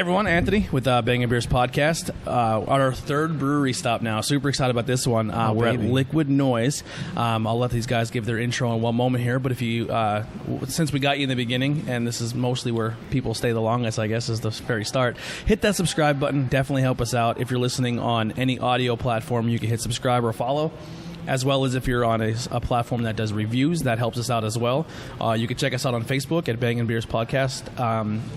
everyone, Anthony with Bangin Beers podcast. On our third brewery stop now. Super excited about this one. We're at Liquid Noise. I'll let these guys give their intro in one moment here, but if you, since we got you in the beginning, and this is mostly where people stay the longest, I guess, is the very start, hit that subscribe button. Definitely help us out. If you're listening on any audio platform, you can hit subscribe or follow. As well as if you're on a platform that does reviews, that helps us out as well. You can check us out on Facebook at Bangin Beers Podcast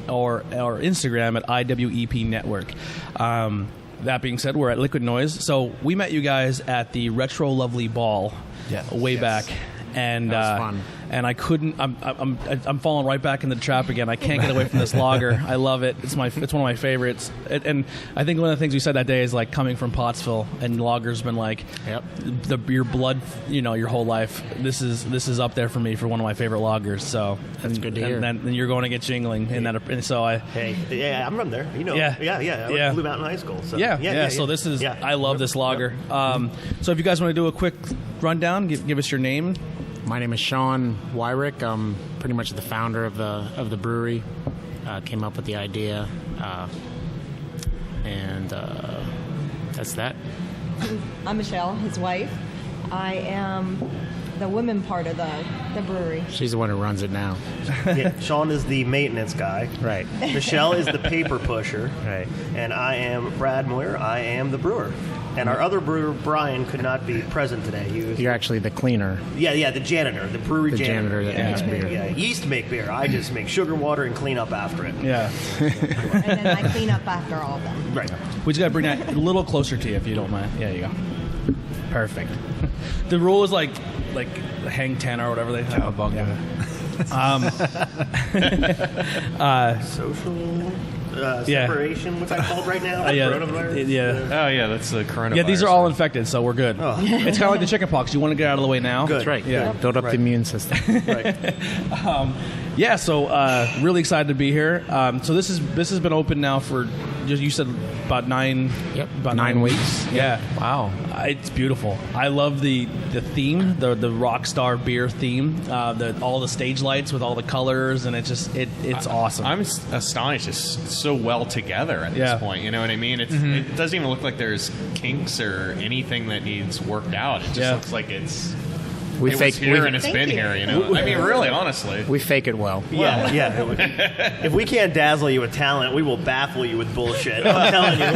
or Instagram at IWEP Network. That being said, we're at Liquid Noise. So we met you guys at the Retro Lovely Ball way back. And that was fun. And I couldn't. I'm falling right back into the trap again. I can't get away from this lager. I love it. It's one of my favorites. And I think one of the things we said that day is like coming from Pottsville, and lager's been like your blood, your whole life. This is up there for me for one of my favorite lagers. So that's good to hear. And then you're going to get jingling in that. And so I'm from there. I went to Blue Mountain High School. So So this is I love this lager. So if you guys want to do a quick rundown, give us your name. My name is Sean Wyrick. I'm pretty much the founder of the brewery. Came up with the idea, and that's that. I'm Michelle, his wife. I am the women part of the brewery. She's the one who runs it now. Sean is the maintenance guy. Right. Michelle is the paper pusher. Right. And I am Brad Moyer. I am the brewer. And our other brewer, Brian, could not be present today. You're actually the cleaner. Yeah, the janitor, the brewery janitor that makes beer. Yeah, yeast make beer. I just make sugar water and clean up after it. Yeah. And then I clean up after all of them. Right. We just got to bring that a little closer to you if you don't mind. Yeah, you go. Perfect. The rule is like hang 10 or whatever they have. Social separation, what's that called right now? Coronavirus? Oh, yeah, that's the coronavirus. Yeah, these are all infected, so we're good. Oh. It's kind of like the chicken pox. You want to get out of the way now. Good. That's right. Yeah. Build up the immune system. Right. So really excited to be here. So this has been open now for, you said about 9 weeks. Yeah. Wow. It's beautiful. I love the theme, the rock star beer theme, all the stage lights with all the colors, and it's awesome. I'm astonished. It's so well together at this point. You know what I mean? It doesn't even look like there's kinks or anything that needs worked out. It just looks like it's here and it's been here. I mean, really, honestly, we fake it well. If we can't dazzle you with talent, we will baffle you with bullshit. I'm telling you,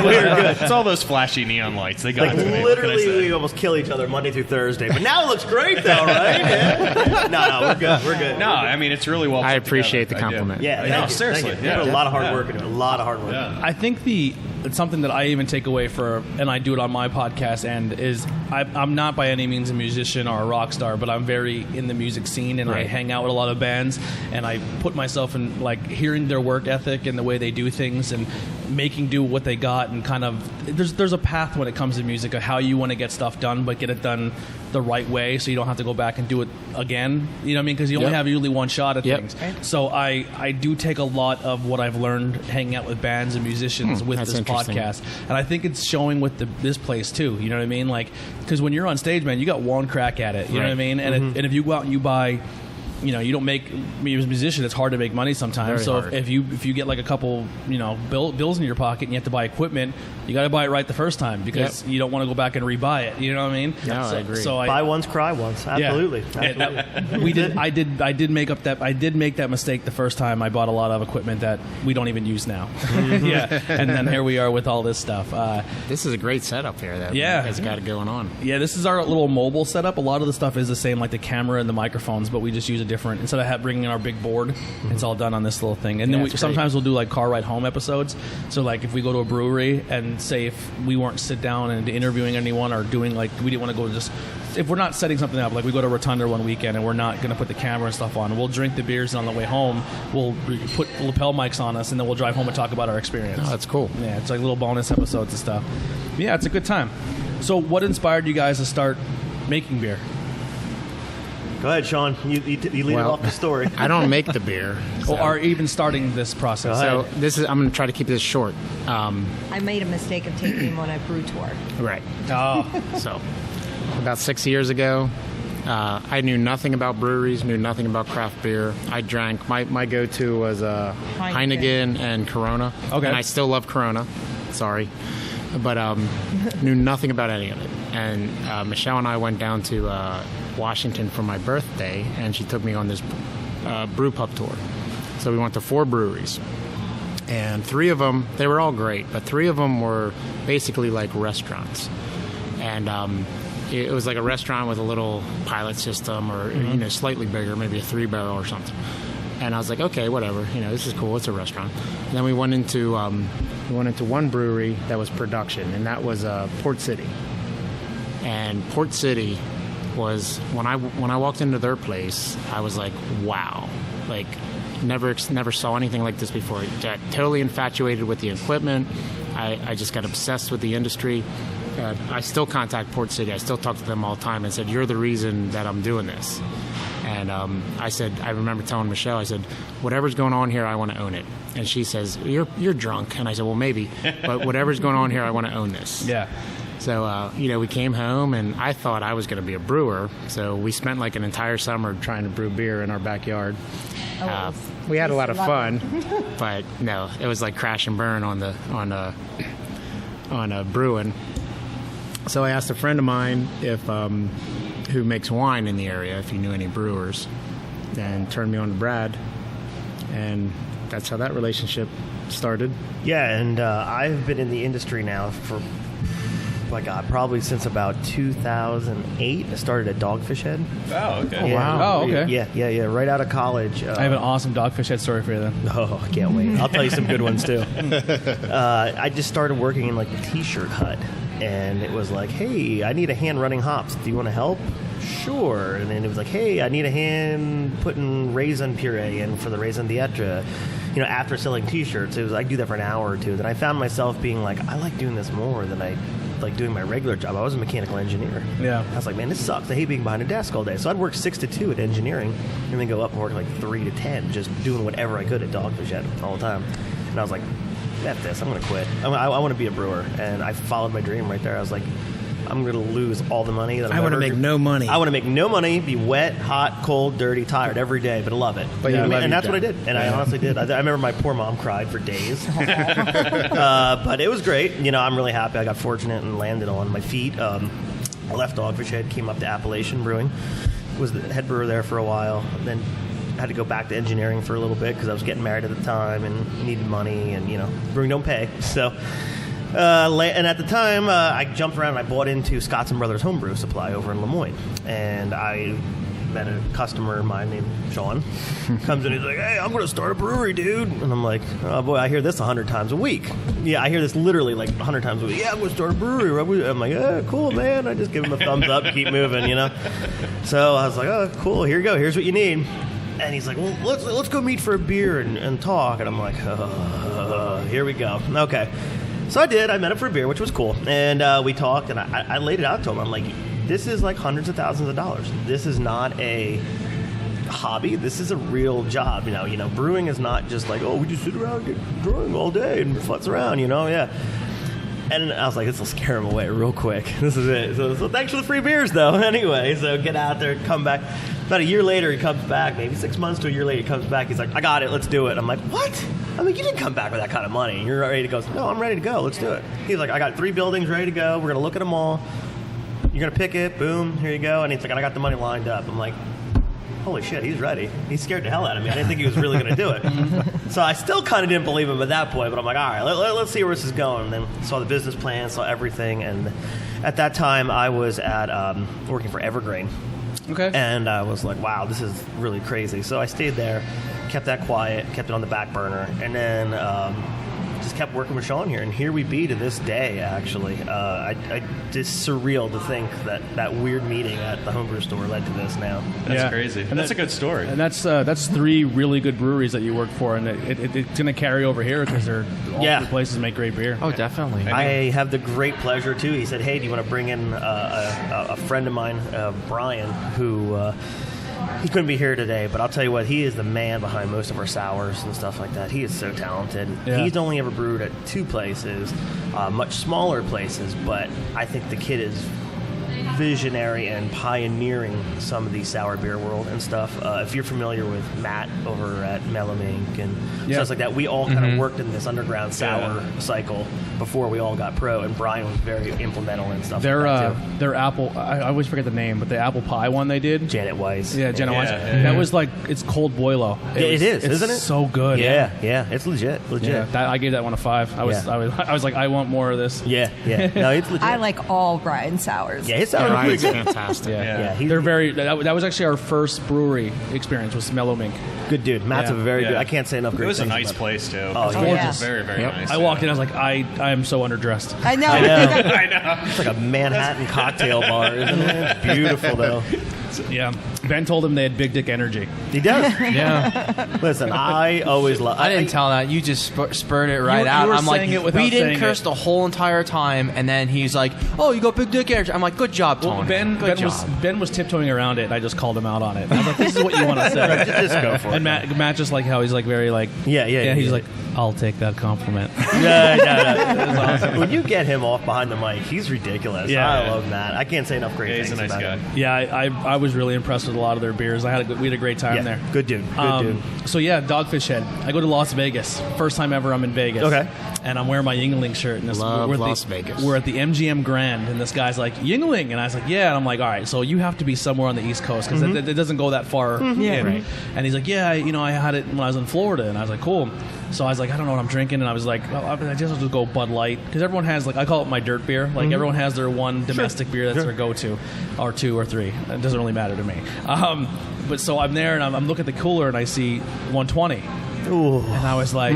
we're good. It's all those flashy neon lights. They got literally, we almost kill each other Monday through Thursday. But now it looks great, though, right? Yeah. No, we're good. We're good. No, I mean, it's really well. I appreciate the compliment. Yeah, seriously. You put a lot of hard work into it. A lot of hard work. Yeah. I think it's something that I even take away and I do it on my podcast, and is I'm not by any means a musician or a rock star, but I'm very in the music scene, and I hang out with a lot of bands, and I put myself in hearing their work ethic and the way they do things, and making do what they got, and kind of there's a path when it comes to music of how you want to get stuff done, but get it done the right way, so you don't have to go back and do it again. You know what I mean? Because you only have usually one shot at things. So I do take a lot of what I've learned hanging out with bands and musicians with this podcast, and I think it's showing with this place too. You know what I mean? Because when you're on stage, man, you got one crack at it. You know what I mean? And if you go out and you buy, you don't make, as a musician, it's hard to make money sometimes. If you get a couple, bills in your pocket and you have to buy equipment, you got to buy it right the first time, because you don't want to go back and rebuy it. You know what I mean? No, I agree. So buy once, cry once. Absolutely. I did make that mistake the first time. I bought a lot of equipment that we don't even use now. And then here we are with all this stuff. This is a great setup here that you guys got it going on. Yeah, this is our little mobile setup. A lot of the stuff is the same, like the camera and the microphones, but we just use a different, instead of bringing in our big board, it's all done on this little thing. And then sometimes we'll do car ride home episodes. So if we go to a brewery, and say if we weren't sit down and interviewing anyone or doing we didn't want to go, just if we're not setting something up, we go to Rotunda one weekend and we're not going to put the camera and stuff on, we'll drink the beers, and on the way home we'll put lapel mics on us, and then we'll drive home and talk about our experience. Oh, that's cool. Yeah, it's little bonus episodes and stuff. Yeah, it's a good time. So what inspired you guys to start making beer? Go ahead, Sean. You lead off the story. I don't make the beer. Or even starting this process. So I'm going to try to keep this short. I made a mistake of taking him on a brew tour. Right. Oh. So about 6 years ago, I knew nothing about breweries, knew nothing about craft beer. I drank, my go-to was Heineken and Corona. Okay. And I still love Corona. Sorry. But knew nothing about any of it. And Michelle and I went down to Washington for my birthday, and she took me on this brew pub tour. So we went to 4 breweries. And 3 of them, they were all great, but 3 of them were basically like restaurants. And it was like a restaurant with a little pilot system, or slightly bigger, maybe a 3-barrel or something. And I was like, okay, whatever, this is cool. It's a restaurant. And then we went into one brewery that was production, and that was Port City. And Port City was, when I walked into their place, I was like, wow, like never saw anything like this before. Got totally infatuated with the equipment. I just got obsessed with the industry. I still contact Port City. I still talk to them all the time and said, you're the reason that I'm doing this. And I remember telling Michelle, I said, whatever's going on here, I want to own it. And she says, you're drunk. And I said, well, maybe. But whatever's going on here, I want to own this. Yeah. So, we came home, and I thought I was going to be a brewer. So we spent like an entire summer trying to brew beer in our backyard. We had a lot of fun, but no, it was like crash and burn on brewing. So I asked a friend of mine who makes wine in the area, if he knew any brewers, and turned me on to Brad, and that's how that relationship started. Yeah, and I've been in the industry now for, probably since about 2008. I started at Dogfish Head. Oh, okay. Yeah. Wow. Oh, okay. Yeah. Right out of college. I have an awesome Dogfish Head story for you then. Oh, I can't wait. I'll tell you some good ones too. I just started working in like the T-shirt hut. And it was like, hey, I need a hand running hops. Do you want to help? Sure. And then it was like, hey, I need a hand putting raisin puree in for the raisin d'etre. After selling T-shirts, it was I do that for an hour or two. Then I found myself being like, I like doing this more than I like doing my regular job. I was a mechanical engineer. Yeah. I was like, man, this sucks. I hate being behind a desk all day. So I'd work 6 to 2 at engineering, and then go up and work like 3 to 10, just doing whatever I could at Dogfish Head all the time. And I was like, F this, I'm going to quit. I want to be a brewer. And I followed my dream right there. I was like, I'm going to lose all the money that I want to make no money. I want to make no money, be wet, hot, cold, dirty, tired every day, but I love it. But and that's what I did. And I honestly did. I remember my poor mom cried for days. But it was great. I'm really happy. I got fortunate and landed on my feet. I left Dogfish Head, came up to Appalachian Brewing, was the head brewer there for a while, then had to go back to engineering for a little bit because I was getting married at the time and needed money, and brewing don't pay. So, and at the time, I jumped around and I bought into Scotts and Brothers Homebrew Supply over in Lemoyne, and I met a customer of mine named Sean. Comes in, he's like, "Hey, I'm going to start a brewery, dude." And I'm like, "Oh boy, I hear this 100 times a week." Yeah, I hear this literally like 100 times a week. Yeah, I'm going to start a brewery. I'm like, "Oh, cool, man." I just give him a thumbs up, keep moving, So I was like, "Oh, cool. Here you go. Here's what you need." And he's like, well, let's go meet for a beer and talk. And I'm like, here we go. Okay. So I did. I met him for a beer, which was cool. And we talked, and I laid it out to him. I'm like, this is like hundreds of thousands of dollars. This is not a hobby. This is a real job. Brewing is not just like, we just sit around and get drunk all day and futz around, yeah. And I was like, this will scare him away real quick. This is it. So thanks for the free beers, though. Anyway, so get out there, come back. About a year later, he comes back. Maybe 6 months to a year later, he comes back. He's like, I got it. Let's do it. I'm like, what? I mean, you didn't come back with that kind of money. You're ready to go. No, I'm ready to go. Let's do it. He's like, I got 3 buildings ready to go. We're going to look at them all. You're going to pick it. Boom. Here you go. And he's like, I got the money lined up. I'm like, holy shit, he's ready. He scared the hell out of me. I didn't think he was really going to do it. So I still kind of didn't believe him at that point, but I'm like, all right, let's see where this is going. And then saw the business plan, saw everything. And at that time, I was at working for Evergreen. Okay. And I was like, wow, this is really crazy. So I stayed there, kept that quiet, kept it on the back burner, and then just kept working with Sean here. And here we be to this day, actually. Just surreal to think that weird meeting at the homebrew store led to this now. That's crazy. And that's a good story. And that's 3 really good breweries that you work for, and it's going to carry over here because they're all 3 places make great beer. Oh, definitely. I have the great pleasure, too. He said, hey, do you want to bring in a friend of mine, Brian, who... he couldn't be here today, but I'll tell you what, he is the man behind most of our sours and stuff like that. He is so talented. Yeah. He's only ever brewed at 2 places, much smaller places, but I think the kid is visionary and pioneering some of the sour beer world and stuff. If you're familiar with Matt over at Mellow Mink and stuff like that, we all kind of worked in this underground sour cycle before we all got pro, and Brian was very implemental and stuff. Their apple, I always forget the name, but the apple pie one they did. Janet Weiss. Yeah, Janet Weiss. That was like, it's cold boilo. It is, isn't it? It's so good. Yeah, it's legit. Yeah, I gave that one a 5. I was like, I want more of this. Yeah. No, it's legit. I like all Brian sours. Yeah, his sours are pretty good. Fantastic. They're very. That was actually our first brewery experience with Mellow Mink. Good dude. Matt's a very good. I can't say enough great things. It was a nice place too. Oh, it's gorgeous. Very, very nice. I walked in. I was like, I am so underdressed. I know. I know. It's like a Manhattan cocktail bar, isn't it? It's beautiful though. Yeah. Ben told him they had big dick energy. He does. Yeah. Listen, I always love. I didn't tell that. You just spurred it right out. You were I'm like, saying it without we didn't saying curse it. the whole entire time, and then he's like, "Oh, you got big dick energy." I'm like, "Good job, Tony." Well, Ben was tiptoeing around it, and I just called him out on it. I was like, "This is what you want to say." Just go for it. And Matt just like how he's like very like he's like, "I'll take that compliment." No. Awesome. When you get him off behind the mic, he's ridiculous. Yeah. I love Matt. I can't say enough great things He's a nice about guy. him. Yeah, I was really impressed with a lot of their beers. We had a great time there. Good dude. Good dude. So yeah, Dogfish Head. I go to Las Vegas. First time ever I'm in Vegas. Okay. And I'm wearing my Yingling shirt. And Love we're Las Vegas. We're at the MGM Grand, and this guy's like, Yingling. And I was like, yeah. And I'm like, all right, so you have to be somewhere on the East Coast, because it doesn't go that far in. Right. And he's like, yeah, I had it when I was in Florida. And I was like, cool. So I was like, I don't know what I'm drinking. And I was like, I just have to go Bud Light. Because everyone has, like, I call it my dirt beer. Like, everyone has their one domestic beer that's their go-to. Or 2 or 3. It doesn't really matter to me. But so I'm there, and I'm looking at the cooler, and I see 120. Ooh. And I was like,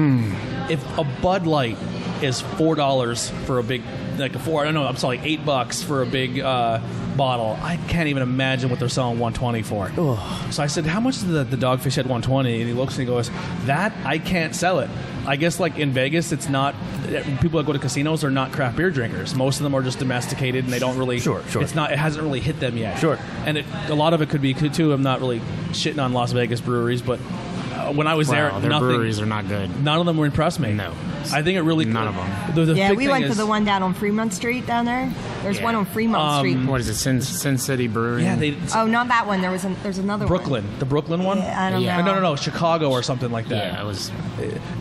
if a Bud Light is $4 for a big, like $8 for a big bottle, I can't even imagine what they're selling 120 for. Oh. So I said, how much is the Dogfish Head 120? And he looks and he goes, that I can't sell it. I guess like in Vegas, it's not, people that go to casinos are not craft beer drinkers. Most of them are just domesticated, and they don't really, Sure. It's not, it hasn't really hit them yet. Sure. And a lot of it could be too. I'm not really shitting on Las Vegas breweries, but when I was Their breweries are not good. None of them impressed me. No. I think it really... None of them. The Yeah, big we thing went to is- the one down on Fremont Street down there. There's one on Fremont Street. What is it? Sin City Brewery? Yeah, Oh, not that one. There's another Brooklyn. one. The Brooklyn one? Yeah, I don't Yeah. know. No, Chicago or something like that. Yeah, it was.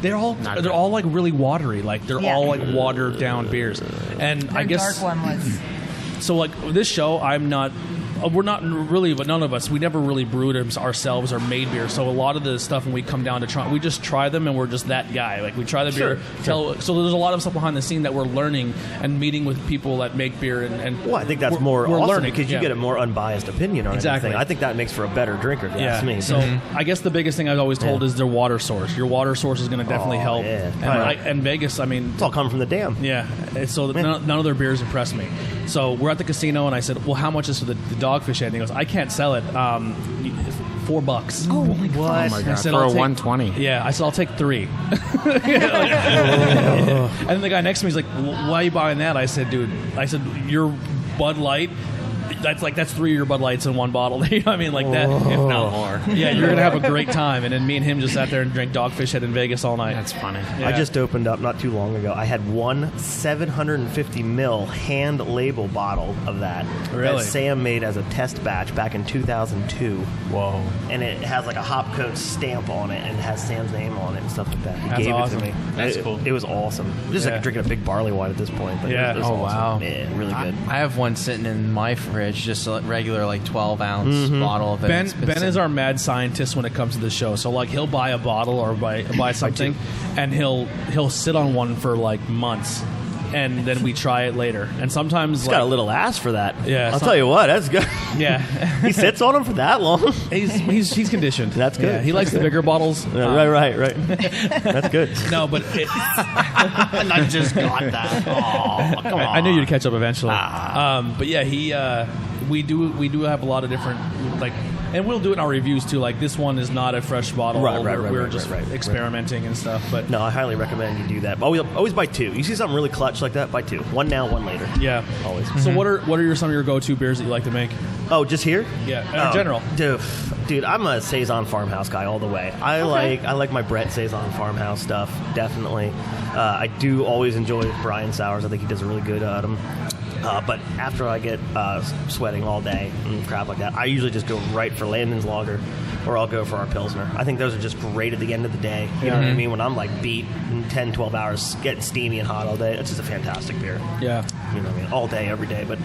They're all Not they're good. all like really watery. Like they're Yeah. all like watered down beers. And Their I guess dark one was. so. Like this show, I'm not. We're not really, but none of us. We never really brewed ourselves or made beer. So a lot of the stuff when we come down to try, we just try them, and we're just that guy. Like we try the beer. So there's a lot of stuff behind the scene that we're learning and meeting with people that make beer. And Well, I think that's we're more awesome learning because you yeah. get a more unbiased opinion on Exactly. everything. I think that makes for a better drinker, if you ask me. So I guess the biggest thing I've always told is their water source. Your water source is going to definitely help. Yeah. And Vegas, I mean, It's all coming from the dam. yeah. So none of their beers impressed me. So we're at the casino, and I said, "Well, how much is for the Dogfish Head?" And he goes, "I can't sell it. $4." Oh my god! Oh my god! I said, For "I'll a take- 120. Yeah, I said I'll take 3. And then the guy next to me is like, "Why are you buying that?" I said, "Your Bud Light. That's 3 of your Bud Lights in one bottle." You know what I mean? Like that, if not more. Yeah, you're gonna have a great time. And then me and him just sat there and drank Dogfish Head in Vegas all night. That's funny. Yeah. I just opened up not too long ago. I had one 750 ml hand label bottle of that Really? that Sam made as a test batch back in 2002. Whoa. And it has like a hop coat stamp on it, and it has Sam's name on it and stuff like that. He That's gave awesome. it to me. That's It- cool. It was awesome. Just Yeah. like drinking a big barley wine at this point. But Yeah. it was Oh, awesome. wow. Yeah, really good. I have one sitting in my fridge, just a regular 12-ounce bottle of it. Ben It's been Ben is sitting- our mad scientist when it comes to the show. So like he'll buy a bottle or buy something, and he'll sit on one for like months, and then we try it later. And sometimes He's like, got a little ass for that. Yeah, I'll tell you what, that's good. yeah, He sits on him for that long. he's conditioned. That's good. Yeah, he likes the bigger bottles. Right. That's good. No, but I just got that. Oh, come on. I knew you'd catch up eventually. But yeah, we do have a lot of different like, and we'll do it in our reviews too. Like this one is not a fresh bottle. Right, We're just experimenting and stuff. But No, I highly recommend you do that. Always buy 2. You see something really clutch like that, buy 2. One now, one later. yeah, Always. So what are some of your go-to beers that you like to make? Oh, just here? Yeah, in general. Dude, I'm a Saison Farmhouse guy all the way. I like my Brett Saison Farmhouse stuff, definitely. I do always enjoy Brian Sours. I think he does a really good at them. But after I get sweating all day and crap like that, I usually just go right for Landon's Lager, or I'll go for our Pilsner. I think those are just great at the end of the day. You know what I mean? When I'm like beat in 10, 12 hours, getting steamy and hot all day, it's just a fantastic beer. Yeah. You know what I mean? All day, every day. But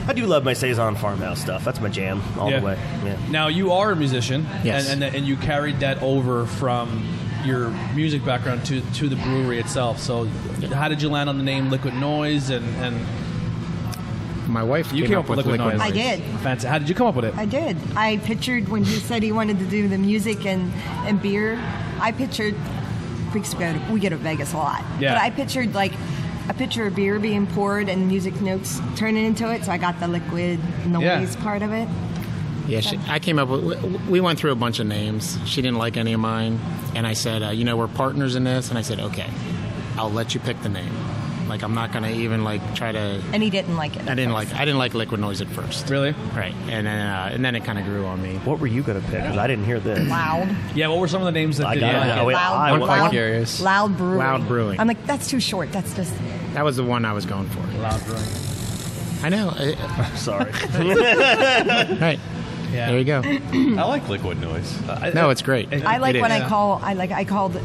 I do love my Saison Farmhouse stuff. That's my jam all the way. Yeah. Now, you are a musician, Yes. and you carried that over from your music background to the brewery itself. So how did you land on the name Liquid Noise? And My wife you came up with Liquid Noise. I did. fancy. How did you come up with it? I did. I pictured when he said he wanted to do the music and beer. I pictured we go to Vegas a lot. Yeah. But I pictured like a picture of beer being poured and music notes turning into it. So I got the liquid noise part of it. Yeah, I came up with. We went through a bunch of names. She didn't like any of mine, and I said, we're partners in this. And I said, okay, I'll let you pick the name. Like, I'm not gonna even like try to. And he didn't like it. I didn't like Liquid Noise at first. Really? Right, and then it kind of grew on me. What were you going to pick? Because I didn't hear this. Loud. Yeah. What were some of the names that I did got you it. like? Oh, wait, Loud. I'm curious. Loud Brewing. Loud Brewing. I'm like, that's too short. That's just. That was the one I was going for. Loud Brewing. I know. Sorry. Right. Yeah. There you go. I like Liquid Noise. No, it's great. I like It when is. I called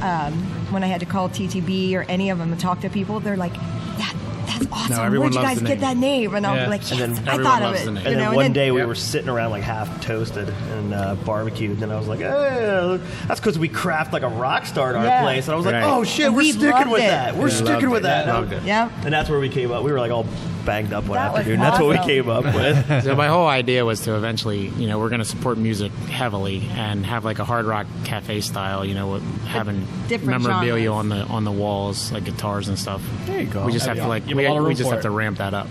when I had to call TTB or any of them and talk to people. They're like, that's awesome. everyone Where'd you loves guys the get name. that name? And I'll Yeah. be like, yes, And then I everyone thought of loves it. the name. And then and one day we were sitting around like half toasted and barbecued, and I was like, hey, that's because we craft like a rock star at our Yeah. place. And I was like, Right. oh shit, And we're we sticking loved with it. that. We're Yeah, sticking loved with it. that. Loved it. Yeah. And that's where we came up. We were like all banged up one That was afternoon. That's what we awesome. came up with. So my whole idea was to eventually, we're going to support music heavily and have like a hard rock cafe style, with having different memorabilia genres. on the walls, like guitars and stuff. There you go. We just have to You have a lot of room we just for have it. to ramp that up.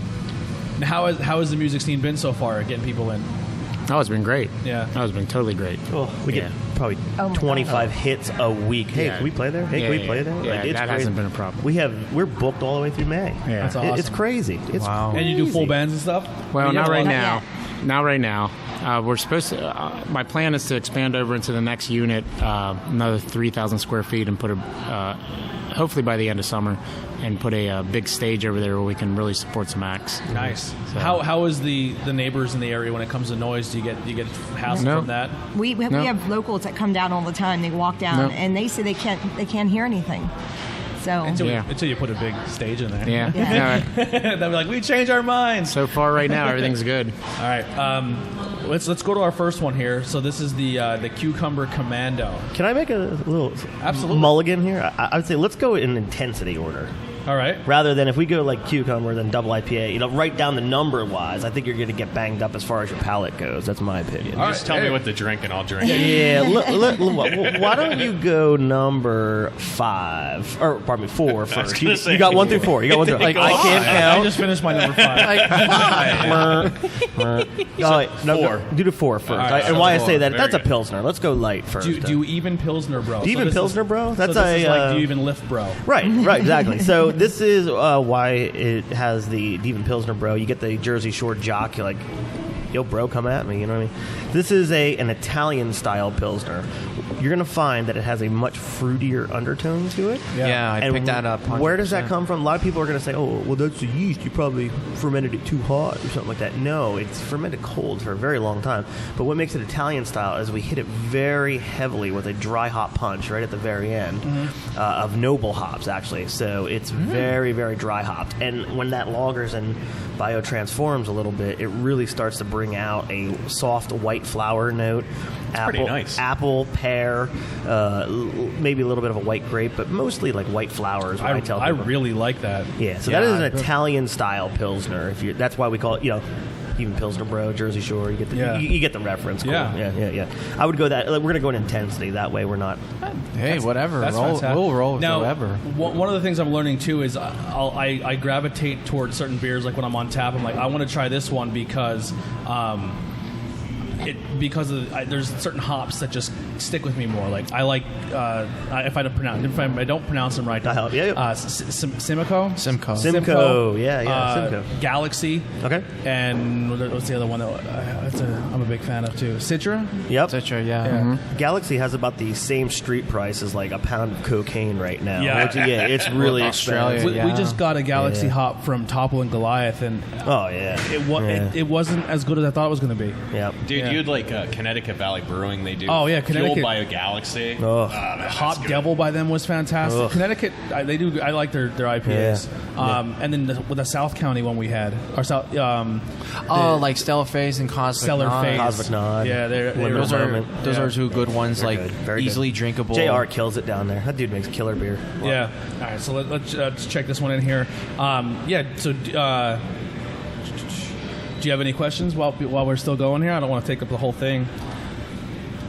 How has the music scene been so far at getting people in? Oh, it's been great. Yeah. Oh, it's been totally great. Oh, we get probably Oh my 25 hits a week. Hey, Yeah. can we play there? Hey, Yeah, can we yeah, play yeah. there? Yeah, it's that crazy. hasn't been a problem. We're booked all the way through May. Yeah. That's awesome. It's crazy. It's Wow. crazy. And you do full bands and stuff? Well, You not have a right lot- now. yet. Not right now. We're supposed to. My plan is to expand over into the next unit, another 3,000 square feet, and put hopefully by the end of summer, and put a big stage over there where we can really support some acts. Nice. So- How is the neighbors in the area when it comes to noise? Do you get hassle No. from that? We have locals that come down all the time. They walk down No. and they say they can't hear anything. So Until you put a big stage in there. Yeah. Yeah. They'll be like, we changed our minds. So far, right now, everything's good. All right. Let's go to our first one here. So this is the Cucumber Commando. Can I make a little Absolutely. mulligan here? I would say let's go in intensity order. All right. Rather than if we go like cucumber, then double IPA, write down the number wise. I think you're going to get banged up as far as your palate goes. That's my opinion. All Just right, tell me hey. what to drink and I'll drink. Yeah, why don't you go number 5 or pardon me 4 first? gonna You say got 1 through 4. You got 1 through. Like I can't I count. just finished my number 5. Oh, wait, no, 4. do the 4 first. right, And so why I 4. say that? Very That's a good. pilsner. Let's go light first. do you even Pilsner, bro? Do you even this is- Pilsner, bro? That's so this is a, like, do you even lift, bro? Right, exactly. So this is why it has the Devon Pilsner, bro. You get the Jersey Shore jock. You're like, yo, bro, come at me. You know what I mean? This is an Italian-style Pilsner. You're going to find that it has a much fruitier undertone to it. Yeah, I And picked that up. Where does that 100%. come from? A lot of people are going to say, oh, well, that's the yeast. You probably fermented it too hot or something like that. No, it's fermented cold for a very long time. But what makes it Italian style is we hit it very heavily with a dry hop punch right at the very end of noble hops, actually. So it's very, very dry hopped. And when that lagers and biotransforms a little bit, it really starts to bring out a soft white flower note. pretty nice. Apple, pear, maybe a little bit of a white grape, but mostly like white flowers. When I tell I people. really like that. Yeah, so that is an Italian style pilsner. That's why we call it, even Pilsner, bro, Jersey Shore. You get the you get the reference. Cool. Yeah. yeah. I would go that. We're gonna go in intensity. That way, we're not. Hey, whatever. That's Roll, fantastic. we'll roll with now, whatever. One of the things I'm learning too is I gravitate towards certain beers. Like when I'm on tap, I'm like, I want to try this one because because of there's certain hops that just stick with me more. Like I like if I don't pronounce them right. Simcoe. Simcoe. Yeah. Simcoe. Galaxy. Okay. And what's the other one that I'm a big fan of too? Citra. Yep. Citra. Yeah. Mm-hmm. Galaxy has about the same street price as like a pound of cocaine right now. Yeah. It's really expensive. We just got a Galaxy hop from Topple and Goliath, and it wasn't as good as I thought it was going to be. Yeah. Dude, you'd like Connecticut Valley Brewing. They do. Oh yeah, Connecticut. Fueled by a Galaxy. Hop Devil by them was fantastic. Connecticut, they do. I like their IPAs. And then with the South County one we had, our South. Like Stellar Phase and Cosmic Stellar Nod. Phase. Cosmic Nod. Yeah, those are two good ones. Very like good. Very easily good. drinkable. JR kills it down there. That dude makes killer beer. Yeah. All right, so let's check this one in here. So. Do you have any questions while we're still going here? I don't want to take up the whole thing.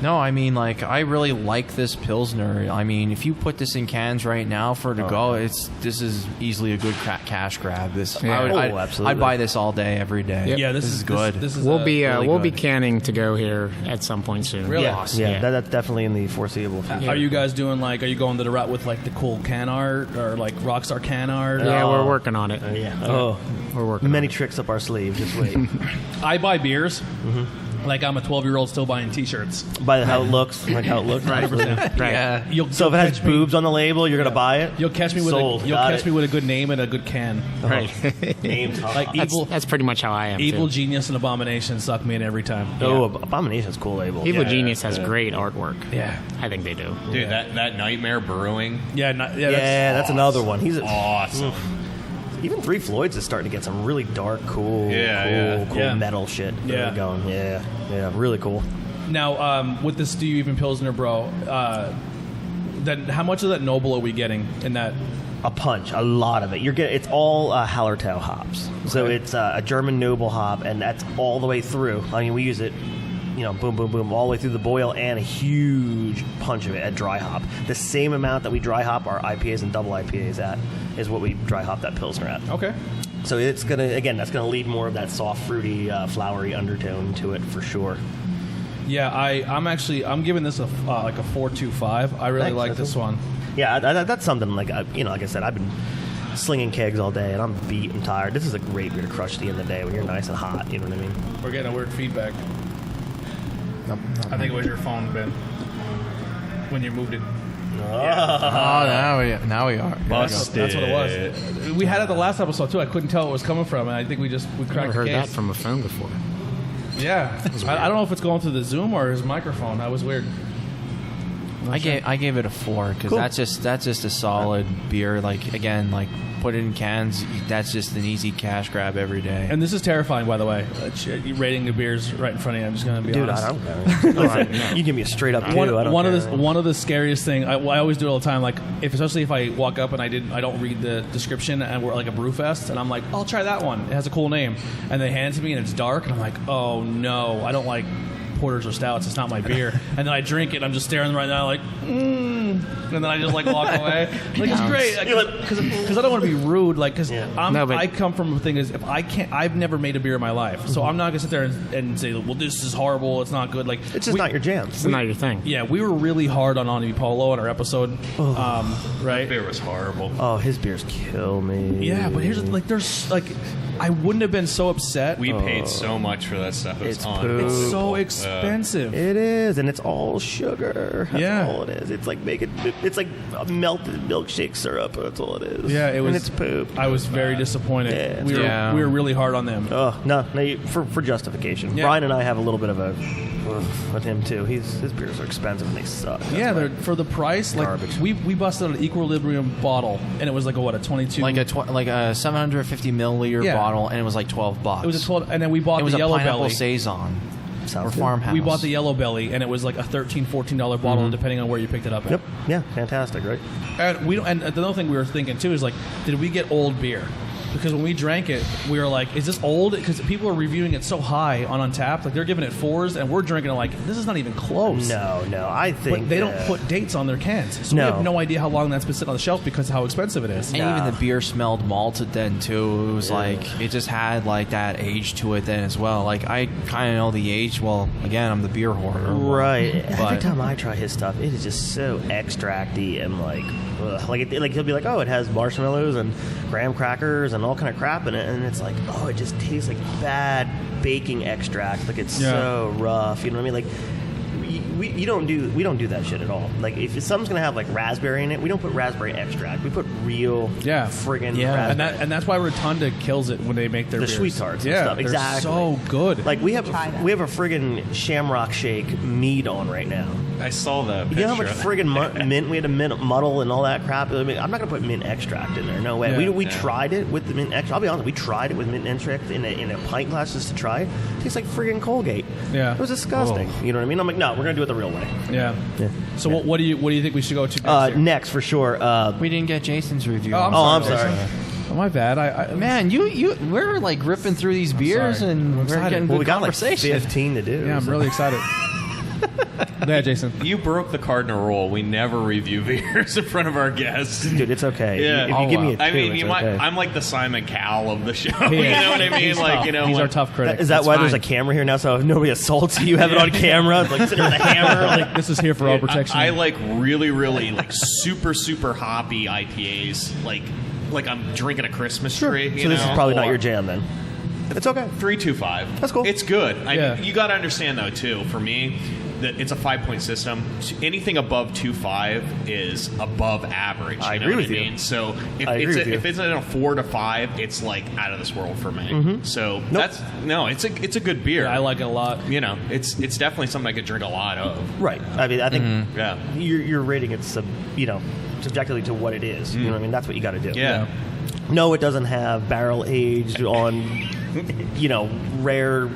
No, I mean, like, I really like this Pilsner. I mean, if you put this in cans right now for to go, this is easily a good cash grab. Absolutely. I'd buy this all day, every day. Yep. Yeah, this is good. We'll be good. canning to go here at some point soon. Really? Awesome. Yeah. That's definitally in the foreseeable future. Are you guys doing are you going to the route with like the cool can art or like Rockstar can art? Yeah, we're working on it. We're working. Many tricks up our sleeve. Just wait. I buy beers. Mm-hmm. Like I'm a 12-year-old still buying T-shirts. By how it looks, right? Right. Yeah. So if it has boobs on the label, you're gonna buy it. You'll catch me with a good name and a good can. Right. Names. Like that's pretty much how I am. Evil too. Genius and Abomination suck me in every time. Abomination's a cool label. Evil Genius has great artwork. Yeah, I think they do. Dude, that Nightmare Brewing. That's another one. He's awesome. Even Three Floyds is starting to get some really dark, cool metal shit going. Yeah, really cool. Now, with this Do You Even Pilsner, bro, then how much of that Noble are we getting in that? A lot of it. It's all Hallertau hops. So it's a German Noble hop, and that's all the way through. I mean, we use it, boom, boom, boom, all the way through the boil, and a huge punch of it at dry hop. The same amount that we dry hop our IPAs and double IPAs at is what we dry hop that Pilsner at. Okay. So that's gonna lead more of that soft, fruity, flowery undertone to it for sure. Yeah, I'm giving this a 4.25. I really like this one. Yeah, that's something like I said, I've been slinging kegs all day and I'm beat and tired. This is a great beer to crush at the end of the day when you're nice and hot. You know what I mean? We're getting a weird feedback. I think it was your phone, Ben, when you moved it. Now we are. That's what it was. We had it the last episode too. I couldn't tell where it was coming from, and I think we cracked the case. I've never heard that from a phone before. Yeah, I don't know if it's going through the Zoom or his microphone. That was weird. I gave it a 4 because that's just a solid beer. Like again, like put it in cans. That's just an easy cash grab every day. And this is terrifying, by the way. Rating the beers right in front of you. I'm just going to be honest. Dude, I don't. You give me a straight up 2. One of the scariest thing. I always do it all the time. Like especially if I walk up and I don't read the description and we're like a brew fest and I'm like, I'll try that one. It has a cool name, and they hand it to me and it's dark and I'm like, oh no, I don't like porters or stouts. It's not my beer. And then I drink it and I'm just staring them right now like, and then I just like walk away. Like it's great because I don't want to be rude. Like because I come from a thing is if I can't, I've never made a beer in my life, so I'm not gonna sit there and say, well, this is horrible. It's not good. Like it's just not your jam. It's not your thing. Yeah, we were really hard on Ani Polo in our episode. Right? That beer was horrible. Oh, his beers kill me. Yeah, but here's there's I wouldn't have been so upset. We paid so much for that stuff. It's so expensive. It is, and it's all sugar. That's all it is. It's like it's like a melted milkshake syrup. That's all it is. Yeah, it was. And it's poop. I was very disappointed. Yeah, we were really hard on them. Oh no, for justification. Yeah. Brian and I have a little bit of a with him too. His beers are expensive and they suck. They're for the price. Garbage. Like we busted an Equilibrium bottle, and it was like a 22, like a 750 milliliter bottle, and it was like $12. It was a 12, and then we bought the Yellow pineapple Belly saison. Or good. Farmhouse. We bought the Yellow Belly, and it was like a $13, $14 bottle, depending on where you picked it up. Yep. Yeah. Fantastic. Right. And the other thing we were thinking too is like, did we get old beer? because when we drank it, we were like, "Is this old?" Because people are reviewing it so high on Untappd, like they're giving it 4s, and we're drinking it like this is not even close. No, I think but they don't put dates on their cans, so we have no idea how long that's been sitting on the shelf because of how expensive it is. And even the beer smelled malted then too. It was like it just had like that age to it then as well. Like I kind of know the age. Well, again, I'm the beer hoarder, right? Every time I try his stuff, it is just so extracty and like he'll be like, oh, it has marshmallows and graham crackers and all kind of crap in it, and it's like, oh, it just tastes like bad baking extract. Like it's so rough. You know what I mean? Like. We don't do that shit at all. Like if something's gonna have like raspberry in it, we don't put raspberry extract. We put real friggin' raspberry. And that's why Rotunda kills it when they make their beers. Sweet tarts and stuff. Exactly. So good. Like we have a friggin' Shamrock Shake mead on right now. I saw the picture. You know how much friggin' mint we had to muddle and all that crap? I mean, I'm not gonna put mint extract in there. No way. Yeah. We tried it with the mint extract. I'll be honest, we tried it with mint extract in a pint glass just to try. It tastes like friggin' Colgate. Yeah. It was disgusting. You know what I mean? I'm like, no, we're gonna do it the real way. Yeah. So what do you think we should go to next for sure? We didn't get Jason's review. I'm sorry. Oh, my bad. Man, we're like ripping through these beers and we're getting good we got like conversation. 15 to do. Yeah, I'm really excited. Yeah, Jason. You broke the cardinal rule. We never review beers in front of our guests. Dude, it's okay. Yeah. If you give me a 2, I mean, it's okay. I'm like the Simon Cowell of the show. You know what I mean? He's like, tough. you know, he's when, our tough critic. Is that That's why fine. there's a camera here now? So if nobody assaults you, have it on camera. It's like sitting with a hammer. Like, this is here for all protection. I like really, really like super hoppy IPAs. Like I'm drinking a Christmas tree. so this is probably not your jam then. It's okay. 3.25. That's cool. It's good. Yeah. You got to understand though too. For me, that it's a 5-point system. Anything above 2.5 is above average. I know agree what with you. mean? So if it's in a 4 to 5, it's like out of this world for me. So it's a good beer. I like it a lot. You know, it's definitely something I could drink a lot of. Right. I mean, I think Yeah. you're rating it subjectively to what it is. You know what I mean? That's what you got to do. Yeah. No, it doesn't have barrel aged on, rare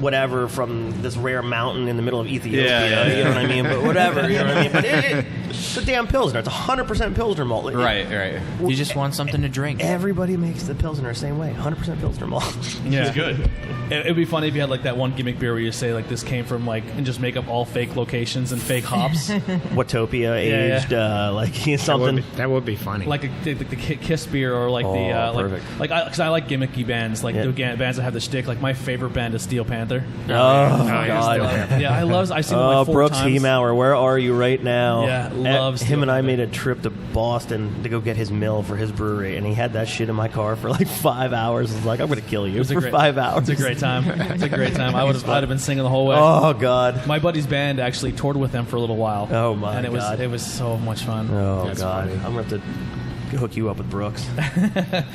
whatever from this rare mountain in the middle of Ethiopia. Yeah. You know what I mean? But whatever. You know what I mean? But it's a damn Pilsner. It's 100% Pilsner malt. Right. You just want something to drink. Everybody makes the Pilsner the same way. 100% Pilsner malt. Yeah. It's good. It'd be funny if you had like that one gimmick beer where you say like this came from like and just make up all fake locations and fake hops, Watopia aged, something. That would be funny. like the Kiss beer or like perfect. because I like gimmicky bands like the bands that have the shtick. Like my favorite band is Steel Panther. Oh God! Yeah, I see them like 4 Brooks times. Hemauer, where are you right now? Yeah, loves him and I Steel made a trip to Boston to go get his mill for his brewery, and he had that shit in my car for like 5 hours. I was like, I'm going to kill you for 5 hours. It's a great time. It's a great time. I'd have been singing the whole way. Oh God! My buddy's band actually toured with them for a little while. Oh my and God! It was so much fun. Oh That's God! funny. I'm going to have to hook you up with Brooks.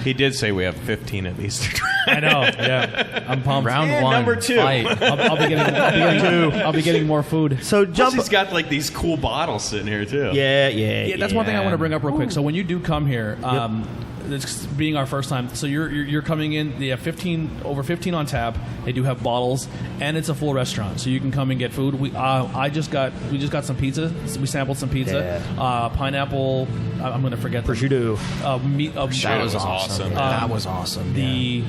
He did say we have 15 at least to try. I know. Yeah, I'm pumped. Round And one. number 2. Fight. I'll be getting more food. So Plus jump. he's got like these cool bottles sitting here too. Yeah. That's one thing I want to bring up real quick. So when you do come here, it's being our first time. So you're coming in. They have over 15 on tap. They do have bottles, and it's a full restaurant, so you can come and get food. We just got some pizza. We sampled some pizza. Pineapple. I'm going to forget Prosciutto. Meat. That was awesome. That was awesome. The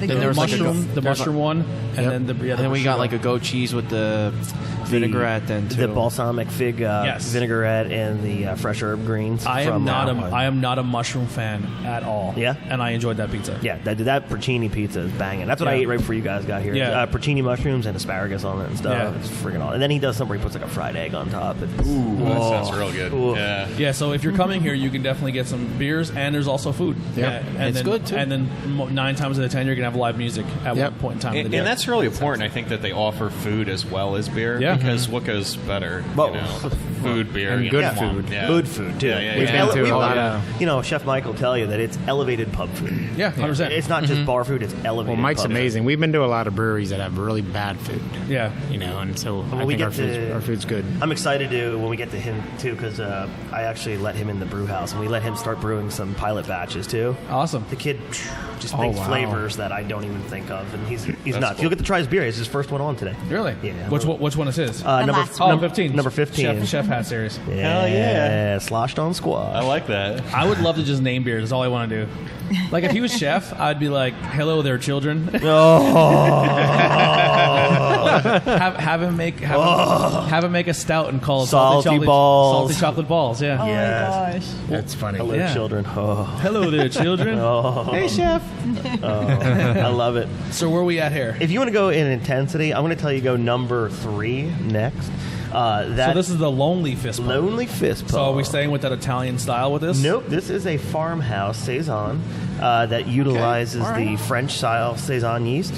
Then there was like a mushroom, the mushroom one, and then and then we got like a goat cheese with the vinaigrette. Then too. The balsamic fig vinaigrette and the fresh herb greens. I am not a mushroom fan at all. Yeah? And I enjoyed that pizza. Yeah, that porcini pizza is banging. That's what I ate right before you guys got here. Yeah. Porcini mushrooms and asparagus on it and stuff. Yeah. It's freaking awesome. And then he does something where he puts like a fried egg on top. That sounds real good. Ooh. Yeah. Yeah, so if you're coming here, you can definitely get some beers, and there's also food. Yeah, and it's good, too. And then 9 times out of 10, you're gonna have live music at one point in time. of the day. And that's really important. I think that they offer food as well as beer. Yeah. Because what goes better? Well, food, beer, and you good know, food. Yeah. Good food, too. Yeah. We've been to a lot of. Chef Mike will tell you that it's elevated pub food. Yeah, 100%. It's not just bar food, it's elevated Well, Mike's pub amazing. We've been to a lot of breweries that have really bad food. Yeah. And so I we think get our food's good. I'm excited when we get to him, too, because I actually let him in the brew house, and we let him start brewing some pilot batches, too. Awesome. The kid just makes flavors that I don't even think of, and he's nuts. Cool. You'll get to try his beer. It's his first one on today. Really? Yeah. Which one is his? Number 15. Number 15. Chef hat series. Hell yeah. Sloshed on squash. I like that. I would love to just name beers. That's all I want to do. Like if he was chef, I'd be like, "Hello there, children." have him make a stout and call it salty balls. Salty chocolate balls. Yeah. Oh my gosh. That's funny. Hello, Yeah. children. Hello there, children. Hey, chef. I love it. So where are we at here? If you want to go in intensity, I'm going to tell you go number 3 next. So this is the Lonely Fist Pump. Lonely Fist Pump. So are we staying with that Italian style with this? Nope. This is a farmhouse saison that utilizes the French-style saison yeast.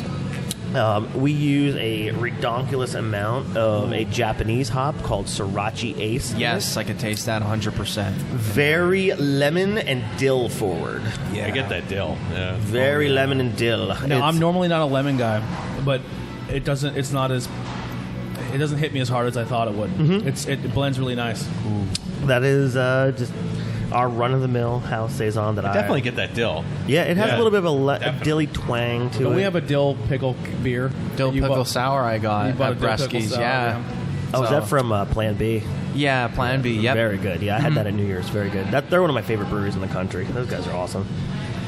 We use a redonkulous amount of a Japanese hop called Sriracha Ace. Yes, I can taste that 100%. Very lemon and dill forward. Yeah, I get that dill. Yeah. Very lemon and dill. Now, I'm normally not a lemon guy, but it doesn't hit me as hard as I thought it would. Mm-hmm. It blends really nice. Ooh. That is just our run-of-the-mill house saison that I definitely get that dill. Yeah, it has a little bit of a dilly twang to it. We have a dill pickle beer. Dill pickle sour I got at Bresky's. Yeah. Oh, is that from Plan B? Yeah, Plan B. Yep. Very good. Yeah, I had that at New Year's. Very good. They're one of my favorite breweries in the country. Those guys are awesome.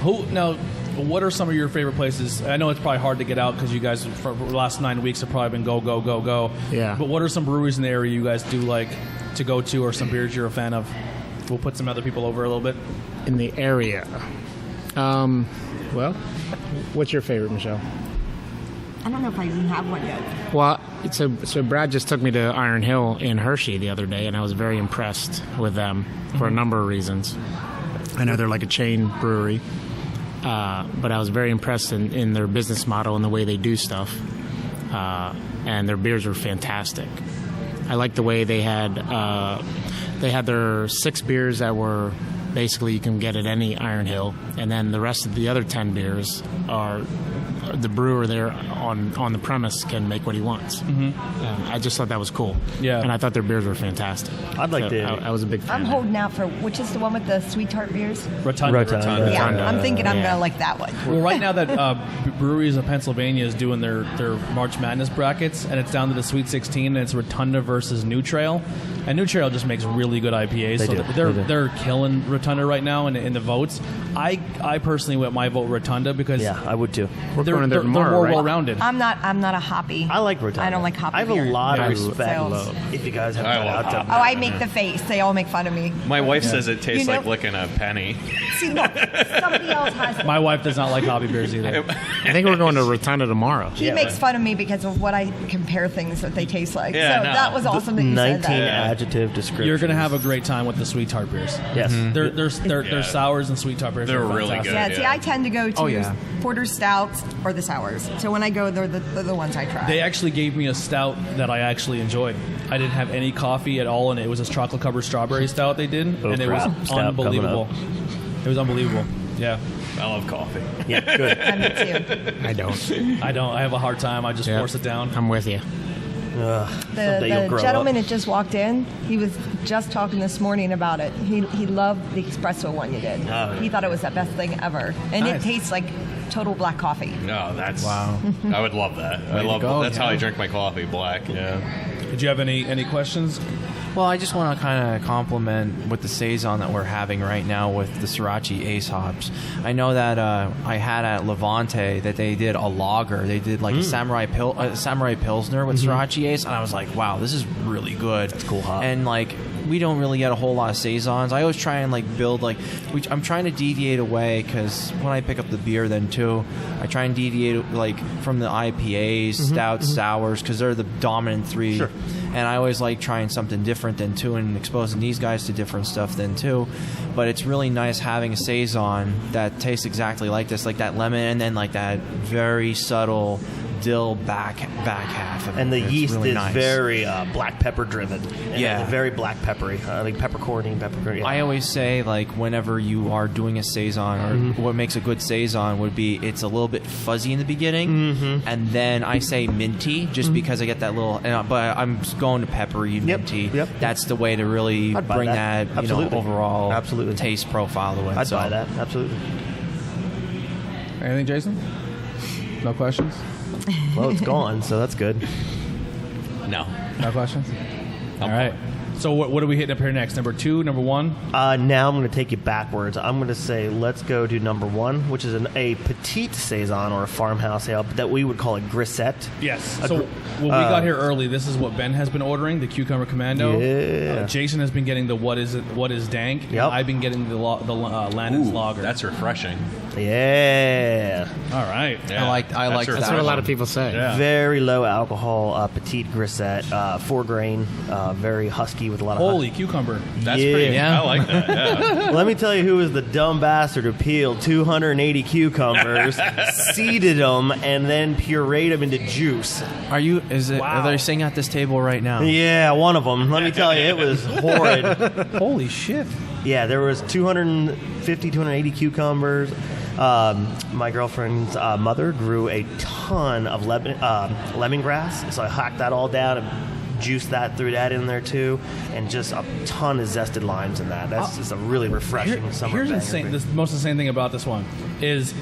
What are some of your favorite places? I know it's probably hard to get out because you guys, for the last 9 weeks, have probably been go. Yeah. But what are some breweries in the area you guys do like to go to, or some beers you're a fan of? We'll put some other people over a little bit. In the area. Well, what's your favorite, Michelle? I don't know if I even have one yet. Well, so Brad just took me to Iron Hill in Hershey the other day, and I was very impressed with them for a number of reasons. I know they're like a chain brewery. But I was very impressed in their business model and the way they do stuff. And their beers are fantastic. I like the way they had their 6 beers that were basically you can get at any Iron Hill, and then the rest of the other 10 beers are the brewer there on the premise can make what he wants. Mm-hmm. I just thought that was cool. Yeah, and I thought their beers were fantastic. I'd like to. I was a big fan. I'm holding out for which is the one with the sweet tart beers. Rotunda. Yeah, I'm thinking I'm gonna like that one. Well, right now that Breweries of Pennsylvania is doing their March Madness brackets, and it's down to the Sweet 16, and it's Rotunda versus New Trail, and New Trail just makes really good IPAs. They're killing Rotunda right now in the votes. I personally went my vote Rotunda because I would too. They're more well-rounded. I'm not a hoppy. I like Rotunda. I don't like hoppy. I have a lot of respect. So. If you guys have out to. Oh, I make the face. They all make fun of me. My wife says it tastes like licking a penny. See, no, somebody else has. My wife does not like hoppy beers either. I think we're going to Rotunda tomorrow. He makes fun of me because of what I compare things that they taste like. Yeah, so that was awesome that you said 19 that. adjective description. You're going to have a great time with the sweet tart beers. Yes. They're sours and sweet tart beers. They're are really fantastic. good. Yeah, see, I tend to go to porter stouts or the sours. So when I go, they're the ones I try. They actually gave me a stout that I actually enjoyed. I didn't have any coffee at all, and it was a chocolate covered strawberry stout they did, and it was unbelievable. It was unbelievable. Yeah. I love coffee. Yeah, good. Me too. I don't. I have a hard time. I just force it down. I'm with you. The gentleman that just walked in, he was just talking this morning about it. He loved the espresso one you did. He thought it was the best thing ever, and it tastes like total black coffee. No, that's wow. I would love that. That's how I drink my coffee, black. Yeah. Did you have any questions? Well, I just want to kind of compliment with the saison that we're having right now with the Sriracha Ace hops. I know that I had at Levante that they did a lager. They did like a Samurai Pilsner with Sriracha Ace, and I was like, wow, this is really good. That's cool hop. And like, we don't really get a whole lot of saisons. I always try and like build I'm trying to deviate away because when I pick up the beer then too, I try and deviate like from the IPAs, stouts, sours, because they're the dominant 3. Sure. And I always like trying something different than too, and exposing these guys to different stuff then too. But it's really nice having a saison that tastes exactly like this, like that lemon, and then like that very subtle dill back half of it. And the yeast really is nice. very black pepper driven. Yeah. Very black peppery. Like peppercorny. Yeah. I always say, like, whenever you are doing a saison, or what makes a good saison would be it's a little bit fuzzy in the beginning, and then I say minty just because I get that little. But I'm going to peppery minty. Yep. That's the way to really bring that overall taste profile to it. I'd buy that. Absolutely. Anything, Jason? No questions? Well, it's gone, so that's good. No. No questions? All right. So what are we hitting up here next? Number 2, number 1? Now I'm going to take you backwards. I'm going to say let's go to number 1, which is a petite saison or a farmhouse ale that we would call a grisette. Yes. So we got here early. This is what Ben has been ordering, the Cucumber Commando. Yeah. Jason has been getting the What is Dank. Yep. And I've been getting the Landon's Lager. That's refreshing. Yeah. All right. Yeah. I like that. That's what a lot of people say. Yeah. Very low alcohol, petite grisette, 4 grain, very husky with a lot of Holy cucumber. That's Yeah. pretty. Yeah. I like that. Yeah. Let me tell you who was the dumb bastard who peeled 280 cucumbers, seeded them, and then pureed them into juice. Are they sitting at this table right now? Yeah, one of them. Let me tell you, it was horrid. Holy shit. Yeah, there was 250, 280 cucumbers. My girlfriend's mother grew a ton of lemongrass, so I hacked that all down and juiced that, threw that in there too, and just a ton of zested limes in that. That's just a really refreshing summer. Here's banger. insane. The most insane thing about this one is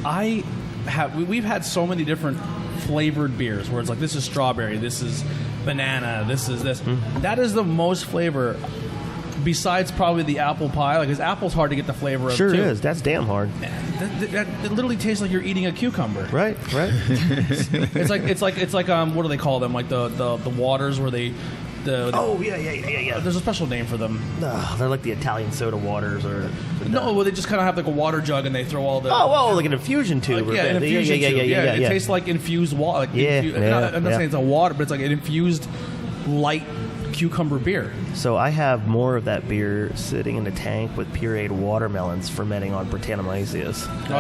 we've had so many different flavored beers where it's like this is strawberry, this is banana, this is this. Mm-hmm. That is the most flavor. Besides probably the apple pie, like because apple's hard to get the flavor of. Sure too. is. That's damn hard. That literally tastes like you're eating a cucumber. Right. It's like what do they call them? Like the waters where they Oh yeah. There's a special name for them. They're like the Italian soda waters, or No, well they just kind of have like a water jug and they throw all the. like an infusion tube. Like, an infusion tube. Yeah. It tastes like infused water. Like I'm not saying it's a water, but it's like an infused light cucumber beer. So I have more of that beer sitting in the tank with pureed watermelons fermenting on Brettanomyces.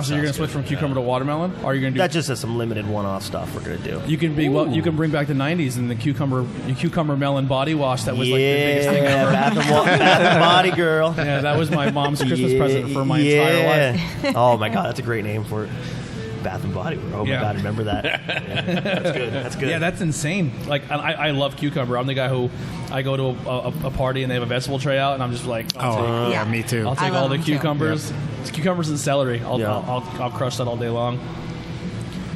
So you're gonna switch from cucumber to watermelon? Or are you gonna do That just has some limited one-off stuff we're gonna do. You can you can bring back the '90s and the cucumber melon body wash that was like the biggest thing ever. Bath and Body Girl. Yeah, that was my mom's Christmas present for my entire life. Oh my god, that's a great name for it. Bath and Body Works. Oh my god, remember that? Yeah, that's good. Yeah, that's insane. Like I love cucumber. I'm the guy who I go to a party and they have a vegetable tray out, and I'm just like, me too. I'll take all the cucumbers. Yep. It's cucumbers and celery. I'll crush that all day long.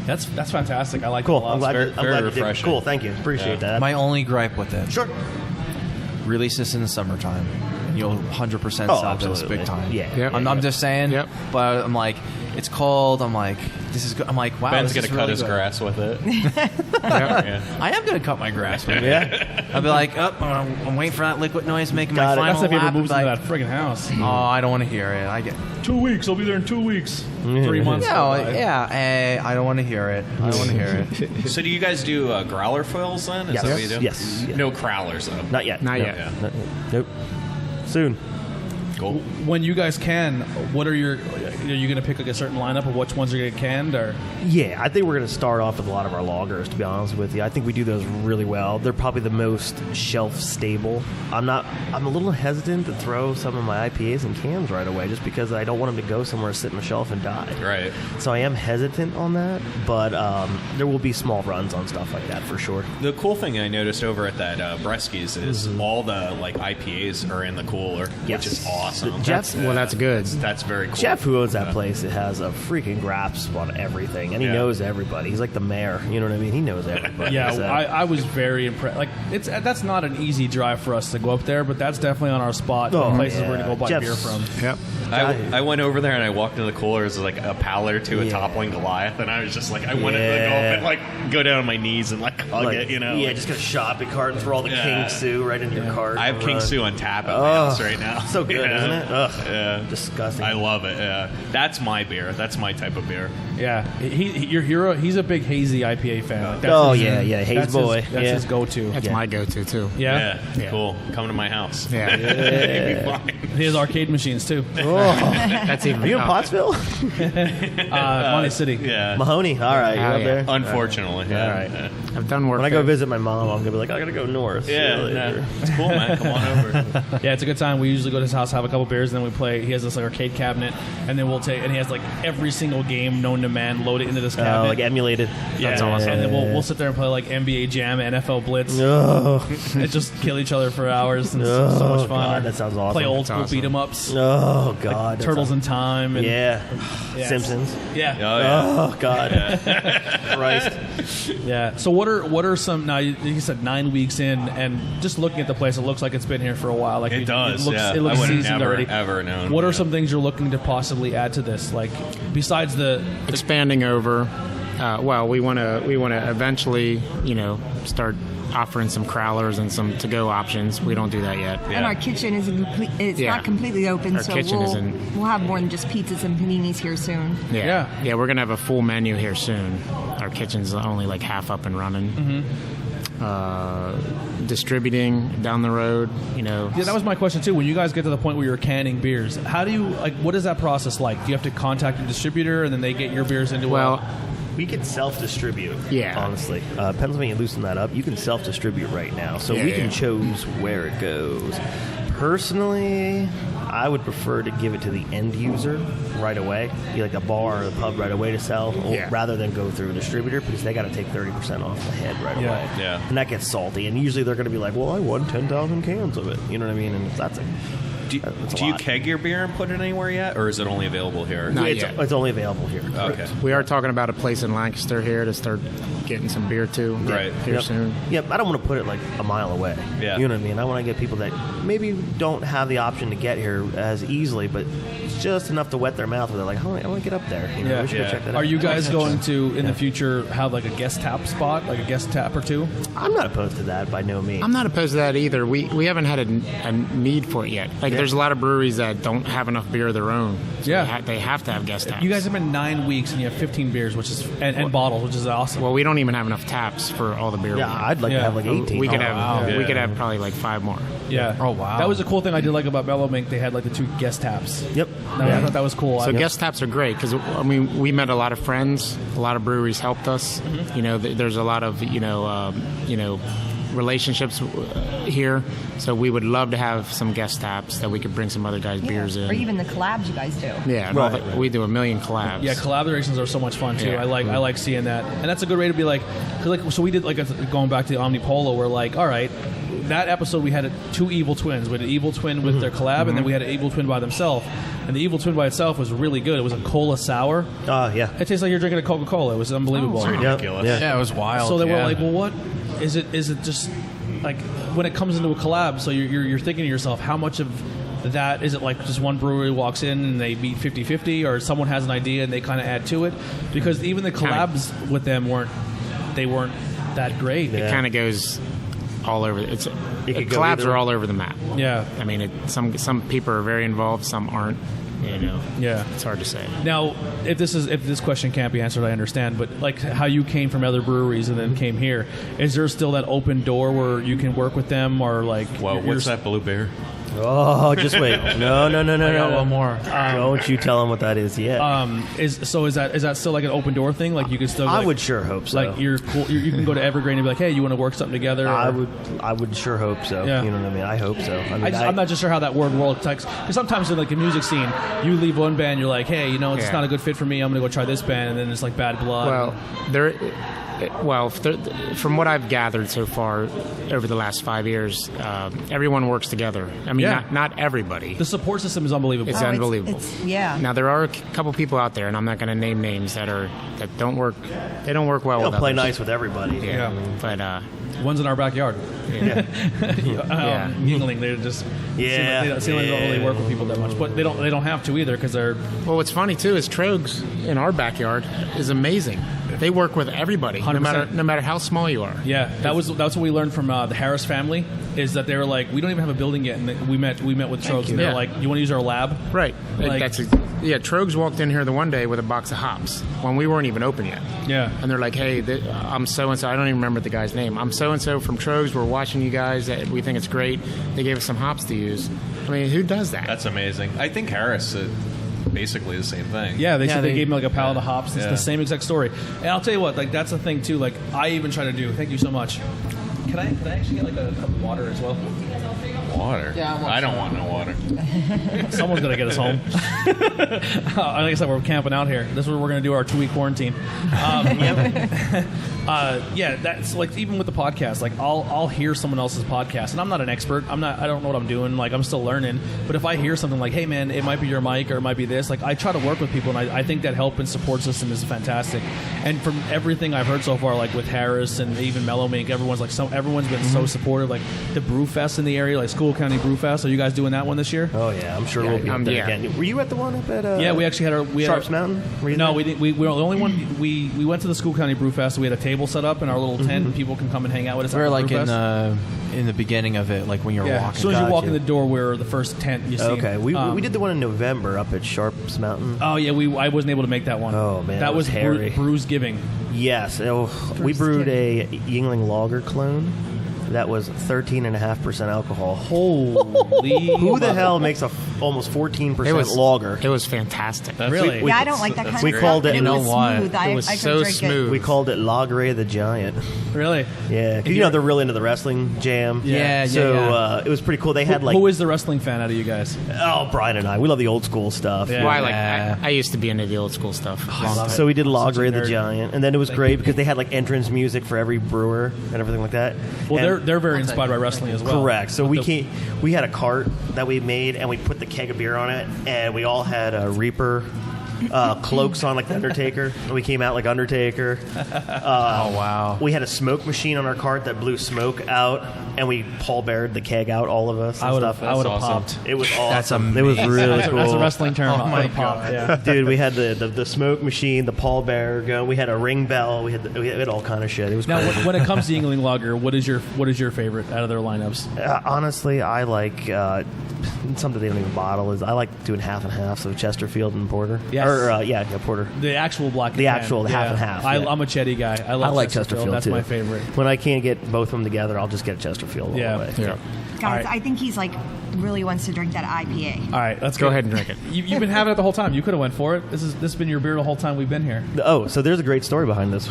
That's fantastic. I like cool. it a lot. I'm glad you did. refreshing. Cool, thank you. Appreciate that. My only gripe with it. Sure. Release this in the summertime. You'll 100% sell this big time. Yeah. Yep. I'm just saying. Yep. But I'm like, it's cold. I'm like, this is good. I'm like, wow. Ben's this gonna is cut really his good. grass with it. I am gonna cut my grass with it. Yeah. I'll be like, I'm waiting for that liquid noise making Got it. my That's final if he ever lap. moves into Like, that friggin' house. oh, I don't want to hear it. I get 2 weeks. I'll be there in 2 weeks. 3 months. I don't want to hear it. I don't want to hear it. So do you guys do growler foils then? Is Yes. that what you do? Yes. No crowlers though. Not yet. Not No. yet. Yeah. Nope. Soon. Cool. When you guys can, what are you going to pick like a certain lineup of which ones are going to get canned? Or Yeah, I think we're going to start off with a lot of our lagers, to be honest with you. I think we do those really well. They're probably the most shelf stable. I'm a little hesitant to throw some of my IPAs in cans right away just because I don't want them to go somewhere, sit on the shelf and die. Right. So I am hesitant on that, but there will be small runs on stuff like that for sure. The cool thing I noticed over at that Bresky's is all the like IPAs are in the cooler, Yes. which is awesome. Jeff, That's good. That's very cool. Jeff, who owns that place, it has a freaking grasp on everything, and he knows everybody. He's like the mayor. You know what I mean? He knows everybody. yeah, So- I was very impressed. Like that's not an easy drive for us to go up there, but that's definitely on our spot. Places we're gonna go buy Jeff's- beer from. Yep. I went over there and I walked into the cooler. It was like a Paler to a toppling Goliath, and I was just like, I wanted to go up and like go down on my knees and like hug it, you know? Yeah, just get a shopping cart and throw all the King Sue right into your cart. I have and King run. Sue on tap at my house right now. So good, isn't it? Ugh. Yeah. Disgusting. I love it. Yeah. That's my beer. That's my type of beer. Yeah, your hero. He's a big hazy IPA fan. Like, that's Haze that's boy. That's his go-to. That's my go-to too. Yeah. Yeah. Cool. Come to my house. Yeah. It'd be fine. He has arcade machines too. That's even. Are you in Pottsville? Money City. Yeah. Mahoney. All right, you're Oh, up yeah. there. Unfortunately. Yeah. All right. Yeah. I've done work. When I go there. visit my mom, I'm gonna be like, I gotta go north. See you Yeah, later. it's cool, man. Come on over. Yeah, it's a good time. We usually go to his house, have have a couple beers, and then we play. He has this like arcade cabinet, and then and he has like every single game known to man loaded into this cabinet, like emulated. Yeah, that's awesome. And then we'll sit there and play like NBA Jam, NFL Blitz, and just kill each other for hours. And it's so much fun. God, that sounds awesome. Play old school beat 'em ups. Oh God, like Turtles in Time. And, Simpsons. Yeah. Oh God, Christ. Yeah. So what are some now? You said 9 weeks in, and just looking at the place, it looks like it's been here for a while. Like it does. It looks seasoned already. Ever known. What are some things you're looking to possibly add to this? Like besides the expanding over. Well, we want to eventually, start offering some crowlers and some to-go options. We don't do that yet. Yeah. And our kitchen is not completely open, so we'll have more than just pizzas and paninis here soon. Yeah, we're gonna have a full menu here soon. Our kitchen's only like half up and running. Distributing down the road, Yeah, that was my question too. When you guys get to the point where you're canning beers, how do you what is that process like? Do you have to contact a distributor and then they get your beers into we can self-distribute. Yeah. Honestly. Pennsylvania loosened that up. You can self-distribute right now. So we can choose where it goes. Personally, I would prefer to give it to the end user right away. Like a bar or a pub right away to sell, rather than go through a distributor, because they got to take 30% off the head right away. Yeah. And that gets salty. And usually they're going to be like, well, I won 10,000 cans of it. You know what I mean? And that's do you keg your beer and put it anywhere yet, or is it only available here? It's only available here. Okay. We are talking about a place in Lancaster here to start getting some beer to here soon. Yep, I don't want to put it like a mile away. Yeah. You know what I mean? I want to get people that maybe don't have the option to get here as easily, but it's just enough to wet their mouth where they're like, I want to get up there. We should go check that out. Are you guys going to, in the future, have like a guest tap spot, like a guest tap or two? I'm not opposed to that by no means. I'm not opposed to that either. We haven't had a need for it yet. There's a lot of breweries that don't have enough beer of their own. So they have to have guest taps. You guys have been 9 weeks and you have 15 beers, which is and bottles, which is awesome. Well, we don't even have enough taps for all the beer. Yeah, I'd like to have like 18. We could have probably like 5 more. Yeah. Oh wow. That was a cool thing I did like about Mellow Mink. They had like the 2 guest taps. Yep. I thought that was cool. So guest taps are great because we met a lot of friends. A lot of breweries helped us. There's a lot of relationships here, so we would love to have some guest taps that we could bring some other guys' beers in, or even the collabs you guys do. Yeah, we do a million collabs. Yeah, collaborations are so much fun too. I like seeing that, and that's a good way to be like, so we did going back to the Omnipolo. We're like, all right, that episode we had 2 evil twins. We had an evil twin with their collab, and then we had an evil twin by themselves. And the evil twin by itself was really good. It was a cola sour. Yeah. It tastes like you're drinking a Coca-Cola. It was unbelievable. It's ridiculous. Yeah, it was wild. So they were like, well, what is it? Is it just like when it comes into a collab? So you're thinking to yourself, how much of that is it? Like just one brewery walks in and they beat 50-50, or someone has an idea and they kind of add to it? Because even the collabs with them weren't that great. It kind of goes all over. Collabs are all over the map. Yeah. I mean, some people are very involved, some aren't. Yeah, it's hard to say. Now, if this question can't be answered, I understand. But like how you came from other breweries and then came here, is there still that open door where you can work with them, or like? Well, what's that blue bear? Oh, just wait! No! I got one more. Don't you tell them what that is yet? Is that still like an open door thing? Like you can still? I would sure hope so. Like you're cool. You can go to Evergreen and be like, hey, you want to work something together? I would sure hope so. Yeah. You know what I mean? I hope so. I'm not just sure how that word works. Because sometimes in like the music scene, you leave one band, you're like, hey, it's not a good fit for me. I'm gonna go try this band, and then it's like bad blood. From what I've gathered so far over the last 5 years, everyone works together. I mean, not everybody. The support system is unbelievable. It's unbelievable. Now there are a couple people out there, and I'm not going to name names that don't work. They don't work well. They with don't play others. nice with everybody. Yeah. But one's in our backyard. Yingling, they just they don't really work with people that much, but they don't have to either because they're. Well, what's funny too is Trogs in our backyard is amazing. They work with everybody, no matter how small you are. Yeah, that's what we learned from the Harris family. Is that they were like, we don't even have a building yet, and we met with Trogs, and they're like, you want to use our lab? Right. Trogs walked in here the one day with a box of hops when we weren't even open yet. Yeah. And they're like, hey, I'm so and so. I don't even remember the guy's name. I'm so and so from Trogs. We're watching you guys. We think it's great. They gave us some hops to use. I mean, who does that? That's amazing. I think Harris. Basically the same thing. Yeah, they said they gave me like a pallet of hops. It's the same exact story. And I'll tell you what, like that's the thing too. Like I even try to do. Thank you so much. Can I actually get like a cup of water as well? water. Yeah, I don't want no water. Someone's gonna get us home. Like I said, we're camping out here. This is where we're gonna do our 2-week quarantine. Yeah, that's like even with the podcast. Like I'll hear someone else's podcast, and I'm not an expert. I don't know what I'm doing. Like I'm still learning. But if I hear something like, "Hey man, it might be your mic or it might be this," like I try to work with people, and I think that help and support system is fantastic. And from everything I've heard so far, like with Harris and even Mellow Mink, everyone's been so supportive. Like the Brew Fest in the area, like School County Brew Fest. Are you guys doing that one this year? Oh yeah, I'm sure we'll be up there again. Were you at the one up at? Yeah, we actually had Sharps Mountain. No, we didn't. We were the only one. We went to the School County Brew Fest. We had a table set up in our little tent, and people can come and hang out with us. We were like in the beginning of it, like when you're walking. As soon as you walk in the door, we're the first tent you see. Okay, we did the one in November up at Sharps Mountain. Oh yeah, I wasn't able to make that one. Oh man, that was Brews Giving. Yes, we brewed a Yingling Lager clone. That was 13.5% alcohol. Holy! Who the hell makes almost 14% lager? It was fantastic. Really? Yeah, I don't like that kind of stuff. We called it. You know what? It was so smooth. We called it Lager the Giant. Really? Yeah, because they're really into the wrestling jam. Yeah. So it was pretty cool. They had who is the wrestling fan out of you guys? Oh, Brian and I. We love the old school stuff. Yeah. Well, I used to be into the old school stuff. So we did Lager the Giant, and then it was great because they had like entrance music for every brewer and everything like that. Well, they're very inspired by wrestling as well. Correct. So we had a cart that we made, and we put the keg of beer on it, and we all had a Reaper cloaks on like the Undertaker, and we came out like Undertaker. Oh wow! We had a smoke machine on our cart that blew smoke out, and we Paul Beared the keg out, all of us. I would have popped. It was awesome. That's amazing. It was really cool. That's a wrestling term. Oh my god, yeah. Dude, we had the smoke machine, the Paul Bear gun. We had a ring bell. We had all kind of shit. It was now crazy. when it comes to Yingling Lager, what is your favorite out of their lineups? Honestly, I like something they don't even bottle. I like doing half and half, so Chesterfield and porter. Yes. Or porter. The actual black. The actual half and half. Yeah. I'm a Chetty guy. I like Chesterfield. That's too. my favorite. When I can't get both of them together, I'll just get Chesterfield all the way. Yeah. Guys, I think he's like really wants to drink that IPA. All right, let's go ahead and drink it. You've been having it the whole time. You could have went for it. This has been your beer the whole time we've been here. Oh, so there's a great story behind this.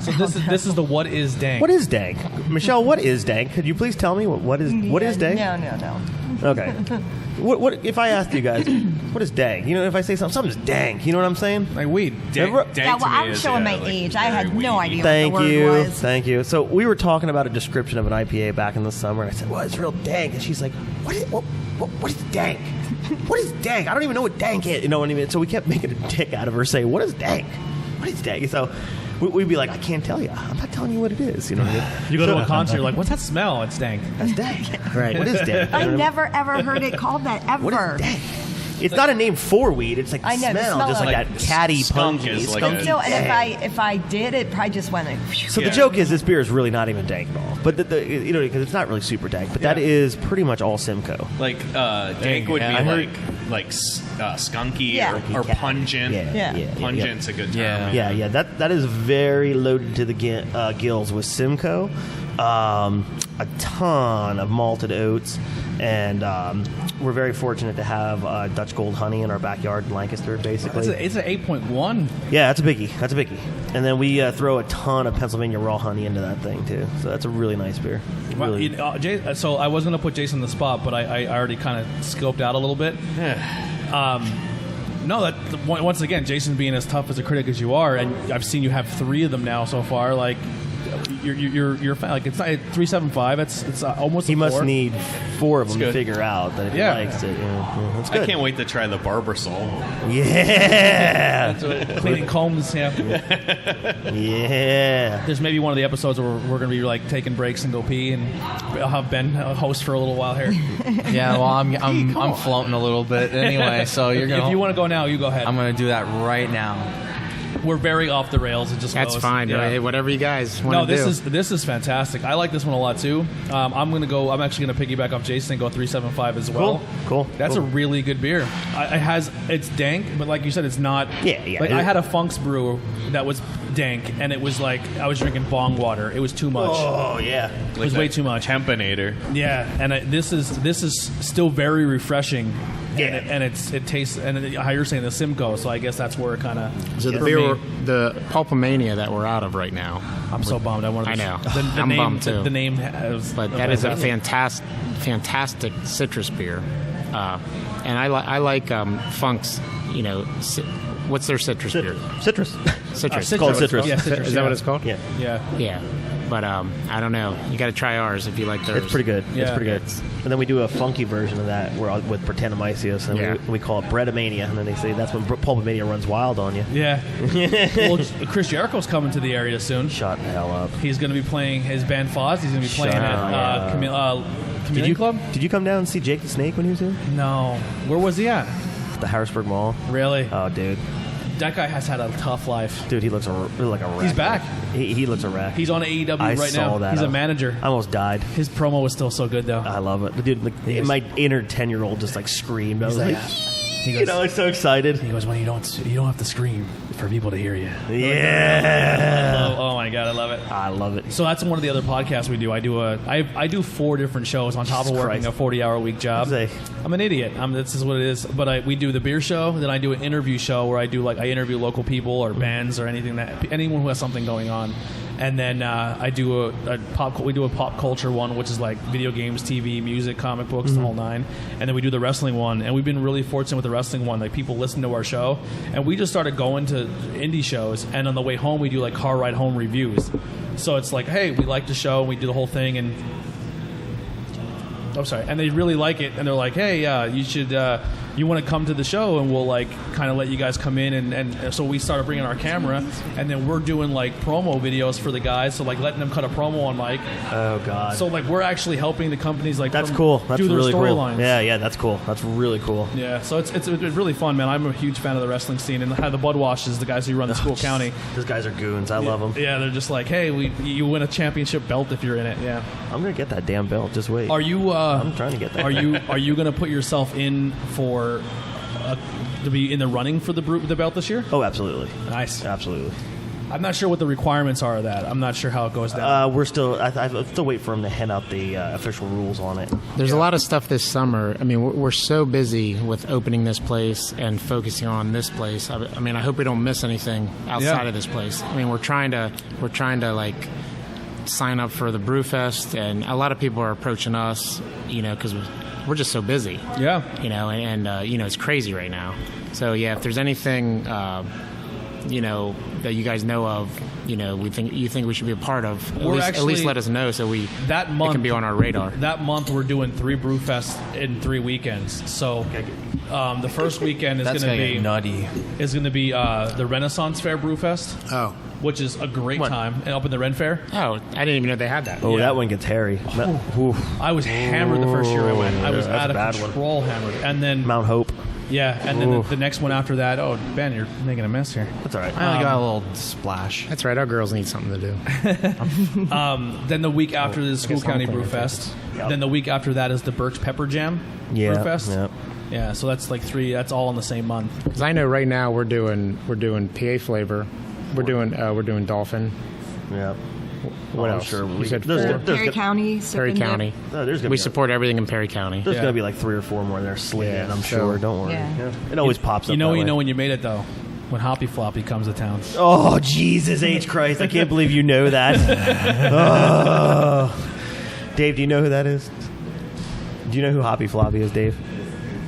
So this is the what is dank. What is dank? Michelle, what is dank? Could you please tell me what is dank? No. Okay. What if I asked you guys, what is dank? You know, if I say something's dank, you know what I'm saying? Like weed. Dank Yeah, well, I'm showing my age. I had no idea what the word was. Thank you. So we were talking about a description of an IPA back in the summer, and I said, well, it's real dank. And she's like, what is dank? What is dank? I don't even know what dank is. You know what I mean? So we kept making a dick out of her saying, what is dank? What is dank? So we'd be like, I can't tell you. I'm not telling you what it is. You know what I mean? You go to a concert, you're like, what's that smell? It's dank. That's dank. Right. What is dank? I never ever heard it called that ever. What is dank? It's not a name for weed. It's like the smell, just like that catty, skunk punky, is like skunky. No, and if I did, it probably just went like. So the joke is, this beer is really not even dank at all. But you know, because it's not really super dank. But that is pretty much all Simcoe. Like dank would be like skunky or pungent. Pungent's a good term. Yeah. That is very loaded to the gills with Simcoe. A ton of malted oats, and we're very fortunate to have Dutch Gold honey in our backyard in Lancaster, basically. It's an 8.1. Yeah, that's a biggie. And then we throw a ton of Pennsylvania raw honey into that thing, too. So that's a really nice beer. Well, so I was going to put Jason on the spot, but I already kind of scoped out a little bit. No, once again, Jason being as tough as a critic as you are, and I've seen you have 3 of them now so far, like... You're like it's not 3.75. It's almost. He a 4. Must need 4 of them to figure out that if he likes it. That's good. I can't wait to try the Barbasol. Yeah, cleaning combs. Yeah. There's maybe one of the episodes where we're gonna be like taking breaks and go pee, and I'll have Ben host for a little while here. Yeah, well, I'm floating a little bit anyway. So you're gonna. If you want to go now, you go ahead. I'm gonna do that right now. We're very off the rails. It just that's goes. fine. Yeah. Whatever you guys want to do. This is fantastic. I like this one a lot too. I'm actually gonna piggyback off Jason and go 3.75 as well. Cool. That's a really good beer. It's dank, but like you said, it's not. Yeah. Like I had a Funk's brew that was dank, and it was like I was drinking bong water. It was too much. Oh yeah, it was way too much. Tempinator. Yeah, and this is still very refreshing. and it tastes, and how you're saying the Simcoe. So I guess that's where it kind of. So the Pulpomania that we're out of right now. I'm so bummed. I know. I'm bummed too. The name, but that is a fantastic citrus beer, and I like Funk's. What's their citrus beer? Citrus. Citrus. It's called Citrus. Yeah, Citrus. Is that what it's called? Yeah. Yeah. But I don't know. You got to try ours if you like theirs. It's pretty good. Yeah. It's pretty good. And then we do a funky version of that with Brettanomyces, and we call it Breadomania. And then they say that's when Pulpomania runs wild on you. Yeah. Well, Chris Jericho's coming to the area soon. Shut the hell up. He's going to be playing his band Foz. He's going to be playing at Chameleon Club. Did you come down and see Jake the Snake when he was here? No. Where was he at? The Harrisburg Mall. Really? Oh, dude. That guy has had a tough life. Dude, he looks like a wreck. He's back. He looks a wreck. He's on AEW I right saw now. that. He's a manager. I almost died. His promo was still so good, though. I love it. Dude, my inner 10-year-old just screamed. I was like, he goes, I'm so excited. He goes, when you don't have to scream for people to hear you. Yeah. Oh my God, I love it. I love it. So that's one of the other podcasts we do. I do 4 different shows on top of working a 40-hour week job. I'm an idiot. This is what it is. But we do the beer show. Then I do an interview show where I interview local people or bands or anyone who has something going on. And then I do we do a pop culture one, which is like video games, TV, music, comic books, the whole nine. And then we do the wrestling one. And we've been really fortunate with the wrestling one. Like, people listen to our show, and we just started going to indie shows. And on the way home, we do car ride home reviews. So it's like, hey, we like the show, and we do the whole thing, and and they really like it, and they're like, hey, you should. You want to come to the show, and we'll kind of let you guys come in, and so we started bringing our camera, and then we're doing promo videos for the guys, so letting them cut a promo on mic. Oh God! So we're actually helping the companies that's cool. That's do their really storylines. Cool. Yeah, that's cool. That's really cool. Yeah, so it's really fun, man. I'm a huge fan of the wrestling scene, and the Budwashers, the guys who run the school county. Those guys are goons. I love them. Yeah, they're just hey, you win a championship belt if you're in it. Yeah, I'm gonna get that damn belt. Just wait. Are you? I'm trying to get that. Are you gonna put yourself in for? To be in the running for the belt this year? Oh, absolutely. Nice. Absolutely. I'm not sure what the requirements are of that. I'm not sure how it goes down. We're still. I still wait for them to hand out the official rules on it. There's a lot of stuff this summer. I mean, we're so busy with opening this place and focusing on this place. I hope we don't miss anything outside of this place. I mean, we're trying to sign up for the Brewfest, and a lot of people are approaching us, because we're just so busy. Yeah. And it's crazy right now. So yeah, if there's anything that you guys know of, you think we should be a part of, at least let us know so it can be on our radar. That month we're doing 3 Brewfests in 3 weekends. So the first weekend is going to be nutty. Is going to be the Renaissance Fair Brewfest. Oh. Which is a great time, and up in the Ren Fair. Oh, I didn't even know they had that. Oh, that one gets hairy. I was hammered the first year I went. I was out of control hammered. And then Mount Hope. Yeah, and then the next one after that. Oh, Ben, you're making a mess here. That's all right. I only got a little splash. That's right. Our girls need something to do. Then the week after the School County Brewfest. Yep. Then the week after that is the Birch Pepper Jam Brewfest. Yep. Yeah, so that's 3. That's all in the same month. Because I know right now we're doing PA flavor. We're doing Dolphin. Yeah. What else? Sure. You said Perry County. Perry County. We support everything in Perry County. There's going to be 3 or 4 more there slinging, I'm sure. Don't worry. Yeah. It always pops up. You know when you made it, though. When Hoppy Floppy comes to town. Oh, Jesus H. Christ. I can't believe you know that. Dave, do you know who that is? Do you know who Hoppy Floppy is, Dave?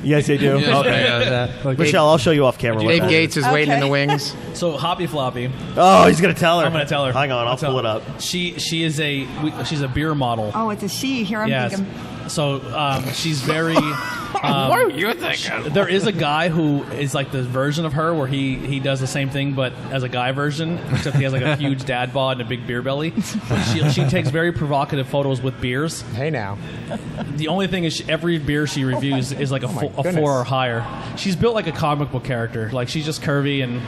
Yes, I do. Okay. Michelle, I'll show you off camera. Dave Gates is waiting in the wings. So Hoppy Floppy. Oh, he's gonna tell her. I'm gonna tell her. Hang on, I'll pull it up. She's a beer model. Oh, it's a she. Here I'm thinking. So she's very. What are you thinking? There is a guy who is the version of her where he does the same thing but as a guy version, except he has a huge dad bod and a big beer belly. But she takes very provocative photos with beers. Hey now. The only thing is every beer she reviews is a 4 or higher. She's built like a comic book character. She's just curvy and.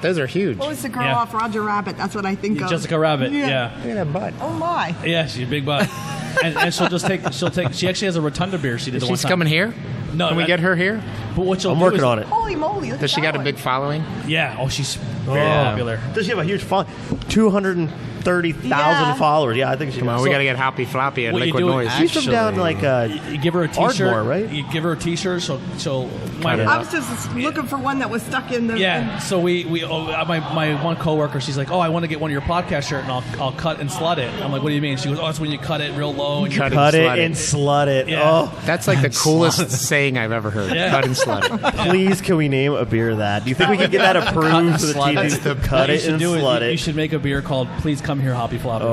Those are huge. What was the girl off Roger Rabbit? That's what I think of. Jessica Rabbit. Yeah. Look at that butt. Oh my. Yeah, she's a big butt. and she'll take. She actually has a Rotunda beer. She did. She's coming here. No, can we get her here? But what you'll I'm do working is, on it. Holy moly! Look Does at she that got a one. big following? Yeah. Oh, she's very popular. Does she have a huge following? 230,000 Yeah. followers. Yeah, I think she Come on, does. we got to get Hoppy Floppy at What you Liquid do- Noise. She's from down like You give her a T-shirt, Ardmore, right? You give her a T-shirt, she'll. I was just looking for one that was stuck in the. Yeah, so my one coworker, she's like, oh, I want to get one of your podcast shirt, and I'll cut and slut it. I'm like, what do you mean? She goes, oh, it's when you cut it real low and cut it and slut it. Yeah. Oh, That's like the coolest saying I've ever heard. Yeah. Cut and slut it. please, can we name a beer that? Do you think we can get that approved for the slut it. TV? Cut you it should and do slut You it. should make a beer called "Please Come Here, Hoppy Floppy."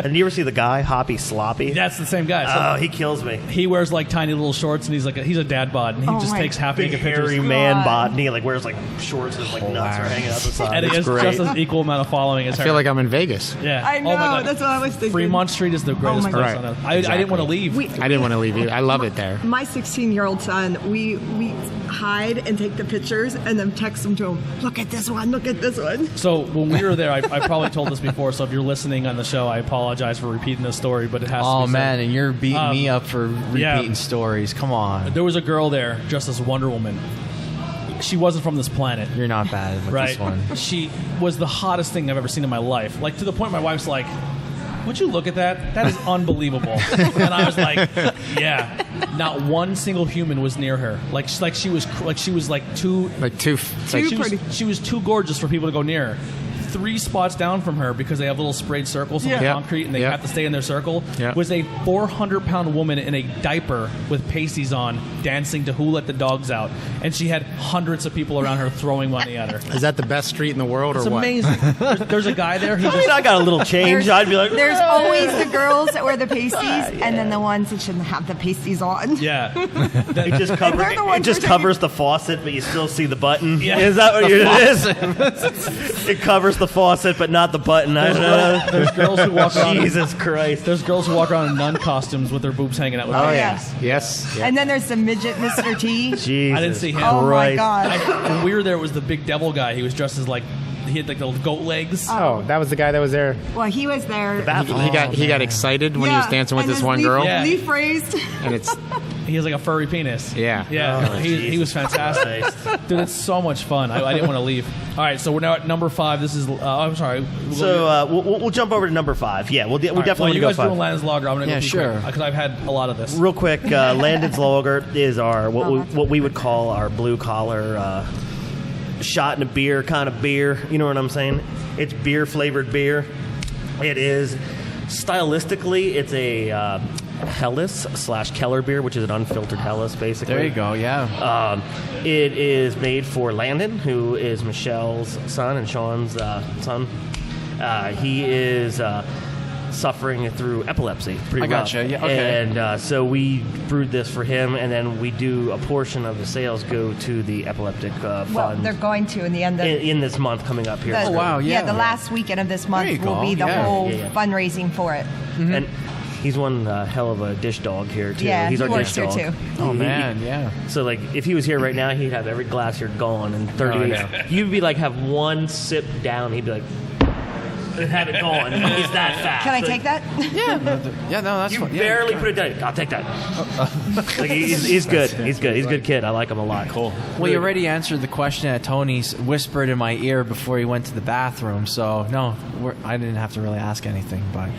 And you ever see the guy Hoppy Sloppy? That's the same guy. So Oh, he kills me. he wears like tiny little shorts, and he's a dad bod, and he Oh just my takes half Big naked pictures. hairy man God. bod, and he like wears like shorts and like nuts are hanging out the side. And he It's has great. just an equal amount of following as I her. feel like I'm in Vegas. Yeah. I know. Oh my God. That's what I was thinking. Fremont Street is the greatest my place God. on earth. I didn't want to leave. I didn't want to leave you. I love it there. My 16-year-old son, we hide and take the pictures and then text them to him. Look at this one. Look at this one. So when we were there, I probably told this before. So if you're listening on the show, I apologize for repeating this story, but it has to Oh be man, said. and you're beating me up for repeating stories. Come on, There was a girl there dressed as Wonder Woman. She wasn't from this planet. you're not bad with Right. this one. She was the hottest thing I've ever seen in my life. Like to the point my wife's like, would you look at that? That is unbelievable. And I was like, yeah. Not one single human was near her. She was too she was too gorgeous for people to go near her. 3 spots down from her, because they have little sprayed circles on the Yeah. concrete and they Yeah. have to stay in their circle, Yeah. was a 400-pound woman in a diaper with pasties on dancing to Who Let the Dogs Out. And she had hundreds of people around her throwing money at her. Is that the best street in the world, It's or what? amazing. There's a guy there. He I just mean, I got a little change. I'd be like, There's always the girls that wear the pasties, and then the ones that shouldn't have the pasties on. yeah. it just They're covers the ones it just who are covers the faucet, but you still see the button. Yeah. Is that what it is? It covers the faucet, but not the button. There's girls who walk around. Jesus Christ. There's girls who walk around in nun costumes with their boobs hanging out. With Oh their yeah. ass. Yes. Yeah. And then there's the midget Mr. T. Jesus I didn't see him. Oh my Christ. God. When we were there, it was the big devil guy. He was dressed as he had like the goat legs. Oh, that was the guy that was there. Well, he was there. He got excited when he was dancing with and this his one leaf- girl, Yeah. Leaf raised. and it's He has like a furry penis. yeah. Yeah, Oh, he was fantastic. Dude, it's so much fun. I didn't want to leave. All right, so we're now at number 5. This is, I'm sorry. So we'll jump over to number 5. Yeah, we'll definitely well, you go guys 5. doing Landon's Lager. I'm going to Yeah, go sure. because I've had a lot of this. Real quick, Landon's Lager is our what we would call our blue collar shot in a beer kind of beer. You know what I'm saying? It's beer flavored beer. It is stylistically, it's a Helles/Keller beer, which is an unfiltered Helles, basically. There you go. Yeah. It is made for Landon, who is Michelle's son and Sean's son. He is suffering through epilepsy. Pretty I gotcha. rough. Yeah, okay. And so we brewed this for him, and then we do a portion of the sales go to the epileptic fund. Well, they're going to in the end of in this month coming up here. the, Oh, wow, yeah, yeah. the last weekend of this month There you will go, be the yeah. whole Yeah. fundraising for it. And he's one hell of a dish dog here too. Yeah, he's he our works dish here dog. too. Oh man, yeah. So like, if he was here right now, he'd have every glass here gone in 30 Oh, minutes. yeah. You'd be like, have one sip down, he'd be like, and have it gone. He's that fast. Can I Like, take that? Yeah, no, that's You fine. Yeah, barely sure. put it down. I'll take that. Like, he's good. He's good. He's a good kid. I like him a lot. Cool. Well, you already answered the question that Tony whispered in my ear before he went to the bathroom. So no, I didn't have to really ask anything. But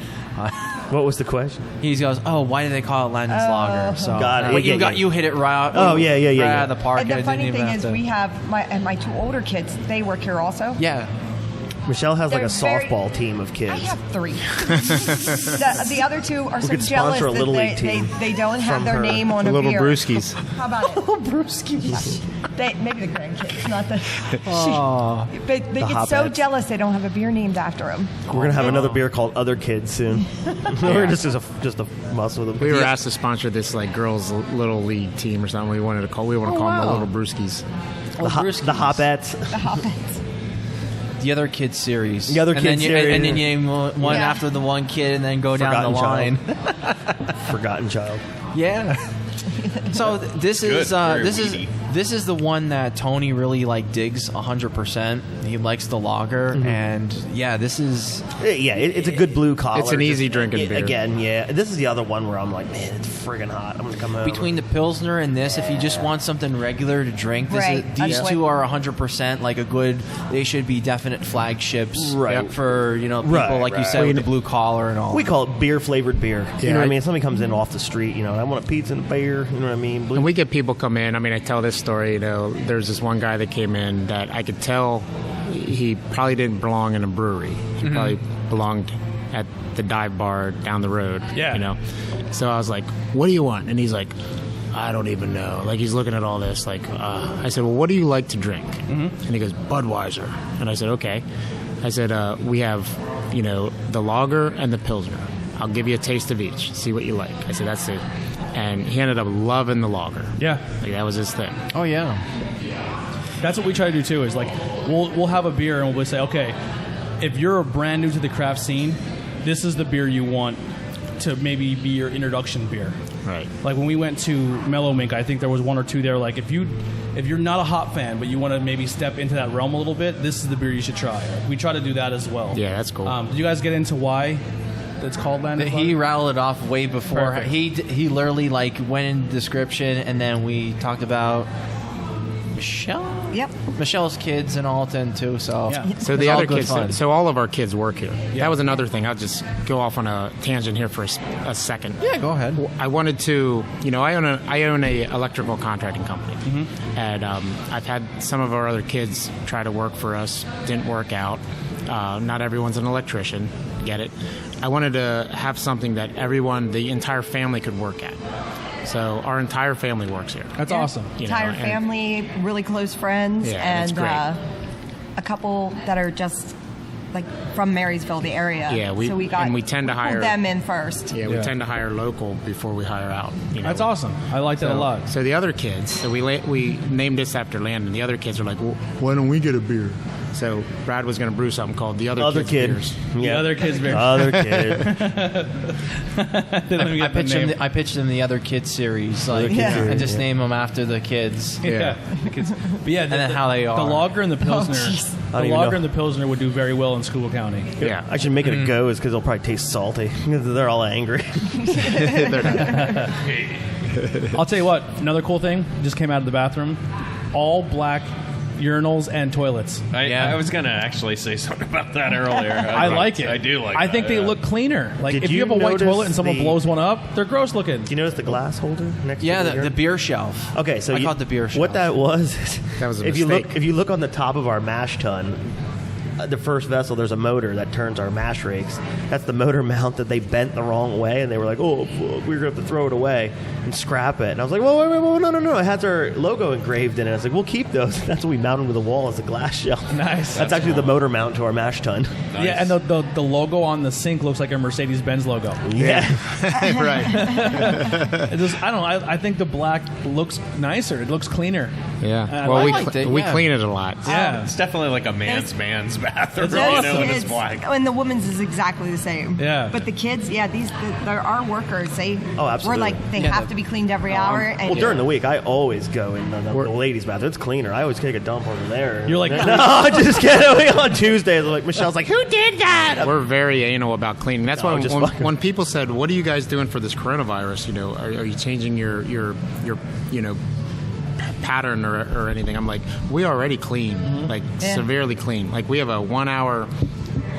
What was the question? he goes, "Oh, why do they call it Landon's Lager?" So Got it. but Yeah, you hit it right. Oh, yeah, right out of the park. And the I didn't funny even thing have is, to- we have my 2 older kids. They work here also. yeah. Michelle has like a They're very- softball team of kids. I have 3. the other 2 are so could jealous sponsor a that Little they, League they, team they don't have from their her. name on The a little beer. brewskis. How about it? Little brewskis. Maybe the grandkids, not the. But they The get so Hoppets. jealous they don't have a beer named after them. We're gonna have another beer called Other Kids soon. We're just a muss with them. We were asked to sponsor this like girls' little league team or something. We want to call them wow. the little brewskis. the Hoppets. The Hoppets. The other kids series. The other and kids then series. and then you name one Yeah. after the one kid, and then go down the Forgotten line. Forgotten child. Yeah. So this is Very this is weedy. This is the one that Tony really like digs 100%. He likes the lager, and this is it's a good blue collar. It's an easy drinking beer. Again, this is the other one where I'm like, man, it's friggin' hot. I'm gonna come home. Between the Pilsner and this, if you just want something regular to drink, these two are 100% like a good. They should be definite flagships for people like you said with the blue collar and all. We call it beer flavored beer. You know what I mean? Somebody comes in off the street, I want a pizza and a beer. You know what I mean? And we get people come in. I mean, I tell this story. There's this one guy that came in that I could tell he probably didn't belong in a brewery. He probably belonged at the dive bar down the road. Yeah. So I was like, "What do you want?" And he's like, "I don't even know." Like he's looking at all this. Like I said, "Well, what do you like to drink?" And he goes, "Budweiser." And I said, "Okay." I said, "We have, the lager and the Pilsner. I'll give you a taste of each. See what you like." I said, "That's it." And he ended up loving the lager. Yeah. Like that was his thing. Oh, yeah. That's what we try to do, too, is like we'll have a beer and we'll say, okay, if you're brand new to the craft scene, this is the beer you want to maybe be your introduction beer. Right. Like when we went to Mellow Mink, I think there was one or two there. Like if you're not a hop fan, but you want to maybe step into that realm a little bit, this is the beer you should try. Like, we try to do that as well. Yeah, that's cool. Did you guys get into why it's called Land of Fun? He rattled it off way before. Perfect. He literally went in description, and then we talked about Michelle. Yep. Michelle's kids in Alton too. So So the other kids. fun. So all of our kids work here. Yeah. That was another thing. I'll just go off on a tangent here for a second. Yeah, go ahead. I wanted to. I own a electrical contracting company, and I've had some of our other kids try to work for us. Didn't work out. Not everyone's an electrician. Get it? I wanted to have something that the entire family could work at. So our entire family works here. That's awesome. Entire family, really close friends, and a couple that are just from Marysville, the area. Yeah, we tend to hire them in first. Yeah, we tend to hire local before we hire out. That's awesome. I like that a lot. So the other kids, so we named this after Landon. The other kids are like, well, why don't we get a beer? So Brad was going to brew something called the Other Kids Beers. The Other Kids Beers. Other Kid. I pitched him the Other Kids series. And just name them after the kids. Yeah. But and then how they are. The lager and the Pilsner. The lager and the Pilsner would do very well in Schuylkill County. Yeah. I should make it a go is because they'll probably taste salty. They're all angry. I'll tell you what, another cool thing just came out of the bathroom. All black urinals and toilets. I was going to actually say something about that earlier. I like it. I do like I that, think they look cleaner. Like Did if you have a white notice toilet and someone blows one up, they're gross looking. Do you notice the glass holder next to the beer shelf. Okay, so I call it the beer shelf. What that was was a if mistake. you look on the top of our mash tun, the first vessel, there's a motor that turns our mash rakes. That's the motor mount that they bent the wrong way, and they were like, "Oh, we're gonna have to throw it away and scrap it." And I was like, "Whoa, wait, no! It has our logo engraved in it." I was like, "We'll keep those." That's what we mounted to the wall as a glass shelf. Nice. That's actually the motor mount to our mash tun. Nice. Yeah, and the logo on the sink looks like a Mercedes-Benz logo. Yeah, Right. I think the black looks nicer. It looks cleaner. Yeah. Well, we clean it a lot. Yeah. It's definitely like a man's bathroom. It's You awesome. know, and it's black. And the woman's is exactly the same. Yeah. But the kids, there are workers. absolutely. They have to be to be cleaned every hour. And well, during the week, I always go in the ladies' bathroom. It's cleaner. I always take a dump over there. You're like, no, just kidding. On Tuesdays, like Michelle's like, who did that? We're very anal about cleaning. That's why when people said, "What are you guys doing for this coronavirus? Are you changing your pattern or anything?" I'm like, we already clean, severely clean. Like we have a 1 hour.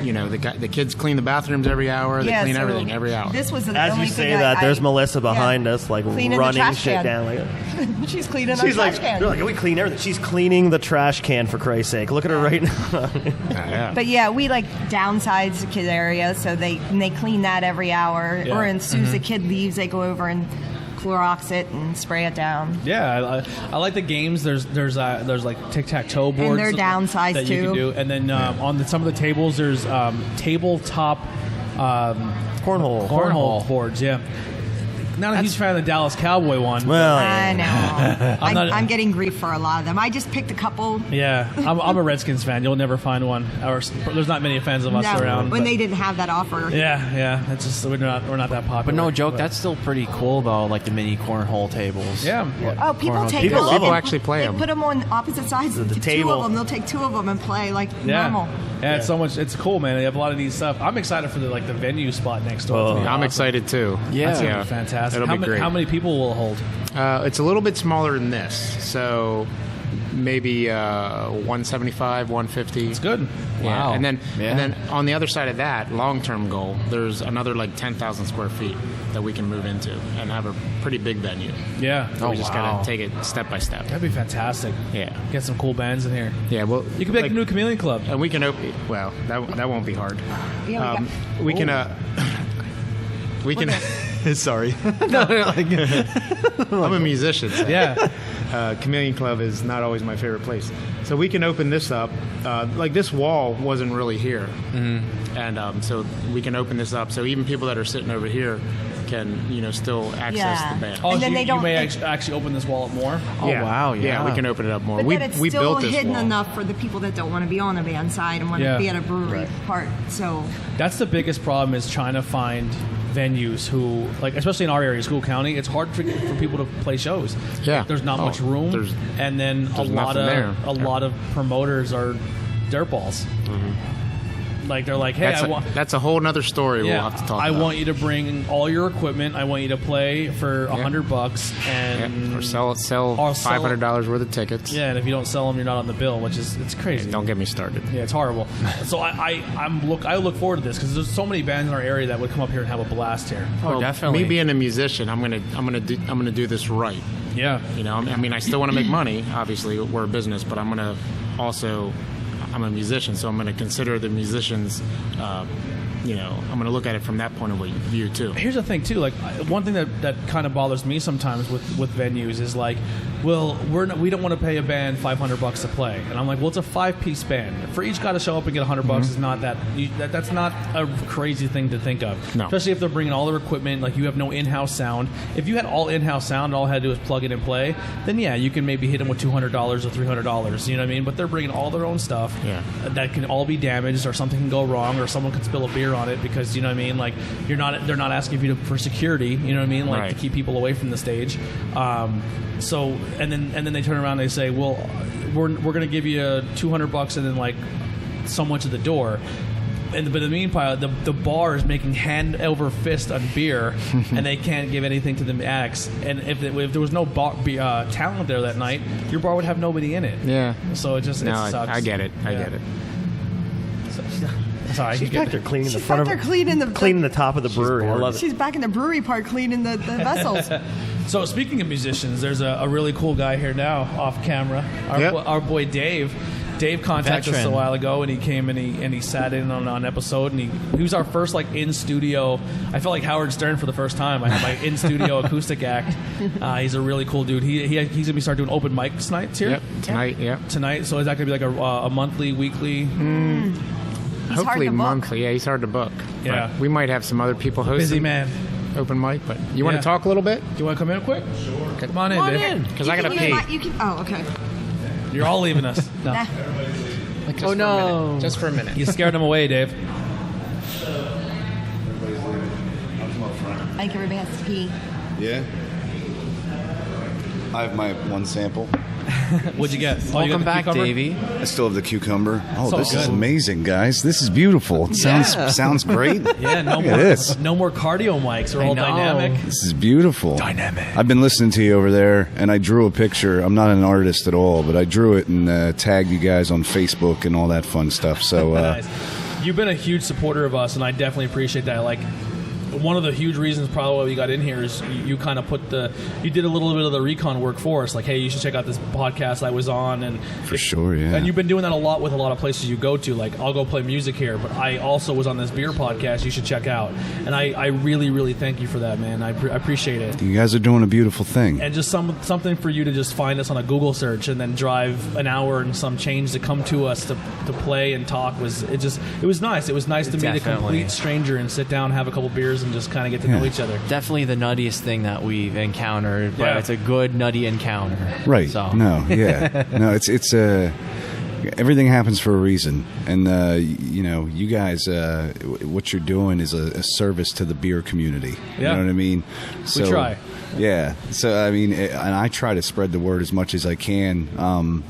The kids clean the bathrooms every hour. They clean everything every hour. This was the as only you say thing that. There's Melissa behind us, like cleaning running shit down. She's cleaning She's our like, trash can. they're like, we clean everything. She's cleaning the trash can for Christ's sake. Look at her right now. Yeah. But we downsize the kid area, so they clean that every hour. Yeah. Or as soon as the kid leaves, they go over and Clorox it and spray it down. Yeah, I like the games. There's like tic-tac-toe boards. And they're downsized that too. You can do. And then on some of the tables, there's tabletop cornhole boards. Yeah. not a huge fan of the Dallas Cowboy one. Well, I know. I'm getting grief for a lot of them. I just picked a couple. Yeah, I'm a Redskins fan. You'll never find one. There's not many fans of us around. When they didn't have that offer. Yeah. It's just we're not that popular. But no joke, that's still pretty cool though. Like the mini cornhole tables. Yeah. Oh, people take People them. love them. Actually play them. They put them on opposite sides of the table. Two of them. They'll take 2 of them and play like normal. Yeah, it's so much. It's cool, man. They have a lot of neat stuff. I'm excited for the venue spot next door. Oh, I'm excited too. That's gonna be fantastic. It'll be great. How many people will it hold? It's a little bit smaller than this, so maybe 175, 150. It's good. Yeah. Wow. And then on the other side of that, long-term goal, there's another like 10,000 square feet that we can move into and have a pretty big venue. Yeah. We just gotta take it step by step. That'd be fantastic. Yeah. Get some cool bands in here. Yeah. Well, You could make a new chameleon club. and we can open. Well, that won't be hard. Yeah, We can. We can. Sorry. I'm a musician. So. Yeah. Chameleon Club is not always my favorite place. So we can open this up. Like this wall wasn't really here. Mm-hmm. And so we can open this up. So even people that are sitting over here can, still access the band. Oh, And so then you may actually open this wall up more? Oh, wow, yeah. we can open it up more. But we then it's we still built this hidden wall. enough for the people that don't want to be on the band side and want to be at a brewery part. So That's the biggest problem is trying to find venues who, like, especially in our area, School County, it's hard for people to play shows. Yeah. Like, there's not much room. And then a lot of promoters are dirtballs. Mm-hmm. Like, they're like, hey, that's a whole other story we'll have to talk about. I want you to bring all your equipment. I want you to play for $100 and or sell $500 worth of tickets. Yeah, and if you don't sell them, you're not on the bill, which is it's crazy. Don't get me started. Yeah, it's horrible. So I look forward to this because there's so many bands in our area that would come up here and have a blast here. Oh, definitely. Me being a musician, I'm gonna do this right. Yeah. I mean, I still want to make money. Obviously, we're a business, but I'm gonna also. I'm a musician, so I'm going to consider the musicians. I'm going to look at it from that point of view too. Here's the thing too. Like one thing that kind of bothers me sometimes with venues is like, well, we don't want to pay a band $500 to play, and I'm like, well, it's a 5-piece band. For each guy to show up and get $100 is not that's not a crazy thing to think of. No. Especially if they're bringing all their equipment. Like you have no in-house sound. If you had all in-house sound, all I had to do was plug it and play. Then yeah, you can maybe hit them with $200 or $300. You know what I mean? But they're bringing all their own stuff. Yeah. That can all be damaged, or something can go wrong, or someone can spill a beer on it because you know what I mean. Like they're not asking you for security. You know what I mean? Like to keep people away from the stage. So and then they turn around and they say, well, we're going to give you $200 and then like so much at the door. But in the meanwhile, the bar is making hand over fist on beer, and they can't give anything to the acts. And if there was no talent there that night, your bar would have nobody in it. Yeah. So it sucks. I get it. I get it. Sorry, she's back there cleaning the front of cleaning the top of the brewery. I love it. She's back in the brewery part cleaning the vessels. So speaking of musicians, there's a really cool guy here now off camera. Our boy Dave. Dave contacted us a while ago, and he came and he sat in on an episode, and he was our first like in studio. I felt like Howard Stern for the first time. I had my in studio acoustic act. He's a really cool dude. He's gonna be start doing open mic nights here. Yep. Tonight. Yep. Tonight. So is that gonna be like a monthly, weekly? Hopefully monthly. Yeah, he's hard to book. Yeah. But we might have some other people hosting. Busy man. Open mic, but you want to talk a little bit? Do you want to come in quick? Sure. Come on in, Dave. Because I gotta pee. Okay. You're all leaving us. No. Oh no! Just for a minute. You scared him away, Dave. I think everybody has to pee. Yeah. I have my one sample. What'd you get? Welcome back, Davey. I still have the cucumber. Oh, this good. is amazing, guys. This is beautiful. It sounds great. Yeah, no more cardio mics. They're all dynamic. This is beautiful. Dynamic. I've been listening to you over there, and I drew a picture. I'm not an artist at all, but I drew it and tagged you guys on Facebook and all that fun stuff. So nice. You've been a huge supporter of us, and I definitely appreciate that. Like, one of the huge reasons probably why we got in here is you kind of you did a little bit of the recon work for us. Like, hey, you should check out this podcast I was on. And for sure, yeah. And you've been doing that a lot with a lot of places you go to. Like, I'll go play music here, but I also was on this beer podcast you should check out. And I really, really thank you for that, man. I appreciate it. You guys are doing a beautiful thing. And just something for you to just find us on a Google search and then drive an hour and some change to come to us to play and talk it was nice. It was nice to meet a complete stranger and sit down, have a couple beers beers and just kind of get to know each other. Definitely the nuttiest thing that we've encountered, but it's a good nutty encounter. Right. So. No, yeah. No, it's everything happens for a reason. And, you guys, what you're doing is a service to the beer community. You know what I mean? So, we try. Yeah. So, I mean, and I try to spread the word as much as I can.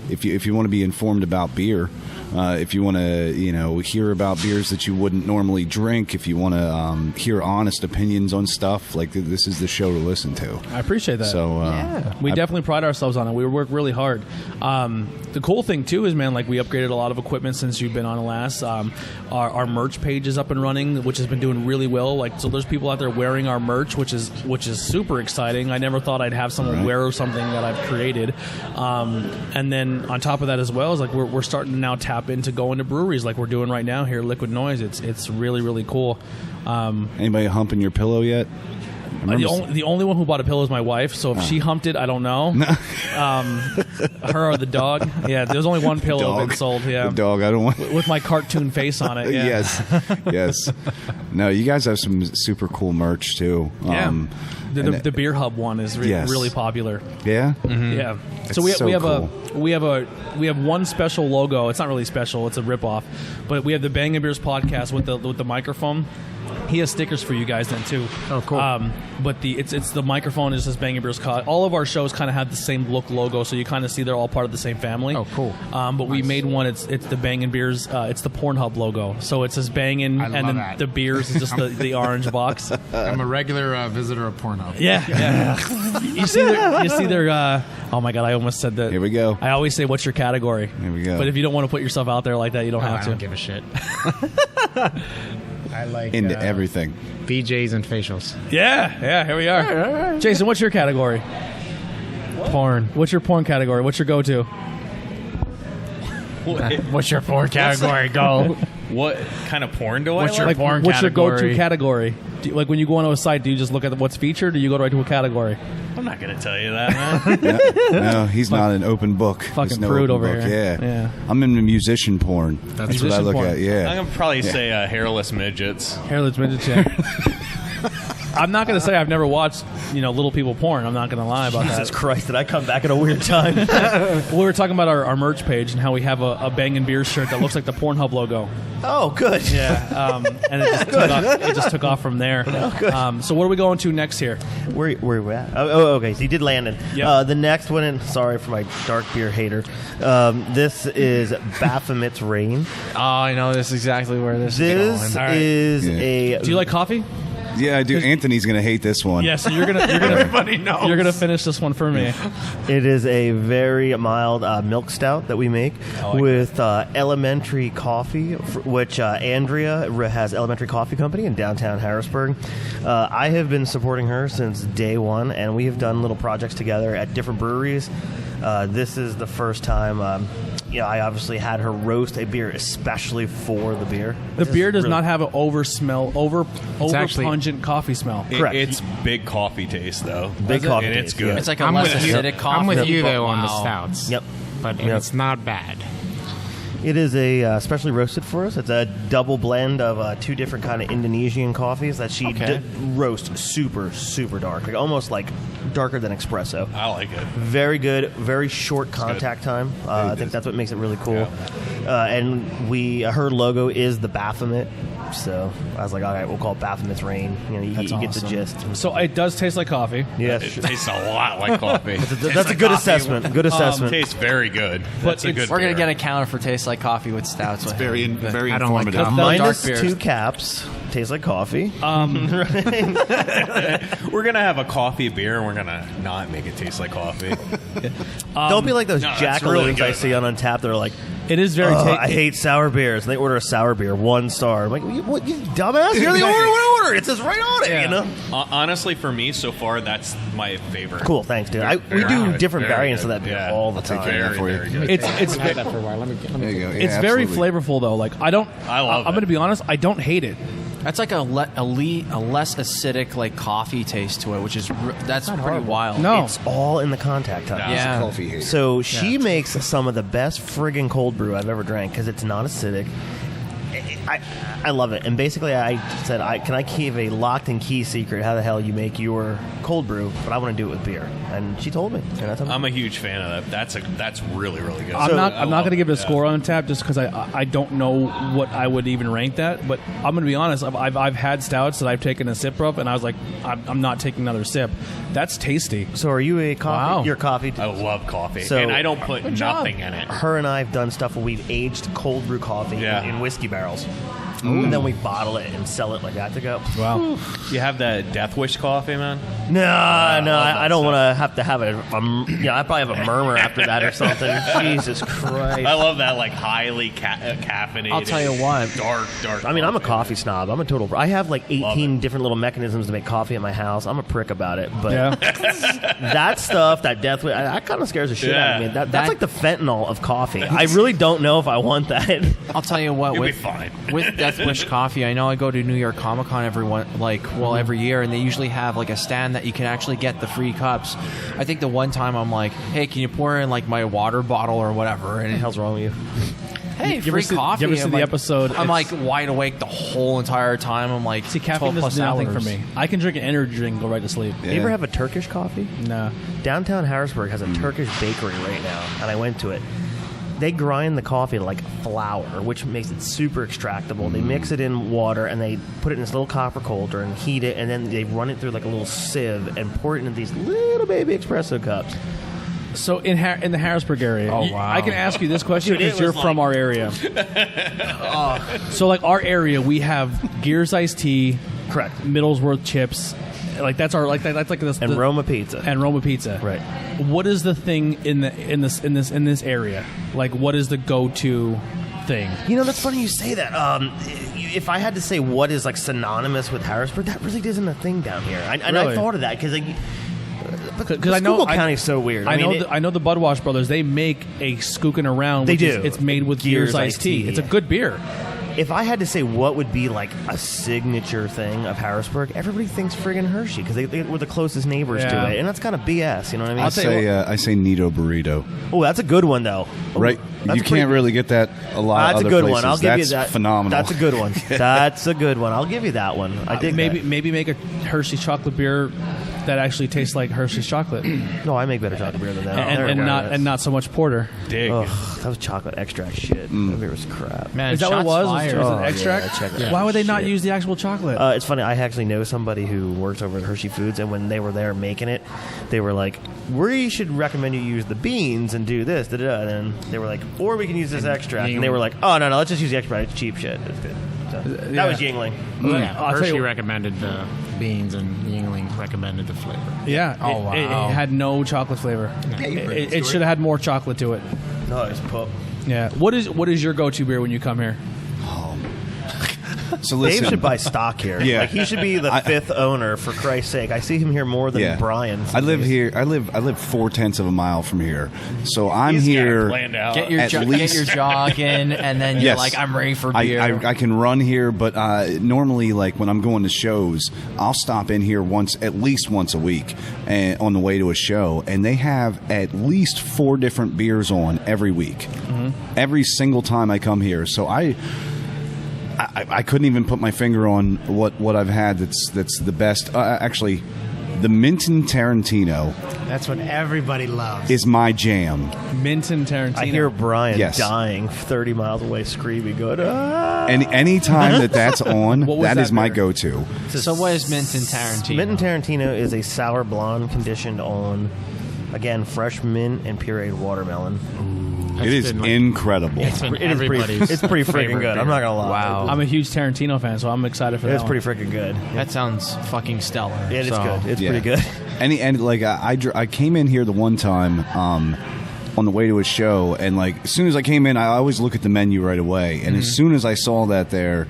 If you want to be informed about beer, if you want to, hear about beers that you wouldn't normally drink, if you want to hear honest opinions on stuff, like this is the show to listen to. I appreciate that. So we definitely pride ourselves on it. We work really hard. The cool thing too is, man, like we upgraded a lot of equipment since you've been on last. Our merch page is up and running, which has been doing really well. Like, so there's people out there wearing our merch, which is super exciting. I never thought I'd have someone wear something that I've created. And then on top of that as well is like we're starting to now tap into going to breweries like we're doing right now here at Liquid Noise. It's really, really cool. Anybody humping your pillow yet? The only one who bought a pillow is my wife, so if she humped it, I don't know. Her or the dog. Yeah, there's only one pillow been sold. Yeah, the dog. I don't want with my cartoon face on it. Yeah. Yes. No, you guys have some super cool merch too. The beer hub one is really popular. Yeah, yeah. So we have one special logo. It's not really special. It's a ripoff, but we have the Bangin Beers podcast with the microphone. He has stickers for you guys then too. Oh, cool. But it's the microphone is just Bangin Beers. All of our shows kind of have the same logo, so you kind of see they're all part of the same family. Oh, cool. But we made one. It's the Bangin Beers. It's the Pornhub logo. So it says Bangin, and then the beers is just the orange box. I'm a regular visitor of Pornhub. Yeah. You see their. Oh my God! I almost said that. Here we go. I always say, "What's your category?" Here we go. But if you don't want to put yourself out there like that, you don't have to. I don't give a shit. I like into everything. BJs and facials. Yeah. Here we are. Jason, what's your category? Porn. What's your porn category? What's your go-to? What's your porn category? Go. What kind of porn do I What's like? What's your go-to category? Like when you go onto a site, do you just look at what's featured, or do you go right to a category? I'm not going to tell you that, man. No, he's not an open book. Fucking prude over here. Yeah. I'm in the musician porn. That's what I look at. Yeah. I'm going to probably say hairless midgets. Hairless midgets, yeah. I'm not going to say I've never watched, little people porn. I'm not going to lie about that. Jesus Christ, did I come back at a weird time? We were talking about our merch page and how we have a Bangin' Beers shirt that looks like the Pornhub logo. Oh, good. Yeah, and it just took off from there. Oh, good. So what are we going to next here? Where are we at? Oh, okay. So you did Landon. Yep. The next one, and sorry for my dark beer hater. This is Baphomet's Rain. Oh, I know this is exactly where this is going. Is a. Do you like coffee? Yeah, I do. Anthony's going to hate this one. Yeah, so you're gonna everybody knows. You're gonna finish this one for me. It is a very mild milk stout that we make with Elementary Coffee, which Andrea has Elementary Coffee Company in downtown Harrisburg. I have been supporting her since day one, and we have done little projects together at different breweries. This is the first time. I obviously had her roast a beer especially for the beer. The beer does not have an over pungent coffee smell. Correct. It's big coffee taste, though. Big coffee and taste, it's good. It's like a less acidic coffee. I'm with you, though, Wow. on the stouts. Yep. But it's not bad. It is a specially roasted for us. It's a double blend of two different kind of Indonesian coffees that she roast super, super dark, like almost like darker than espresso. I like it. Very good, very short contact time. I think that's what makes it really cool. And her logo is the Baphomet. So I was like, all right, we'll call it Baphomet's Rain. You get the gist. So it does taste like coffee. Yes, It tastes a lot like coffee. That's a good assessment. Good assessment. Tastes very good. That's a good We're going to beer. get a counter for Tastes Like Coffee with stouts. It's very I don't like informative. Minus dark beers. 2 caps. Tastes like coffee. We're going to have a coffee beer, and we're going to not make it taste like coffee. Don't be like those no, that's jackaloons really good, I see on Untapped. They're like, It is very I hate sour beers. And they order a sour beer, 1 star. I'm like, what, you dumbass? You're the order. It says right on it, Honestly, for me, so far, that's my favorite. Cool, thanks, dude. We do Very different good. variants of that beer all the time. Very, for you. very good. It's I've had that for a while. Let me There you go. Yeah, it's very absolutely. flavorful though. Like I love I'm it. going to be honest. I don't hate it. That's like a less acidic like coffee taste to it, which is that's pretty wild. No. It's all in the contact time. Yeah. Coffee hater. So she makes some of the best friggin' cold brew I've ever drank because it's not acidic. I love it. And basically, I said, can I keep a locked and key secret how the hell you make your cold brew, but I want to do it with beer. And she told me. I'm a huge fan of that. That's really, really good. I'm not going to give it a score on tap just because I don't know what I would even rank that. But I'm going to be honest. I've had stouts that I've taken a sip of, and I was like, I'm not taking another sip. That's tasty. So are you a coffee? Wow. You're coffee. I love coffee, so, and I don't put nothing in it. Her and I have done stuff where we've aged cold brew coffee in whiskey barrels. And then we bottle it and sell it like that to go. Wow. You have that Death Wish coffee, man? No, I don't want to have it. I probably have a murmur after that or something. Jesus Christ. I love that, like, highly caffeinated. I'll tell you what. Dark. I mean, I'm a coffee snob. I'm a total... I have like 18 different little mechanisms to make coffee at my house. I'm a prick about it. But that stuff, that Death Wish, that kind of scares the shit out of me. That's like the fentanyl of coffee. I really don't know if I want that. I'll tell you what. You'll be fine. With Death Wish coffee, I know I go to New York Comic Con every year, and they usually have like a stand that you can actually get the free cups. I think the one time I'm like, hey, can you pour in like my water bottle or whatever? And What the hell's wrong with you? Hey, free coffee. You ever see the episode? I'm like wide awake the whole entire time. I'm like, see, caffeine does nothing for me. I can drink an energy drink and go right to sleep. You ever have a Turkish coffee? No. Downtown Harrisburg has a Turkish bakery right now, and I went to it. They grind the coffee like flour, which makes it super extractable. They mix it in water, and they put it in this little copper cauldron and heat it, and then they run it through like a little sieve and pour it into these little baby espresso cups. So in the Harrisburg area, I can ask you this question because you're from our area. So like our area, we have Gears iced tea, correct? Middlesworth chips, like that's like this, and Roma pizza and Roma pizza, right? What is the thing in this area? Like, what is the go-to thing? You know, that's funny you say that. If I had to say what is like synonymous with Harrisburg, that really isn't a thing down here. I thought of that because I know County is so weird. I know the Budwash brothers. They make a Skookin' Around. They do. It's made with Gears iced tea. It's a good beer. If I had to say what would be like a signature thing of Harrisburg, everybody thinks friggin' Hershey because they were the closest neighbors to it, and that's kind of BS. You know what I mean? I say Nito Burrito. Oh, that's a good one though. Right, you can't really get that a lot. That's of a good places. one. I'll give you that. that. Phenomenal. That's a good one. That's a good one. I'll give you that one. I dig that. Maybe make a Hershey's chocolate beer that actually tastes like Hershey's chocolate. No, I make better chocolate beer than that. and not so much porter. Dig. Ugh, that was chocolate extract shit. That beer was crap. Man, is that what it was? fired. Was it extract? Yeah, Why would they not use the actual chocolate? It's funny. I actually know somebody who works over at Hershey Foods, and when they were there making it, they were like, "We should recommend you use the beans and do this." And then they were like, "Or we can use this extract." And they were like, "Oh no, let's just use the extract. It's cheap shit. It's good." So, that was Yingling. Hershey recommended the beans, and Yingling recommended the flavor. Yeah. Oh, wow. It had no chocolate flavor. It should have had more chocolate to it. No, it's pup. Yeah. What is your go-to beer when you come here? So listen, Dave should buy stock here. Yeah. Like he should be the fifth owner, for Christ's sake. I see him here more than Brian. I live here. I live 4/10 of a mile from here, so I'm He's here. planned out. Get your jog in, and then you're like, I'm ready for beer. I can run here, but normally, like when I'm going to shows, I'll stop in here at least once a week, and on the way to a show, and they have at least 4 different beers on every week, every single time I come here. So I couldn't even put my finger on what I've had that's the best. Actually, the Minton Tarantino. That's what everybody loves. Is my jam. Minton Tarantino. I hear Brian Yes. dying 30 miles away, screaming, going, "Ah!" And any time that's on, that is my go-to. So what is Minton Tarantino? Minton Tarantino is a sour blonde conditioned on, again, fresh mint and pureed watermelon. It is incredible. It's pretty freaking good. I'm not gonna lie. Wow. I'm a huge Tarantino fan, so I'm excited for that. It's pretty freaking good. That sounds fucking stellar. Yeah, it's good. It's Yeah. pretty good. And like I came in here the one time on the way to a show, and like as soon as I came in, I always look at the menu right away, and as soon as I saw that there,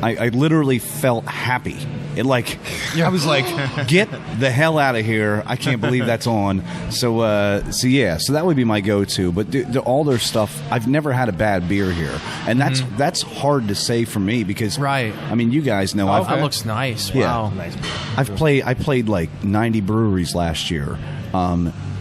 I literally felt happy. It I was like, get the hell out of here! I can't believe that's on. So that would be my go-to. But all their stuff, I've never had a bad beer here, and that's hard to say for me because Right. I mean, you guys know. That looks nice. Yeah. Wow. Nice beer. I played like 90 breweries last year.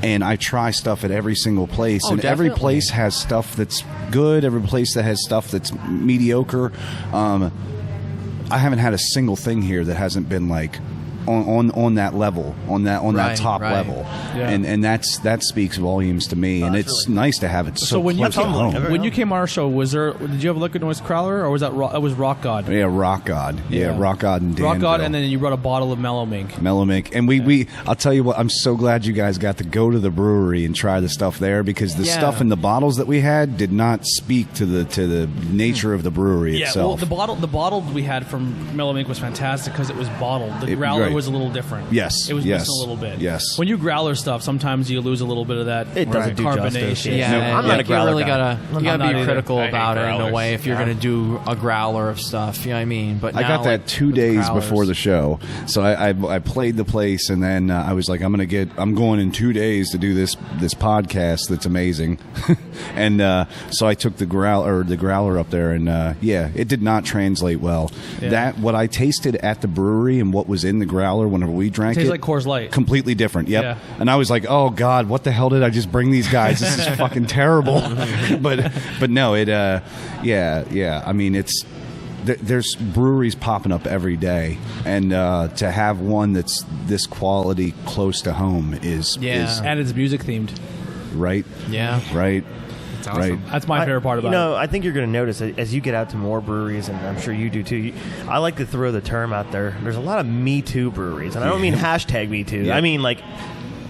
and I try stuff at every single place, and definitely. every place has stuff that's good. Every place that has stuff that's mediocre. I haven't had a single thing here that hasn't been like on that level, on that top level, and that speaks volumes to me, and it's really nice to have it. So when close to home. When you came on our show, did you have Liquid Noise Crowler, or was that it was Rock God? Yeah, Rock God. Yeah, Rock God and Rock God, and then you brought a bottle of Mellow Mink. And we I'll tell you what, I'm so glad you guys got to go to the brewery and try the stuff there, because the stuff in the bottles that we had did not speak to the nature of the brewery itself. Well, the bottle we had from Mellow Mink was fantastic because it was bottled. The growler was a little different. Yes. It was missing a little bit. Yes. When you growler stuff, sometimes you lose a little bit of that it doesn't do carbonation. Justice. Yeah, I'm not a growler you guy. gotta be critical I hate about it in a growlers. way if you're gonna do a growler of stuff. You know what I mean? But I now, got that like, 2 with days growlers- before the show, so I played the place, and then I was like, I'm going in 2 days to do this podcast that's amazing, and so I took the growler up there, and it did not translate well. That what I tasted at the brewery and what was in the growler whenever we drank Tastes it, like Coors Light. completely different. Yep. Yeah. And I was like, oh God, what the hell did I just bring these guys? This is fucking terrible. but no, it I mean, it's there's breweries popping up every day, and to have one that's this quality close to home is and it's music themed. right. Yeah. Right. Awesome. Right. That's my favorite part about it. I think you're going to notice as you get out to more breweries, and I'm sure you do too. I like to throw the term out there. There's a lot of Me Too breweries, and I don't mean hashtag Me Too. Yeah. I mean like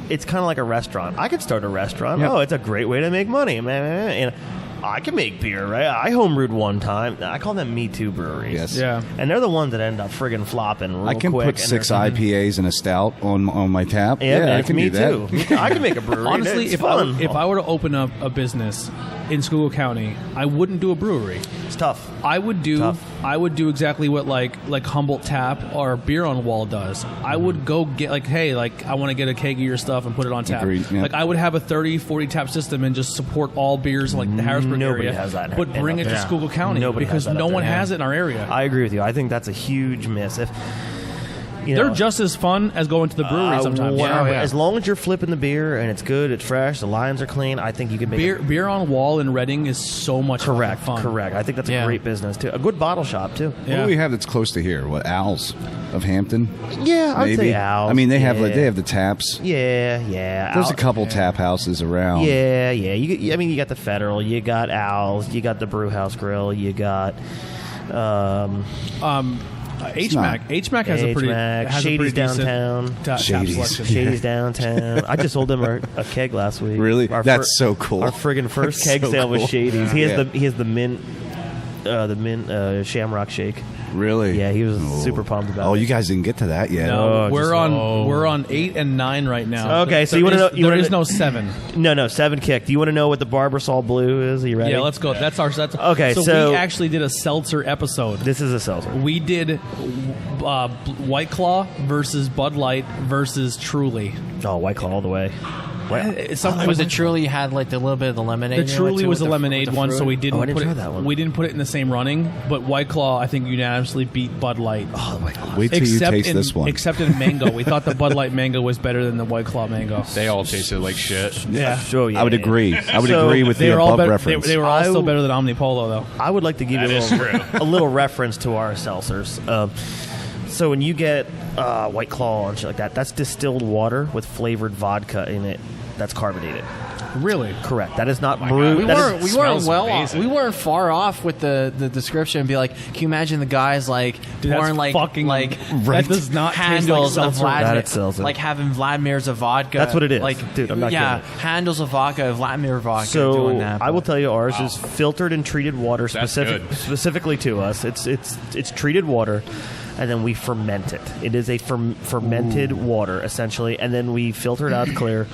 it's kind of like a restaurant. I could start a restaurant. Yep. Oh, it's a great way to make money, and I can make beer, right? I homebrewed one time. I call them Me Too breweries. Yes. Yeah. And they're the ones that end up friggin' flopping real I can quick. put 6 IPAs and a stout on my tap. Yeah, I can me do that. too. I can make a brewery. Honestly, it's if fun. I were to open up a business in Schuylkill County, I wouldn't do a brewery. it's tough. I would do exactly what like Humboldt Tap or Beer on Wall does. I would go get I want to get a keg of your stuff and put it on tap. Agreed, yeah. Like I would have a 30-40 tap system and just support all beers in like the Harrisburg Nobody area. has that in- but bring in- it to yeah. Schuylkill County Nobody because has that no up one there. has it in our area. I agree with you. I think that's a huge miss. If They're just as fun as going to the brewery sometimes. As long as you're flipping the beer and it's good, it's fresh, the lines are clean, I think you can make Beer on Wall in Reading is so much Correct. fun. I think that's a great business too. A good bottle shop too. What do we have that's close to here? What, Al's of Hampton? Yeah, I'd Maybe. say Al's. I mean, they have the taps. Yeah. There's a couple tap houses around. Yeah. You got the Federal, you got Al's, you got the Brewhouse Grill, you got HMAC. HMAC has a pretty Shady's downtown. Tap Shady's. selection. Shady's downtown. I just sold them a keg last week. Really? That's so cool. Our friggin' first That's keg so sale was cool. Shady's. He has the mint Shamrock Shake. Really? Yeah, he was super pumped about it. Oh, you guys didn't get to that yet. No, we're on 8 and 9 right now. Okay, so you want to know? There is no 7. No, 7 kick. Do you want to know what the Barbasol Blue is? Are you ready? Yeah, let's go. That's Okay, so we actually did a seltzer episode. This is a seltzer. We did White Claw versus Bud Light versus Truly. Oh, White Claw all the way. Was it Truly had like the little bit of the lemonade? The Truly was the lemonade one, so we didn't. Oh, I didn't put try it, that one. We didn't put it in the same running, but White Claw I think unanimously beat Bud Light. Oh, White Claw. Wait till you taste this one. Except in mango, we thought the Bud Light mango was better than the White Claw mango. They all tasted like shit. Yeah, Sure, yeah. I would agree. I would So agree with they the were all above better. reference. They were all still better than Omnipolo though. I would like to give you That is true. a little reference to our seltzers. So when you get White Claw and shit like that, that's distilled water with flavored vodka in it. That's carbonated. Really? Correct. That is not God. brewed. We that weren't. is- We weren't smells well off. amazing. We weren't far off with the description. And be like, can you imagine the guys like Dude, pouring that's like fucking that does not taste like handles of seltzer. That Vladimir, is seltzer. like having Vladimir's of vodka. That's what it is. Like, Dude, I'm not yeah, kidding. handles of vodka, Vladimir vodka. So doing that, I will but- tell you, ours is filtered and treated water That's good. specifically to us. It's treated water, and then we ferment it. It is a fermented water essentially, and then we filter it out clear.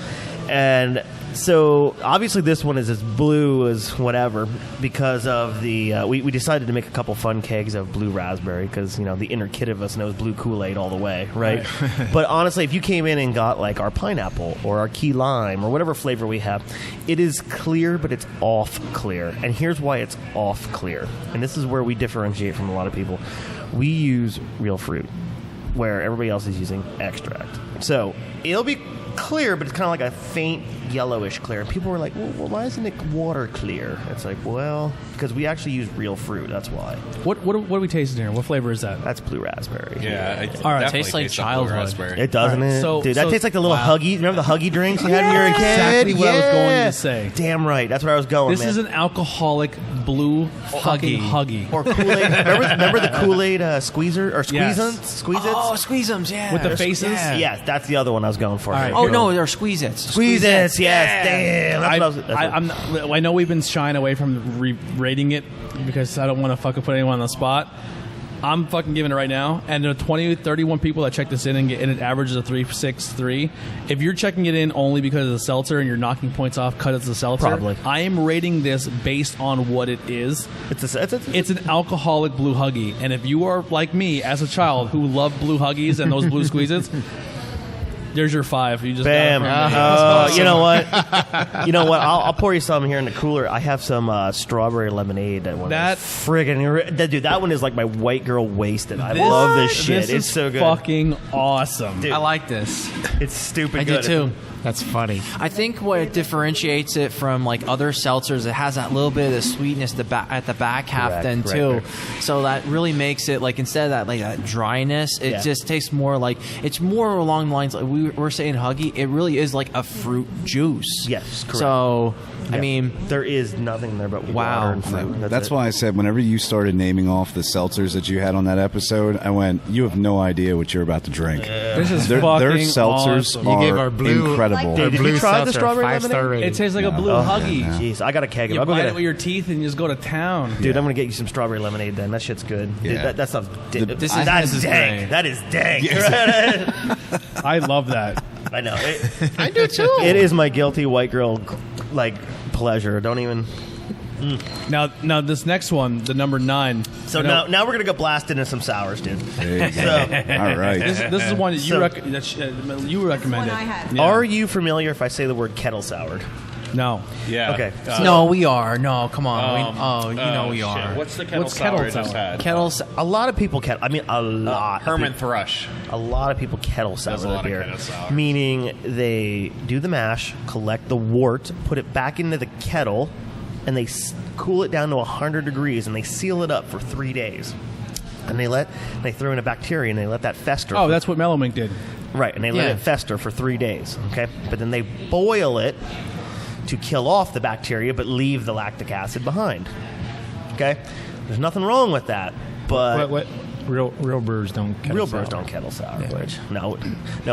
And so obviously this one is as blue as whatever because of the we decided to make a couple fun kegs of blue raspberry because the inner kid of us knows blue Kool-Aid all the way, right? But honestly, if you came in and got like our pineapple or our key lime or whatever flavor we have, it is clear, but it's off clear. And here's why it's off clear. And this is where we differentiate from a lot of people. We use real fruit where everybody else is using extract. So it'll be clear, but it's kind of like a faint yellowish clear. And people were like, well, why isn't it water clear? It's like, well, because we actually use real fruit. That's why. What are we tasting here? What flavor is that? That's blue raspberry. Yeah. It all right. It tastes like childhood. It doesn't it? Dude, that tastes like the little Huggy. Remember the Huggy drinks you had when you were a kid? Exactly what I was going to say. Damn right. That's where I was going, This is an alcoholic blue fucking Huggy. Or Kool-Aid. remember the Kool-Aid squeezer? Or Squeeze-Its? Oh, Squeeze-Ems, yeah. With the faces? Yes, that's the other one I was going for. Right. Oh, no, they're Squeeze-Its. Squeeze-Its, yes. Damn. I know we've been shying away from rating it because I don't want to fucking put anyone on the spot. I'm fucking giving it right now. And there are 31 people that check this in and it averages a 3.63. If you're checking it in only because of the seltzer and you're knocking points off because it's the seltzer, probably. I am rating this based on what it is. It's an alcoholic blue Huggy. And if you are like me as a child who loved blue Huggies and those blue Squeeze-Its, there's your 5. You just bam. Awesome. You know what? I'll pour you some here in the cooler. I have some strawberry lemonade. That friggin' dude. That one is like my white girl wasted. I love this shit. It's so good. Fucking awesome. Dude, I like this. It's stupid. I good. do too. That's funny. I think what differentiates it from like other seltzers, it has that little bit of the sweetness at the back half then too. Right. So that really makes it like instead of that like that dryness, it just tastes more like it's more along the lines like we were saying Huggy. It really is like a fruit juice. Yes, correct. So I mean, there is nothing there but water and fruit. That's why I said whenever you started naming off the seltzers that you had on that episode, I went, you have no idea what you're about to drink. This is their fucking seltzers awesome. are You gave our blue incredible. Did you try the strawberry lemonade? lemonade? It tastes like a blue Huggy. Jeez, I got a keg. You bite it with your teeth and you just go to town. Dude, I'm gonna get you some strawberry lemonade. Then that shit's good. Yeah. Dude, that stuff's this is dang. great. That is dang. I love that. I know. I do too. It is my guilty white girl like pleasure. Don't even. Now this next one, the number 9. So now we're gonna go blast into some sours, dude. There you go. All right. This is one that you you recommended. I had. Yeah. Are you familiar if I say the word kettle soured? No. Yeah. Okay. no, we are. No, come on. We are. Shit. What's the kettle What's sour kettle I just sour? had? Kettles. A lot of people a lot. Herman Thrush. A lot of people kettle sour There's a their lot of beer, kettle sour. meaning they do the mash, collect the wort, put it back into the kettle, and they cool it down to 100 degrees, and they seal it up for 3 days. And they throw in a bacteria, and they let that fester. Oh, that's what Mellow Mink did. Right, and they let it fester for 3 days. Okay, but then they boil it to kill off the bacteria, but leave the lactic acid behind. Okay, there's nothing wrong with that, but What? Real brewers don't kettle real sour. brewers don't kettle sour. Which no,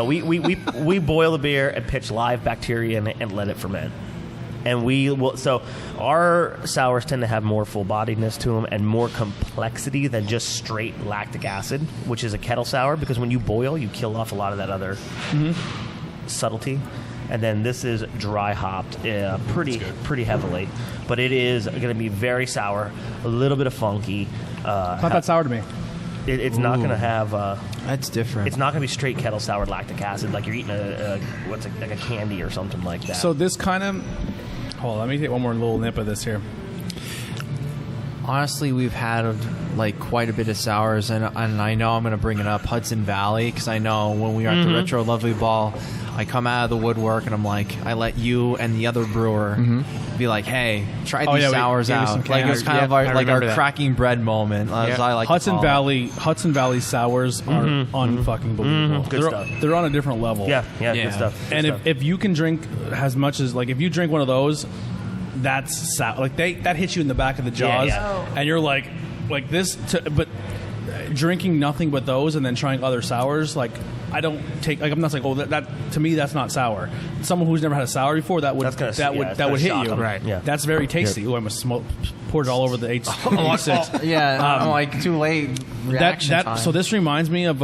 we boil the beer and pitch live bacteria in it and let it ferment. And we will. So our sours tend to have more full-bodiedness to them and more complexity than just straight lactic acid, which is a kettle sour. Because when you boil, you kill off a lot of that other subtlety. And then this is dry hopped pretty heavily, but it is going to be very sour, a little bit of funky. Not that sour to me. It's not going to have. That's different. It's not going to be straight kettle soured lactic acid like you're eating like a candy or something like that. So this kind of. Hold on, let me take one more little nip of this here. Honestly, we've had like quite a bit of sours, and I know I'm going to bring it up, Hudson Valley, because I know when we were at the Retro Lovely Ball, I come out of the woodwork and I'm like, I let you and the other brewer be like, hey, try these sours out. Like it's kind of our cracking bread moment. As I like Hudson Valley sours are unfucking believable. Good stuff. They're on a different level. Yeah, good stuff. And if you can drink as much as if you drink one of those, that's sour. That hits you in the back of the jaws, and you're like this. But drinking nothing but those and then trying other sours, I don't take. I'm not saying, that to me that's not sour. Someone who's never had a sour before, that would hit you. Right. Yeah. That's very tasty. Ooh, I must poured it all over the H6. I'm like too late. Reaction time. So this reminds me of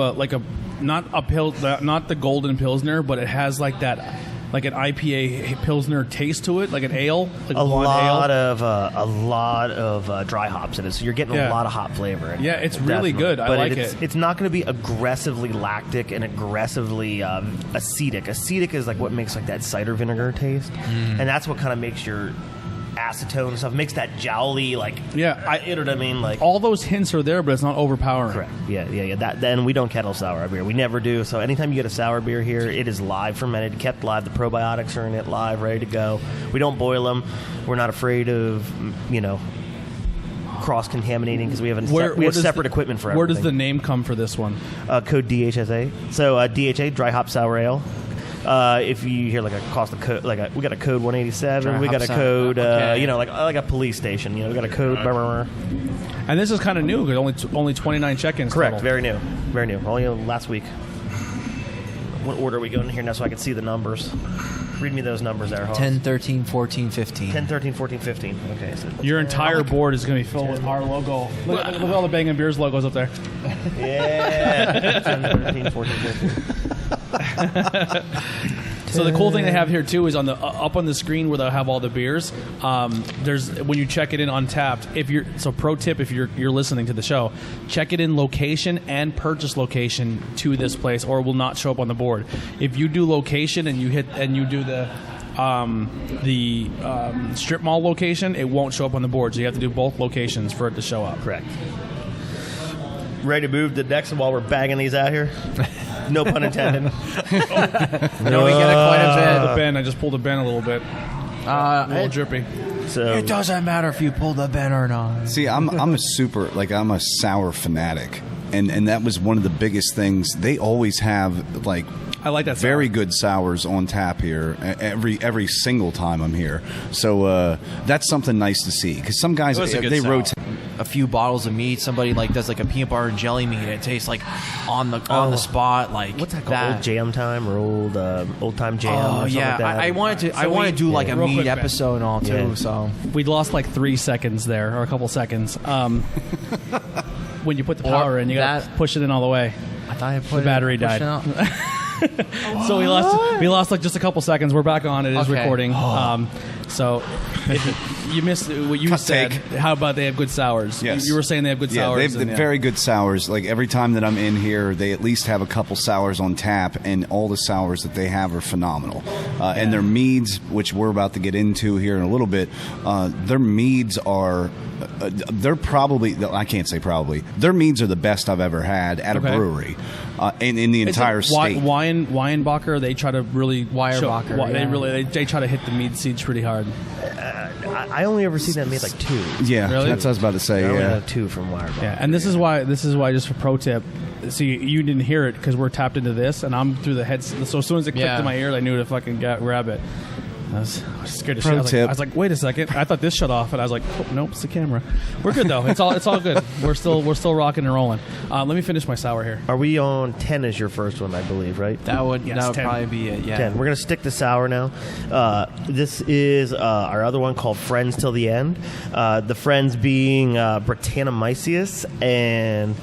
not the golden pilsner, but it has like an IPA pilsner taste to it, like an ale, like a lot of dry hops in it, so you're getting a lot of hop flavor in it. Yeah, it's really good. I like it. It's not going to be aggressively lactic and aggressively acetic. Acetic is like what makes like that cider vinegar taste, and that's what kind of makes your acetone and stuff. Makes that jowly, like, you know what I mean? Like, all those hints are there, but it's not overpowering. Correct. Yeah. Then we don't kettle sour our beer. We never do. So anytime you get a sour beer here, it is live fermented, kept live. The probiotics are in it live, ready to go. We don't boil them. We're not afraid of, cross-contaminating because we have separate equipment for everything. Where does the name come for this one? Code DHSA. So DHA, dry hop sour ale. If you hear like a cost of code, we got a code 187. We got a code, like a police station. We got a code. And this is kind of new because only 29 check-ins. Correct. Total. Very new. Very new. Only last week. What order are we going in here now so I can see the numbers? Read me those numbers there, Hoss. 10, 13, 14, 15. 10, 13, 14, 15. Okay. So your entire board is going to be filled with our logo. Look at all the Bangin' Beers logos up there. Yeah. 10, 13, 14, 15. So the cool thing they have here too is on the up on the screen where they'll have all the beers. There's when you check it in Untappd. Pro tip if you're listening to the show, check it in location and purchase location to this place, or it will not show up on the board. If you do location and you do the strip mall location, it won't show up on the board. So you have to do both locations for it to show up. Correct. Ready to move the next while we're bagging these out here? No pun intended. No, we get it quite a bit. The bin. I just pulled the bin a little bit. A little drippy. So it doesn't matter if you pull the bin or not. See, I'm a sour fanatic, and that was one of the biggest things. They always have I like that very good sours on tap here every single time I'm here. So that's something nice to see because some guys they rotate. A few bottles of meat, somebody does a peanut butter and jelly meat. It tastes like on the spot. What's that called? Old Jam Time or old time jam? Oh or something like that. I wanted to do a meat quick, episode and all too. Yeah. So we lost 3 seconds there, or a couple seconds. When you put the power in, you got to push it in all the way. I thought I put the battery died. So we lost just a couple seconds. We're back on. It is recording. So you missed what you said. How about they have good sours? Yes. You were saying they have good sours. They have very good sours. Every time that I'm in here, they at least have a couple sours on tap, and all the sours that they have are phenomenal. And their meads, which we're about to get into here in a little bit, their meads are... they're probably... I can't say probably. Their meads are the best I've ever had at a brewery in the entire state. Weinbacher, they try to really... Weyerbacher. They try to hit the mead seeds pretty hard. I only ever see them made 2. Yeah, really? That's what I was about to say. I only have 2 from Weyerbacher. Yeah, and this is why just for pro tip. See, you didn't hear it because we're tapped into this, and I'm through the headset. So as soon as it clicked in my ear, I knew to fucking grab it. I was scared to shit. I was like, wait a second. I thought this shut off, and I was like, oh, nope, it's the camera. We're good though. It's all good. We're still rocking and rolling. Let me finish my sour here. Are we on 10 as your first one? I believe, right? That would probably be it. Yeah. 10. We're gonna stick to sour now. This is our other one called Friends Till the End. The friends being Brettanomyces and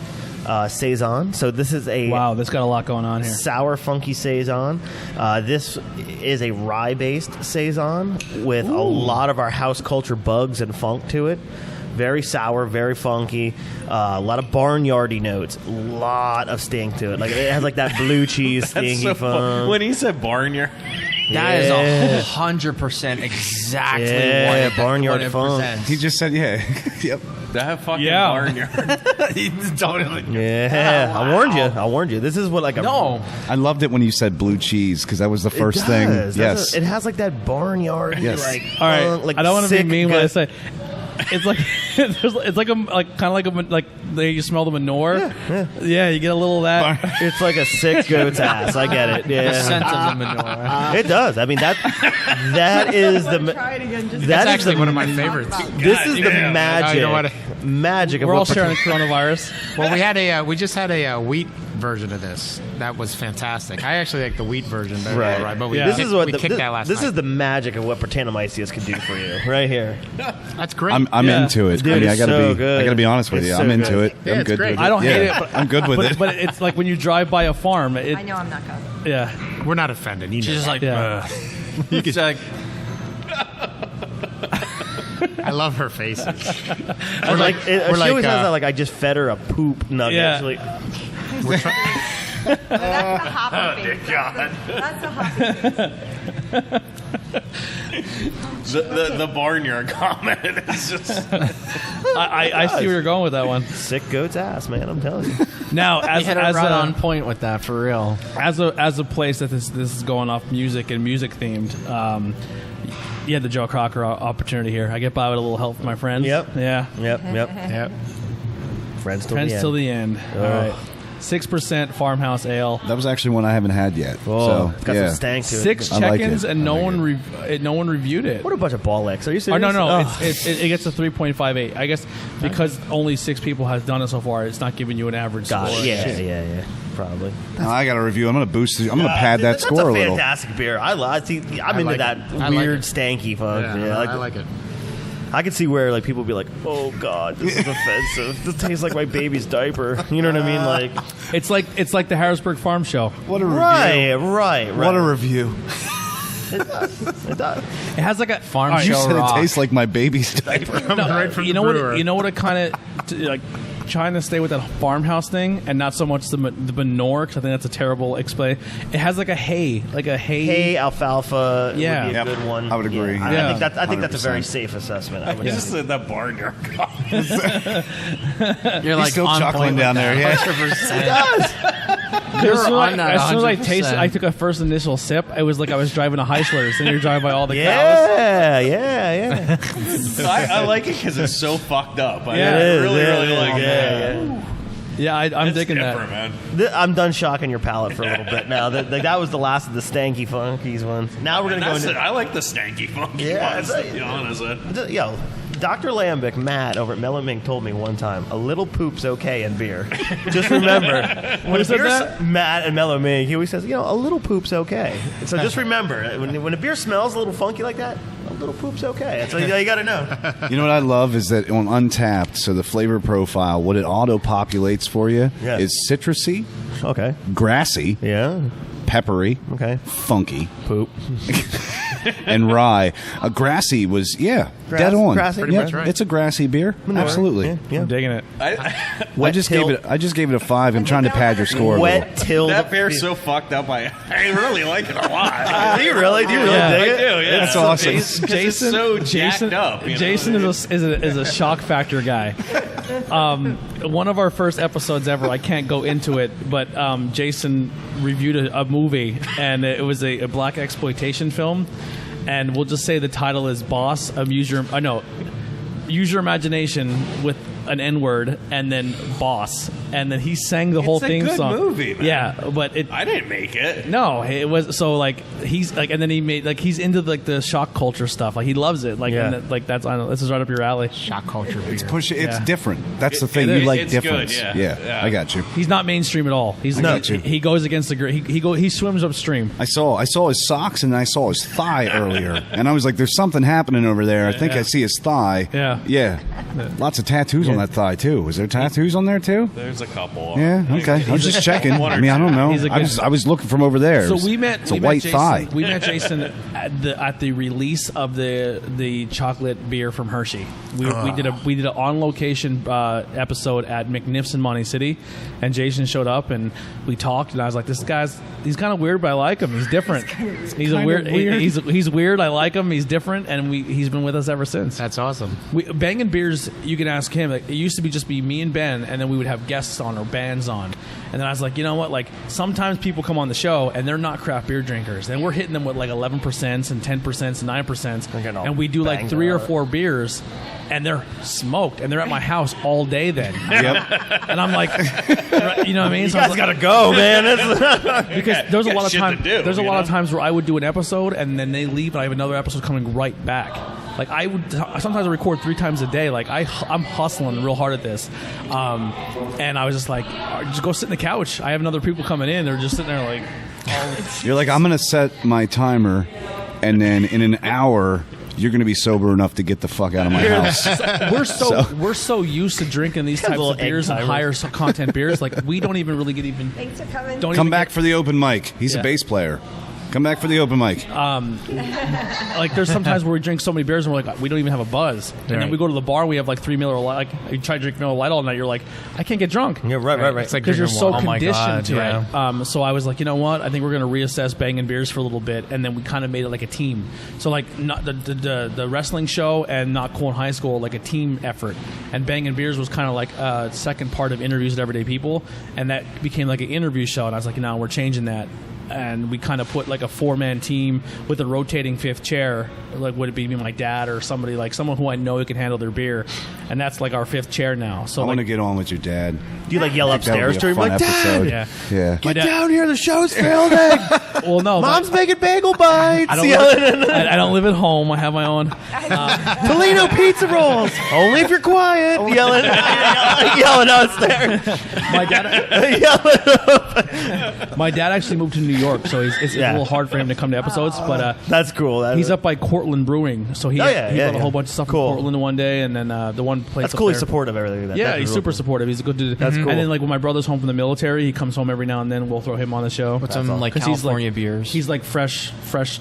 Saison. So this is a this got a lot going on here. Sour, funky Saison. This is a rye-based Saison with a lot of our house culture bugs and funk to it. Very sour, very funky. A lot of barnyardy notes. A lot of stink to it. It has that blue cheese stinky funk. When he said barnyard. That is 100% exactly what it barnyard funk. He just said, yep. That fucking barnyard. Totally. Yeah, wow. I warned you. This is what No. I loved it when you said blue cheese because that was the first thing. Yes. It has that barnyard. Yes. All right. I don't want to be mean when I say it's you smell the manure. Yeah, you get a little of that. It's like a sick goat's ass. I get it. Yeah. The scent of the manure. It does. I mean that is the. Try it again. That's actually one of my favorites. This is the magic. You know what? Magic. We're all sharing the coronavirus. Well, we just had a wheat version of this. That was fantastic. I actually like the wheat version better. Right. But this is the magic of what Brettanomyces can do for you, right here. That's great. I'm into it. Dude, I gotta good. I gotta be honest with you. I'm into it. Yeah, I'm good. great. With it. I don't hate it. But, I'm good with it. But it's like when you drive by a farm. I know I'm not going. Yeah. We're not offended. You know. She's just like, you could I love her faces. She always has that. I just fed her a poop nugget. Yeah. That's the hopper face. That's the hopper face. The barnyard comment is just. I see where you're going with that one. Sick goat's ass, man. I'm telling you. Now, as right on point with that, for real. As a place that this is going off music and music themed. You had the Joe Crocker opportunity here. I get by with a little help from my friends. Yep. Yeah. Yep. Friends till the end. All right. 6% farmhouse ale. That was actually one I haven't had yet. Oh, it's got some stank to it. 6 check-ins and no one reviewed it. What a bunch of bollocks. Are you serious? Oh, no. It gets a 3.58. I guess because only 6 people has done it so far, it's not giving you an average score. Yeah. Probably. Now I got a review. I'm going to boost it. I'm going to pad that score a little. That's a fantastic beer. I'm into that weird stanky funk. Yeah, I like it. I could see where like people would be like, "Oh God, this is offensive. This tastes like my baby's diaper." You know what I mean? Like it's like the Harrisburg Farm Show. What a review! Right. What a review! It does. It has like a farm show. You said rock. It tastes like my baby's diaper. You know what it kind of like. Trying to stay with that farmhouse thing and not so much the manure, because I think that's a terrible explain. It has like a hay. Hay, alfalfa would be a good one. I would agree. Yeah. I think that's a very safe assessment. I would Just the barnyard. You're like still on chuckling point down there. Yeah. As soon as I tasted, I took a first initial sip. It was like I was driving a Heisler's and you're driving by all the cows. Yeah. I like it because it's so fucked up. I really like it. Yeah, I'm digging that. Man. I'm done shocking your palate for a little bit now. That was the last of the stanky funkies ones. Now we're going to go into... I like the stanky funky ones, to be honest. Yo, Dr. Lambic, Matt, over at Mellow Mink told me one time, a little poop's okay in beer. Just remember, when Matt and Mellow Mink, he always says, a little poop's okay. So just remember, when a beer smells a little funky like that, a little poop's okay. That's all you got to know. You know what I love is that on Untapped, so the flavor profile, what it auto-populates for you is citrusy, grassy, peppery, funky, poop, and rye. Grassy was dead on. Grassy, right. It's a grassy beer. Absolutely. I'm digging it. I just gave it a 5. I'm trying to pad your score a little. That beer's so fucked up. I really like it a lot. Do you really? Do you really dig it? I do. Yeah. That's awesome. Jason, so jacked up. Jason is a shock factor guy. One of our first episodes ever. I can't go into it, but Jason reviewed a movie, and it was a black exploitation film. And we'll just say the title is Boss. Use your imagination with an N-word and then Boss. And then he sang the whole theme song. It's a good movie, man. Yeah, but I didn't make it. No, it was so like he's like, and then he made like he's into like the shock culture stuff. Like he loves it. Like that's I know this is right up your alley. Shock culture beer. It's different. That's the thing. You like difference. Good, yeah, I got you. He's not mainstream at all. He goes against the he swims upstream. I saw his socks and I saw his thigh earlier, and I was like, "There's something happening over there." I think I see his thigh. Yeah. Lots of tattoos on that thigh too. Was there tattoos on there too? There's a couple. Yeah. Okay. I was just checking. I mean, I don't know. I was looking from over there. So we met. It's a white thigh. We met Jason at the release of the chocolate beer from Hershey. We did an on location episode at McNiff's Monty City, and Jason showed up and we talked, and I was like, he's kind of weird, but I like him. He's different. He's a weird. He's weird. I like him. He's different, and he's been with us ever since. That's awesome. Bangin beers. You can ask him. Like, it used to be just me and Ben, and then we would have guests on or bands on. And then I was like, you know what? Like sometimes people come on the show and they're not craft beer drinkers, and we're hitting them with like 11% and 10% and 9%, and we do like 3 or 4 beers, and they're smoked, and they're at my house all day then. Yep. And I'm like, you know what I mean? You guys gotta go, man. Because there's a lot of times. There's a lot of times where I would do an episode and then they leave, and I have another episode coming right back. Like I would sometimes I record 3 times a day. Like I'm hustling real hard at this, and I was just like, just go sit in the couch. I have another people coming in. They're just sitting there like. You're like, I'm gonna set my timer, and then in an hour you're going to be sober enough to get the fuck out of my house. We're so used to drinking these types of beers and higher content beers. Like we don't even really get even. Thanks for coming. Come back for the open mic. He's a bass player. Come back for the open mic. Like there's sometimes where we drink so many beers and we're like, we don't even have a buzz. And then we go to the bar and we have like 3 Miller Lite. Like you try to drink Miller Lite all night, you're like, I can't get drunk. Yeah, right. It's like Because you're so Oh my conditioned God, to yeah. it. So I was like, you know what? I think we're going to reassess Bangin' Beers for a little bit, and then we kind of made it like a team. So like not the wrestling show and Not Cool in High School, like a team effort. And Bangin' Beers was kind of like a second part of Interviews with Everyday People, and that became like an interview show. And I was like, no, we're changing that. And we kind of put like a 4-man team with a rotating 5th chair. Like, would it be my dad or somebody, like someone who I know who can handle their beer? And that's like our 5th chair now. So I want to like, get on with your dad. Do you like yell upstairs to him like, Episode. Dad, yeah. Yeah. get down here, the show's failing. Well, no, Mom's making bagel bites. I don't live at home. I have my own. Toledo pizza rolls. Only if you're quiet. Yelling upstairs. My dad actually moved to New York, so it's a little hard for him to come to episodes. But that's cool. he's up by Cortland Brewing, so he brought a whole bunch of stuff from Portland one day, and then the one place. That's up cool. there. He's supportive of everything. Yeah, he's super supportive. He's a good dude. That's cool. And then like when my brother's home from the military, he comes home every now and then. We'll throw him on the show. With some like California beers. He's like fresh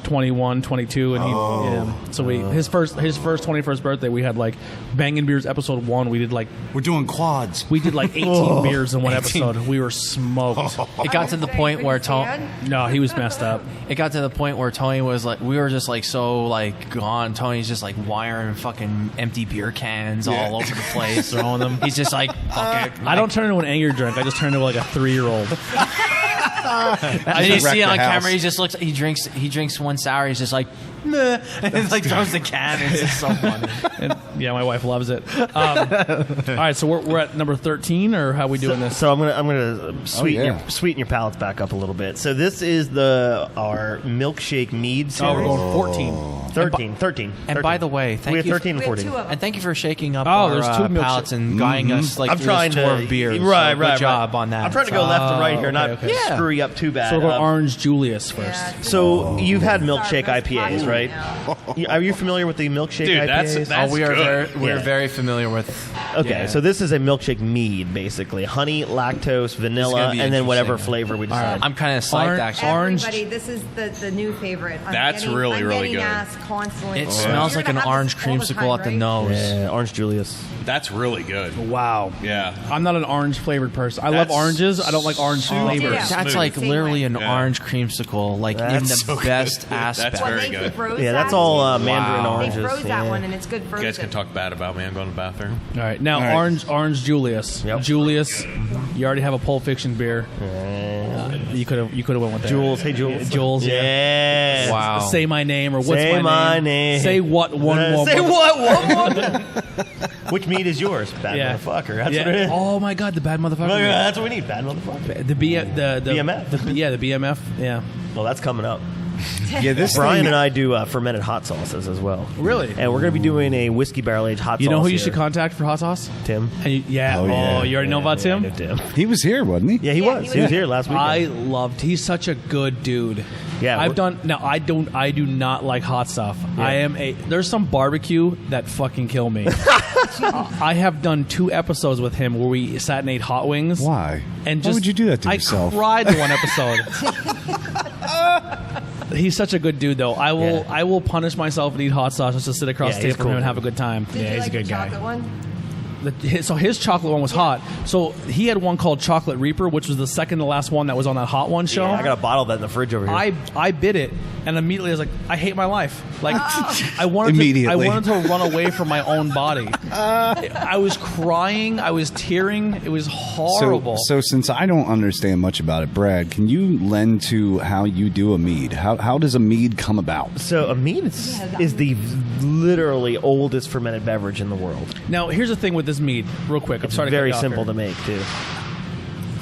21, 22, and so his first 21st birthday, we had like Bangin' Beers episode 1. We did like We're doing quads. we did like 18 beers in one episode. We were smoked. It got to the point where Tony. No, he was messed up. It got to the point where Tony was like, we were just like so like gone. Tony's just like wiring fucking empty beer cans all over the place, throwing them. He's just like, fuck it. I don't turn into an angry drunk. I just turn into like a 3-year-old. And you see it on camera. He just looks. He drinks one sour. He's just like, meh, and he like throws the can. It's just so funny. And, yeah, my wife loves it. All right, so we're at number 13, or how are we doing this? So I'm gonna sweeten your palates back up a little bit. So this is our milkshake mead series. Oh, we're going 14. 13. And by the way, we thank have you. 13 and 14. And thank you for shaking up there's two our milkshakes. palates and guiding us like I'm trying through this tour to of beers. Right, so right. Good job on that. I'm trying to go left to right here, not okay. screw you up too bad. So we're going Orange Julius first. So you've had milkshake IPAs, right? Are you familiar with the milkshake IPAs? That's we are good. we're very familiar with. Okay, so this is a milkshake mead, basically. Honey, lactose, vanilla, be and then whatever interesting. flavor we decide. I'm kind of psyched actually. Orange. Everybody, this is the new favorite. That's really, really good. Asked constantly. It smells like an orange creamsicle at the nose. Yeah, Orange Julius. That's really good. Wow. Yeah. I'm not an orange flavored person. I love That's oranges. I don't like orange flavors. Yeah. That's Smooth. like Same literally way. an orange creamsicle, like in That's the so best good. aspect. That's very they good. froze Yeah, that's that. all mandarin Wow. oranges. They froze that yeah. one, and it's good You frozen. guys can talk bad about me. I'm going to the bathroom. All right, now All right. Orange Julius. Yep. Julius, you already have a Pulp Fiction beer. You could have went with that. Jules, hey Jules. Jules. Yeah. Wow. Say my name or what's Say my name. Say what one more. Say what one. Which meat is yours? Bad Yeah. motherfucker. That's Yeah. what it is. Oh my God, the bad motherfucker. That's what we need. Bad motherfucker. The BMF. The BMF. Yeah. Well, that's coming up. Yeah, this Brian thing, and I do fermented hot sauces as well. Really? And we're going to be doing a whiskey barrel aged hot sauce. You know who you here. should contact for hot sauce? Tim. And you, yeah. Oh, yeah. You already know about Yeah, I Tim? know Tim. he was here, wasn't he? Yeah, he was. He was here last weekend. I loved. He's such a good dude. Yeah, I've done. Now I don't. I do not like hot stuff. I am a. There's some barbecue that fucking kill me. I have done 2 episodes with him where we sat and ate hot wings. Why? And Why just would you do that to yourself? I cried the one episode. He's such a good dude, though. I will punish myself and eat hot sauce just to sit across the he's table from him and cool. have a good time. Did you like the chocolate one? So his chocolate one was hot. So he had one called Chocolate Reaper, which was the second to last one that was on that hot one show. Yeah, I got a bottle of that in the fridge over here. I bit it, and immediately I was like, I hate my life. Like I wanted Immediately. to run away from my own body. I was crying. I was tearing. It was horrible. So since I don't understand much about it, Brad, can you lend to how you do a mead? How does a mead come about? So a mead is the literally oldest fermented beverage in the world. Now here's the thing with this mead, real quick. I'm sorry. Very to cut you off simple here. to make too.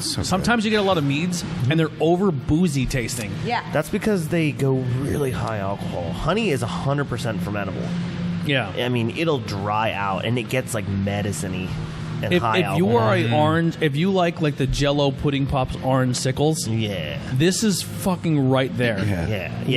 So Sometimes you get a lot of meads, and they're over boozy tasting. Yeah. That's because they go really high alcohol. Honey is 100% fermentable. Yeah. I mean, it'll dry out and it gets like medicine-y. and if high alcohol. you are a orange, if you like the Jell-O pudding pops orange sickles, this is fucking right there.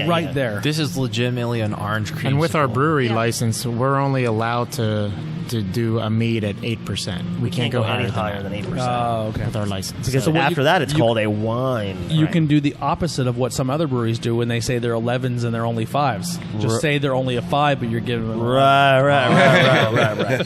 Right there. This is legitimately an orange cream. And with our brewery license, we're only allowed to do a mead at 8%. We can't go any higher than 8%. Oh, okay. With our license. Because after that, it's called a wine. You can do the opposite of what some other breweries do when they say they're 11s and they're only 5s. Just say they're only a 5, but you're giving them right.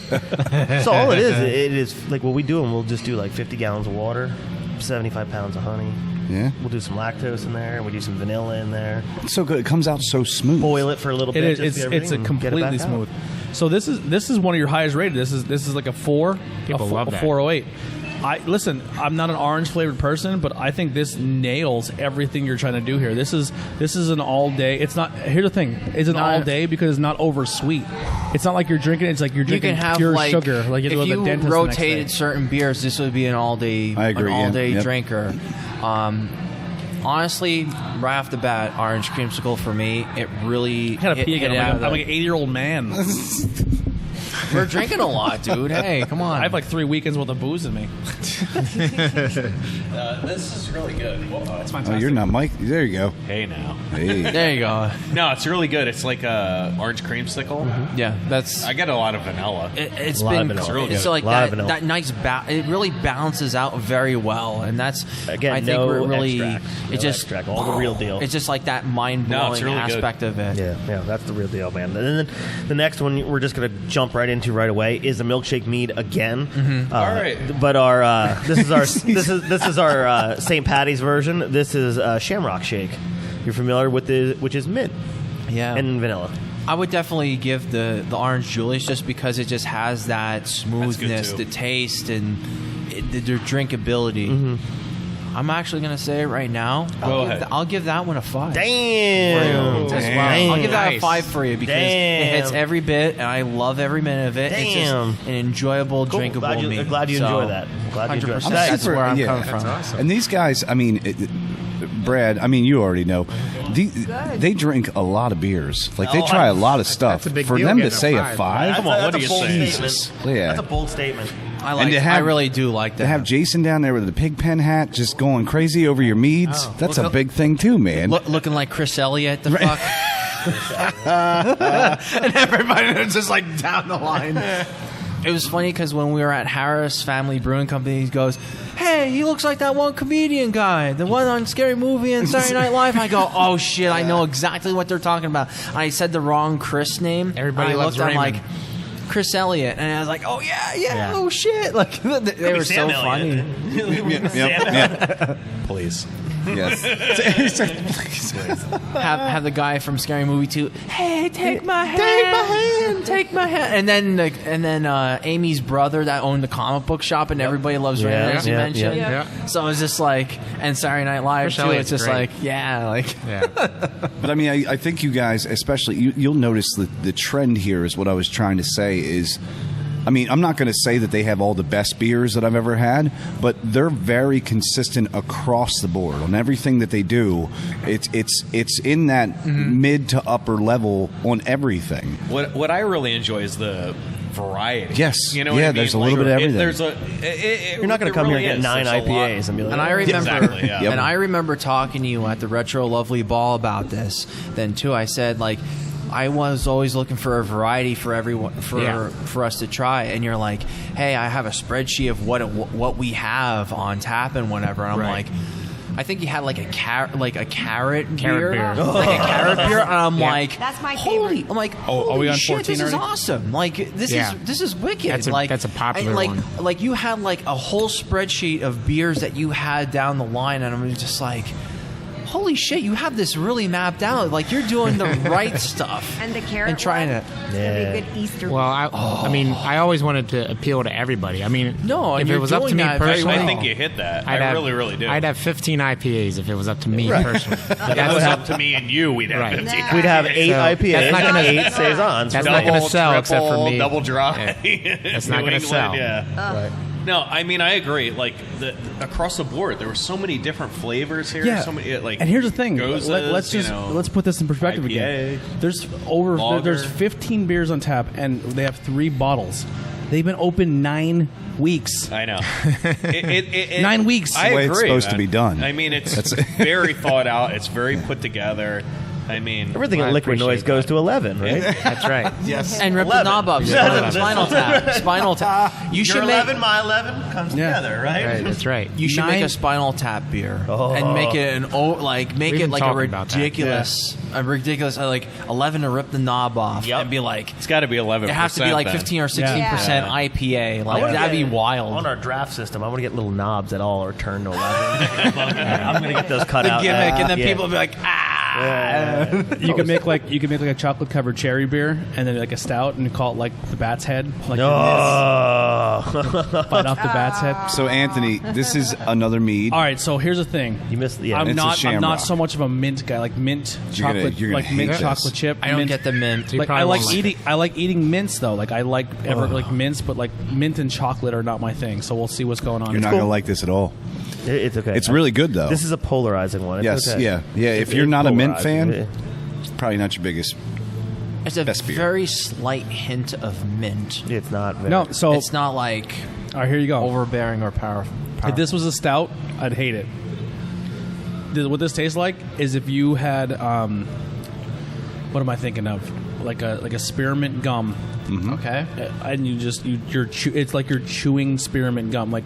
So all it is like what we do, and we'll just do 50 gallons of water, 75 pounds of honey. Yeah. We'll do some lactose in there, and we do some vanilla in there. It's so good. It comes out so smooth. Boil it for a little bit. It's a completely smooth. So this is one of your highest rated. This is like a 4. People love that. 408. Listen, I'm not an orange flavored person, but I think this nails everything you're trying to do here. This is an all day. It's not. Here's the thing: it's an all day because it's not over sweet. It's not like you're drinking. It's like you're drinking pure sugar. Like if you rotated certain beers, this would be an all day. I agree. An all day drinker. Honestly, right off the bat, orange creamsicle for me, it really. I gotta pee again. I'm like an 80-year-old man. We're drinking a lot, dude. Hey, come on. I have 3 weekends worth of booze in me. This is really good. It's fantastic. Oh, you're not Mike. There you go. Hey, now. Hey. There you go. No, it's really good. It's like a orange creamsicle. Mm-hmm. Yeah, that's. I get a lot of vanilla. It's a lot been. of vanilla. It's like that nice. It really balances out very well, and that's. Again, I think no really. Extract. It just extract, all the real deal. It's just like that mind blowing really aspect good. of it. Yeah, that's the real deal, man. And then the next one we're just gonna jump right into right away is a milkshake mead again. Mm-hmm. All right, but our this is our this is our St. Patty's version. This is Shamrock Shake. You're familiar with which is mint, and vanilla. I would definitely give the Orange Julius just because it just has that smoothness, the taste, and the drinkability. Mm-hmm. I'm actually going to say it right now. I'll give that one a 5. Damn. As well. I'll give that a 5 for you because it hits every bit, and I love every minute of it. Damn. It's just an enjoyable, drinkable mead. I'm glad you enjoy that. 100%. That's where I'm coming from. Awesome. And these guys, I mean, Brad, I mean, you already know. They drink a lot of beers. They try a lot of stuff. That's a big For deal them to getting a say a 5. 5, Come on, what do you say? Yeah. That's a bold statement. I really do like that. To have Jason down there with the pig pen hat just going crazy over your meads, that's a big thing too, man. Looking like Chris Elliott, the fuck. And everybody was just down the line. It was funny because when we were at Harris Family Brewing Company, he goes, "Hey, he looks like that one comedian guy, the one on Scary Movie and Saturday Night Live." I go, "Oh shit, I know exactly what they're talking about." I said the wrong Chris name. Everybody loves Raymond. Raymond. Chris Elliott, and I was like, "Oh yeah, oh shit!" They were so funny. Yep. Please. Yes. Have the guy from Scary Movie 2. Hey, take my hand, take my hand, and then Amy's brother that owned the comic book shop, and everybody loves Raymond, as you mentioned. Yeah. So it's just and Saturday Night Live too. It's just great. But I mean, I think you guys, especially, you'll notice the trend here is what I was trying to say is, I mean, I'm not going to say that they have all the best beers that I've ever had, but they're very consistent across the board on everything that they do. It's in that mid to upper level on everything. What I really enjoy is the variety. Yes. You know what I mean? There's a little bit of everything. You're not going to come here and get 9 IPAs and be like, and I remember, exactly, yeah. and I remember talking to you at the Retro Lovely Ball about this. Then too, I said I was always looking for a variety for everyone for us to try, and you're like, "Hey, I have a spreadsheet of what we have on tap and whatever." And I'm like, I think you had a carrot beer, like a carrot beer, and I'm like, that's my favorite. I'm like, are we on shit, 14 this is already? awesome. This is wicked. That's a popular one. Like you had a whole spreadsheet of beers that you had down the line, and I'm just like, holy shit, you have this really mapped out. You're doing the right stuff. And the carrot and trying one, it. It's gonna be a good Easter. Well, I mean, I always wanted to appeal to everybody. I mean, no, if it was up to me personally, I think you hit that. I really do. I'd have 15 IPAs if it was up to me personally. If it was up to me and you, we'd have 15. We'd have 8 IPAs. That's not going to 8 saisons. That's not going to sell except for me. Double dry. That's not going to sell. Yeah. No, I mean, I agree. Across the board, there were so many different flavors here. Yeah. So many, and here's the thing. Gozas, Let's put this in perspective IPA, again. There's 15 beers on tap, and they have 3 bottles. They've been open 9 weeks. I know. 9 weeks. I the way agree, it's supposed to man. be done. I mean, it's very thought out. It's very put together. I mean, everything at Liquid Noise goes to 11, right? That's right. Yes. And rip 11. the knob up. Spinal tap. Spinal tap. You should make 11, my 11 comes together, right? Right, that's right. You should make a Spinal Tap beer and make it make it like a ridiculous, like 11 to rip the knob off and be like it's got to be 11%. It has to be like 15 or 16% IPA. Like that'd be wild. On our draft system, I want to get little knobs that all are turned to 11. I'm going to get those cut out. The gimmick, and then people will be like, You can make like a chocolate covered cherry beer and then like a stout and call it like the Bat's Head. Like no. Bite off the Bat's Head. So Anthony, this is another mead. All right, so here's the thing. You missed the. I'm not so much of a mint guy. Like mint chocolate, you're gonna mint hate chocolate this. chip. I don't mint. get the mint. Like, I like eating mints though. Like I like mints, but like mint and chocolate are not my thing. So we'll see what's going on. You're not gonna like this at all. It's okay. It's really good though. This is a polarizing one. It's yes, okay. yeah. If you're not a mint fan, it's probably not your biggest. It's a best beer. very slight hint of mint. It's not. Very, No, so It's not like all right, here you go. overbearing or powerful. If this was a stout, I'd hate it. What this tastes like is if you had what am I thinking of? Like a spearmint gum. Mm-hmm. Okay. And it's like you're chewing spearmint gum. Like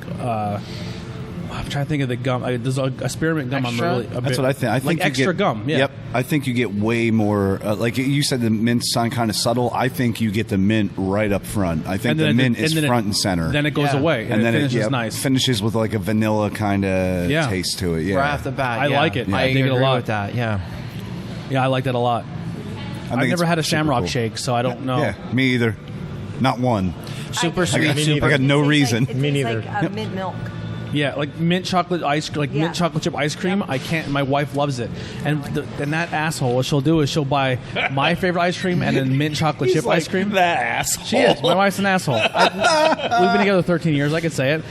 I'm trying to think of the gum. There's a spearmint gum. Extra? I'm really That's what I think. I think like you extra get, gum. Yeah. Yep. I think you get way more. Like you said, the mint sound kind of subtle. I think you get the mint right up front. I think the mint is front and center. Then it goes away, and then it finishes nice. Finishes with like a vanilla kind of taste to it. Yeah. Right off the bat. I like it. Yeah. I dig it a agree lot. with that. Yeah. Yeah, I like that a lot. I've never had a super Shamrock cool. shake, so I don't know. Yeah, me either. Not one. Super sweet. I got no reason. Me neither. Like mint milk. Yeah, like mint chocolate mint chocolate chip ice cream. I can't. My wife loves it, and that asshole. What she'll do is she'll buy my favorite ice cream and then mint chocolate chip ice cream. That asshole. She is. My wife's an asshole. We've been together 13 years. I can say it.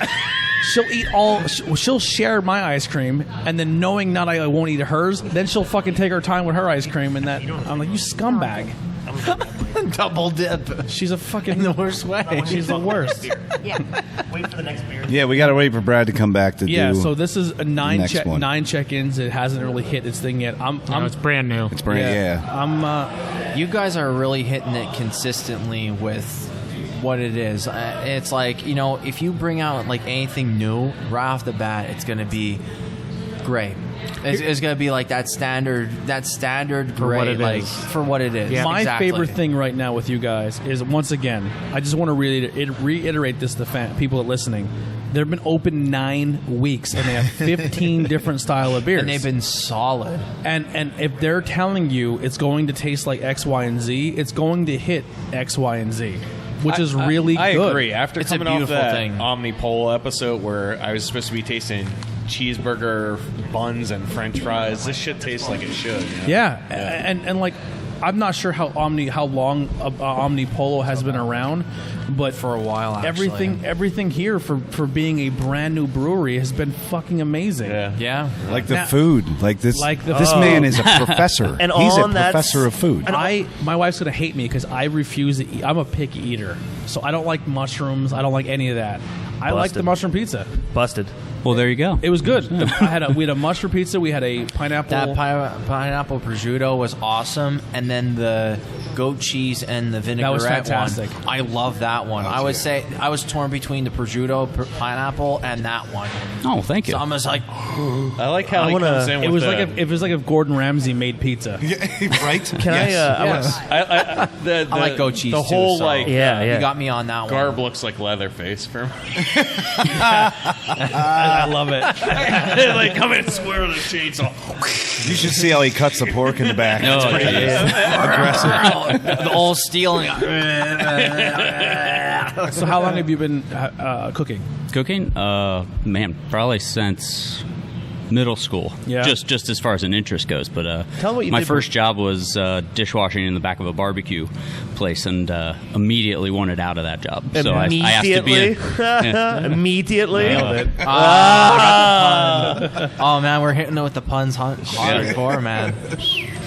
She'll eat she'll share my ice cream, and then knowing not I won't eat hers, then she'll fucking take her time with her ice cream, and that I'm like, you scumbag. Double dip. She's a fucking In the worst way. She's the worst. Yeah. Wait for the next beer. Yeah, we got to wait for Brad to come back to Yeah, do. so this is a nine next one. check-ins. It hasn't really hit its thing yet. It's brand new. It's brand. Yeah. I'm You guys are really hitting it consistently with what it is. It's like, if you bring out like anything new right off the bat, it's going to be great. It's going to be like that standard For what great, it like is. for what it is. Yeah. My Exactly. favorite thing right now with you guys is, once again, I just want to reiterate this to people that are listening. They've been open 9 weeks, and they have 15 different style of beers. And they've been solid. And if they're telling you it's going to taste like X, Y, and Z, it's going to hit X, Y, and Z, which is really I good. agree. After It's a coming off beautiful that thing. Omnipole episode where I was supposed to be tasting cheeseburger buns and French fries, this shit tastes like it should. Yeah. And like, I'm not sure how long Omnipolo has been around, but For a while, actually. everything here for being a brand new brewery has been fucking amazing. Yeah. Like the Now- food. Like this. Like the this food. man is a professor. And He's a on that- professor of food. My wife's gonna hate me because I refuse to eat. I'm a picky eater, so I don't like mushrooms. I don't like any of that. I like the Busted. mushroom pizza. Busted. Well, there you go. It was good. We had a mushroom pizza. We had a pineapple. That pineapple prosciutto was awesome, and then the goat cheese and the vinaigrette was fantastic. one. I love that one. I would say I was torn between the prosciutto, pineapple, and that one. Oh, thank you. So I'm just like, I like how he wanna- comes in with It was the, like if Gordon Ramsay made pizza. Right? Can Yes. I I like goat cheese The too, whole so like Yeah, yeah. you got me on that one. garb looks like Leatherface for me. I love it. Like come in and swear on a chainsaw. You should see how he cuts the pork in the back. Oh, Aggressive. The old steel. So how long have you been cooking? Cooking? Man, probably since middle school. Yeah. Just as far as an interest goes. But Tell me what you my did first job was dishwashing in the back of a barbecue place, and immediately wanted out of that job. So I asked to be. Immediately. Oh man, we're hitting it with the puns hardcore, man.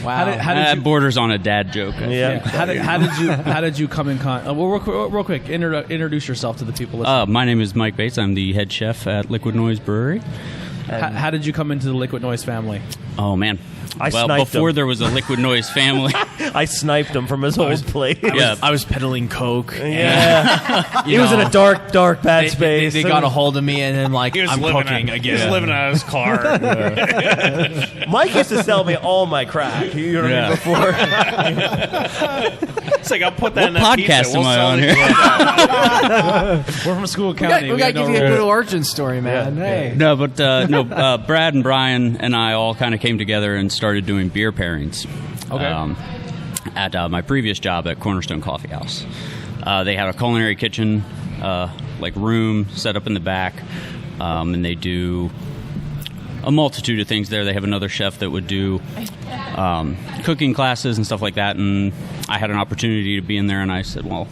Wow. That borders on a dad joke. Yeah. How did you come in contact? Real quick, introduce yourself to the people listening. My name is Mike Bates. I'm the head chef at Liquid Noise Brewery. How did you come into the Liquid Noise family? Oh, man. Before there was a Liquid Noise family. I sniped him from his old place. I was peddling coke. Yeah. He was in a dark, bad space. They got a hold of me, and then, like, I'm cooking again. He was living out of his car. Mike used to sell me all my crack. You know what I mean? Before. It's like, I'll put that in that podcast pizza. am I on here? We're from School County. We got to give you a good origin story, man. Yeah. Hey. No, but Brad and Brian and I all kind of came together and started doing beer pairings. Okay. At my previous job at Cornerstone Coffee House. They had a culinary kitchen, room set up in the back, and they do a multitude of things there. They have another chef that would do cooking classes and stuff like that, and I had an opportunity to be in there, and I said, well,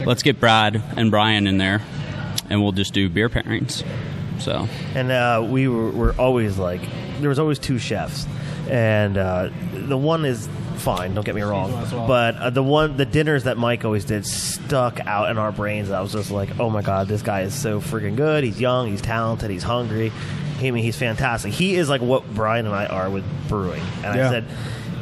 let's get Brad and Brian in there, and we'll just do beer pairings. So, and we were always like, there was always two chefs, and the one is fine, don't get me wrong, but the dinners that Mike always did stuck out in our brains. I was just like, oh my god, this guy is so freaking good. He's young, he's talented, he's hungry. He's fantastic. He is like what Brian and I are with brewing. And I said,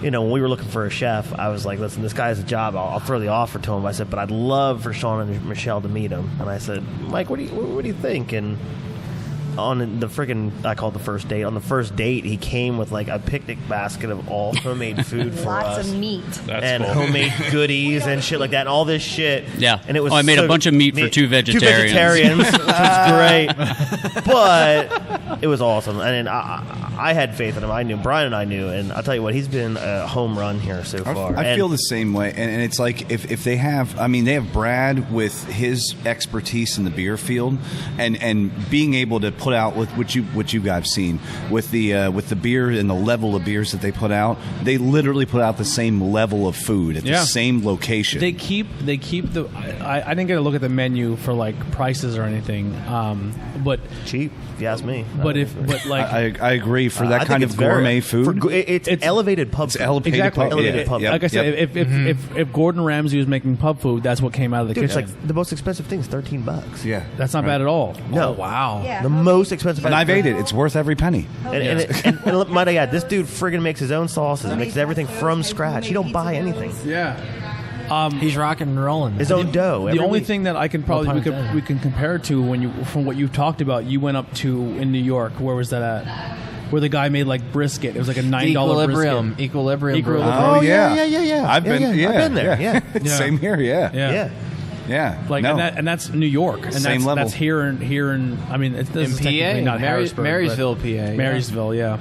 when we were looking for a chef, I was like, listen, this guy has a job. I'll throw the offer to him. I said, but I'd love for Sean and Michelle to meet him. And I said, Mike, what do you think? And on the freaking, I call it the first date. On the first date, he came with like a picnic basket of all homemade food for us. Lots of meat. And homemade goodies and shit like that and all this shit. Yeah. And it was I made a bunch of meat for two vegetarians. Which was great. But it was awesome. And I had faith in him. I knew. Brian and I knew. And I'll tell you what, he's been a home run here so far. I feel the same way. And it's like if they have, they have Brad with his expertise in the beer field and being able to put out with what you guys have seen with the beer and the level of beers that they put out. They literally put out the same level of food at the same location. They keep the. I didn't get a look at the menu for like prices or anything, but cheap if you ask me. I agree for that kind of gourmet food. It's elevated pub. It's elevated pub. Elevated pub. Like I said, if Gordon Ramsay was making pub food, that's what came out of the kitchen. It's like the most expensive thing is $13. Yeah, that's not bad at all. No, wow. Yeah. The most expensive. And I've ate it. It's worth every penny. And might I add, this dude friggin' makes his own sauces. He makes everything from scratch. He don't buy anything. Yeah. He's rocking and rolling. His own dough. The only thing that I can probably we can compare it to from what you've talked about, you went up to in New York. Where was that at? Where the guy made like brisket. It was like a $9 brisket. Equilibrium. Oh yeah. I've been there. Yeah. Same here. Yeah. Like and that's New York, and same level. That's here in. This is technically not Harrisburg, Marysville, PA. Marysville, yeah.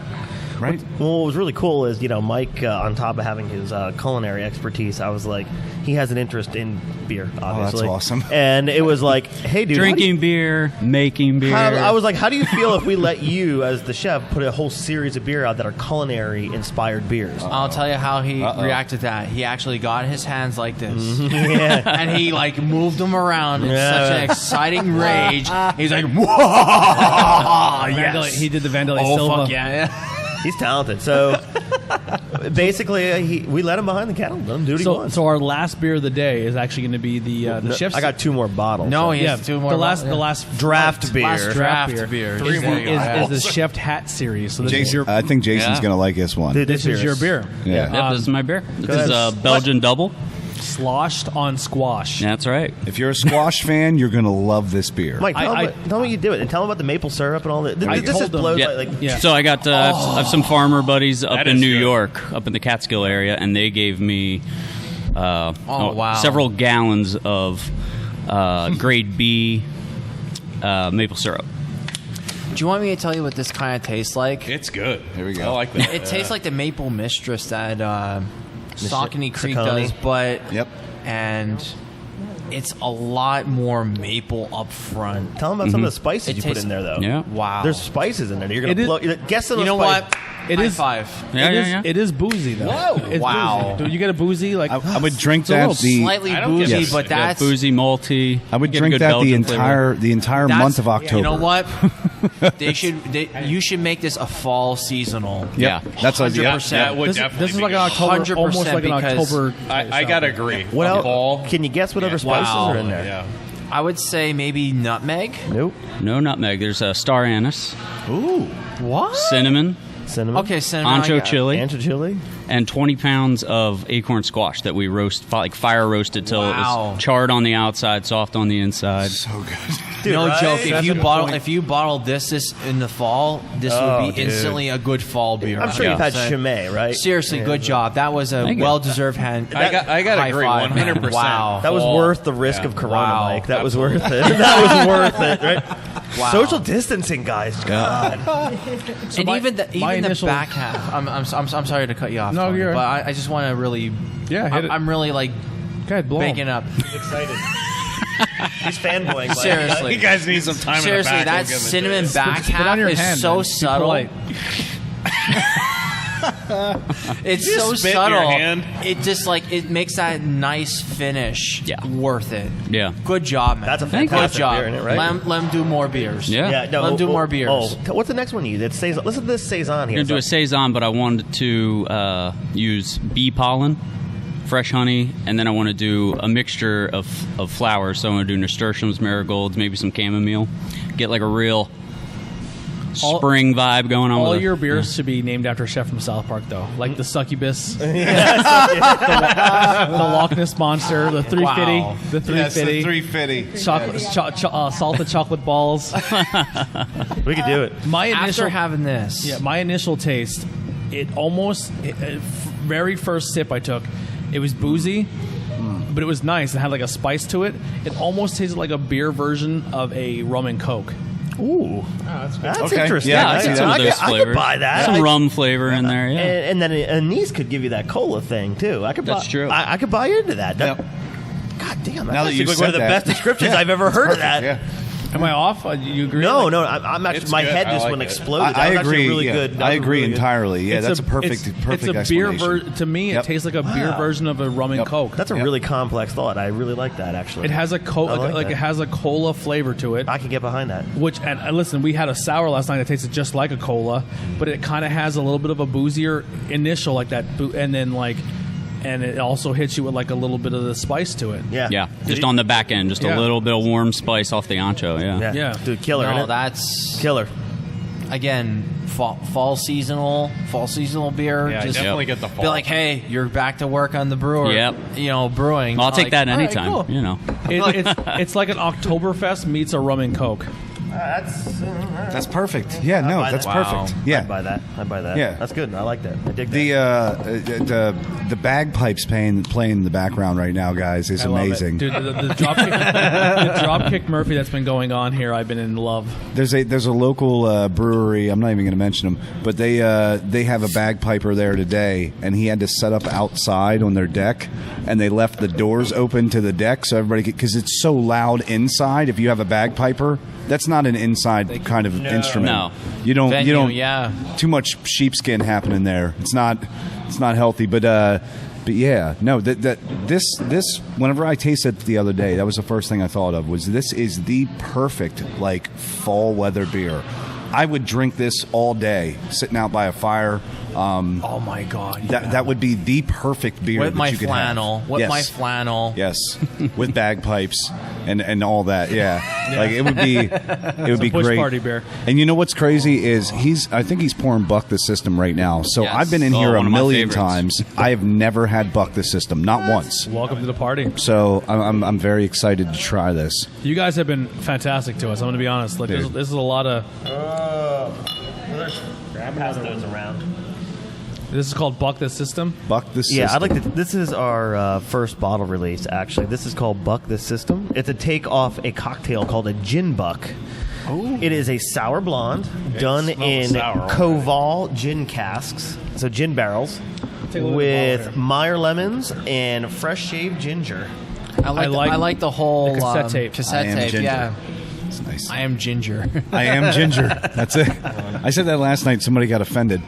Right. Well, what was really cool is, Mike, on top of having his culinary expertise, I was like, he has an interest in beer, obviously. Oh, that's awesome. And it was like, hey, dude. Drinking beer, making beer. I was like, how do you feel if we let you, as the chef, put a whole series of beer out that are culinary-inspired beers? I'll tell you how he reacted to that. He actually got his hands like this. And he, moved them around in such an exciting rage. He's like, whoa! Yes. He did the Vandelay Silva. Fuck yeah. He's talented. So basically, we let him behind the counter. Let him do what he wants. So our last beer of the day is actually going to be the chef's. I got 2 more bottles. No, he has 2 more. The last draft beer. Last draft beer. Is the Chef Hat series. So I think Jason's going to like this one. This is your beer. Yeah. This is my beer. This is a Belgian double. Sloshed on squash. That's right. If you're a squash fan, you're going to love this beer. Mike, tell me you do it. And tell them about the maple syrup and all that. This just blows. So I got I have some farmer buddies up in New York, up in the Catskill area, and they gave me several gallons of grade B maple syrup. Do you want me to tell you what this kind of tastes like? It's good. Here we go. I like that. It tastes like the Maple Mistress that Saucony Creek does, but and it's a lot more maple up front. Tell them about some of the spices you put in there, though. Yeah. Wow. There's spices in there. You're gonna guess on you know spice. what? It is five. It is boozy though. Whoa! Wow. Do you get a boozy like? I would drink It's a little that slightly boozy, but that's boozy, malty. I would drink that the entire month of October. You know what? You should make this a fall seasonal. Yeah, that's 100%. That would definitely. This is like an October, 100% almost like an because October. I gotta agree. What else? Fall. Can you guess what other spices are in there? Yeah. I would say maybe nutmeg. Nope. No nutmeg. There's a star anise, Ooh. What? cinnamon, Cinnamon. Okay, cinnamon. ancho chili, Ancho chili. and 20 pounds of acorn squash that we roast, like fire roasted till it Wow. was charred on the outside, soft on the inside. So good. Dude, No right? joke. That's If you bottled this in the fall, this would be instantly a good fall beer. I'm sure you've had 100%. Chimay, right? Seriously, good job. That was a Thank you. well-deserved hand. I gotta high agree, five, man. 100%. Wow. That was Fall. worth the risk Yeah. of Corona, Wow. Mike. That was worth it. That was worth it, right? Wow. Social distancing, guys. God. And my- even my the initial- back half. I'm sorry to cut you off. No, Tony, you're- but I just want to really. Yeah, hit it. I'm really like Go ahead, blow 'em. banking up. Excited. He's fanboying. Mike. Seriously. You guys need some time. Seriously, in the back. that We'll give it cinnamon to back Put it on half your is hand, so man. Be subtle. polite. It's You so spit in your subtle. hand? It just like it makes that nice finish. Yeah. Worth it. Yeah. Good job, man. That's a Thank you. fantastic good job. beer, isn't it, right? Let him do more beers. Yeah. Yeah, no, Let him do more beers. What's the next one you use? It says, listen to this saison here. I'm going to do a saison, but I wanted to use bee pollen, fresh honey, and then I want to do a mixture of flowers. So I'm going to do nasturtiums, marigolds, maybe some chamomile. Get like a real spring vibe going on. All with your it. beers should be named after a chef from South Park, though, like the Succubus, the Loch Ness Monster, the 350, Wow. the 350, Yes, the 350. chocolate, salted chocolate balls. We could do it. My After initial, having this, yeah, my initial taste, very first sip I took, it was boozy, but it was nice. It had like a spice to it. It almost tasted like a beer version of a rum and coke. Ooh. That's Okay. interesting. Yeah, I I get see some that. of those I flavors. could buy that. Some rum flavor in there, yeah. And then anise could give you that cola thing, too. That's true. I could buy into that. Yep. God damn, Now that that's you've like one of said the that. best descriptions I've ever heard of that. Yeah. Am I off? You agree? No, Like, no, I'm actually, It's my good. head I just like went it. exploded. I That was actually agree. really yeah. good. That I was agree really good. entirely. Yeah, it's that's a perfect it's a beer explanation. to me, Yep. it tastes like a beer version of a rum and Yep. coke. That's a Yep. really complex thought. I really like that, actually. It has a I like that. it has a cola flavor to it. I can get behind that. Which and listen, we had a sour last night that tasted just like a cola, but it kind of has a little bit of a boozier initial like that, and then and it also hits you with like a little bit of the spice to it. Yeah. Yeah, just on the back end, just Yeah. a little bit of warm spice off the ancho. Yeah. Yeah. Dude, killer. no, isn't it? that's Killer. again fall seasonal beer. Yeah, just definitely get the fall. be like, hey, you're back to work on the brewer. Yep. Brewing. Well, I'll take Like, that all right, anytime. cool. You know. It's like an Oktoberfest meets a rum and coke. That's perfect. Yeah, no, buy that's that. perfect. I'd Yeah. buy that. I'd buy that. Yeah. That's good. I like that. I dig that. The bagpipes playing in the background right now, guys, is I love it. amazing. Dude. The dropkick Murphy that's been going on here. I've been in love. There's a local brewery. I'm not even going to mention them, but they have a bagpiper there today, and he had to set up outside on their deck, and they left the doors open to the deck so everybody because it's so loud inside. If you have a bagpiper, that's not an inside kind of instrument. No. You don't. Venue, you don't. yeah. Too much sheepskin happening there. It's not healthy. But yeah, no. This. Whenever I tasted it the other day, that was the first thing I thought of. Was this is the perfect like fall weather beer. I would drink this all day, sitting out by a fire. Oh my god! That would be the perfect beer With that my you could flannel. have. With Yes. my flannel. Yes, with bagpipes and all that. Yeah, like it would be push great. party beer. And you know what's crazy is I think he's pouring Buck the System right now. So Yes. I've been in Oh, here a one of my million favorites. times. I have never had Buck the System, not once. Welcome to the party. So I'm very excited to try this. You guys have been fantastic to us. I'm going to be honest. Like Dude. this is a lot of. Pass those around. This is called Buck the System. Buck the System. Yeah, I'd like to. This is our first bottle release. Actually, this is called Buck the System. It's a take off a cocktail called a Gin Buck. It is a sour blonde done in sour Koval gin casks, so gin barrels, Take a look at the with bottle here. Meyer lemons and fresh shaved ginger. I like the whole the cassette tape. Cassette I am tape. ginger. Yeah. It's nice. I am ginger. I am ginger. That's it. I said that last night. Somebody got offended.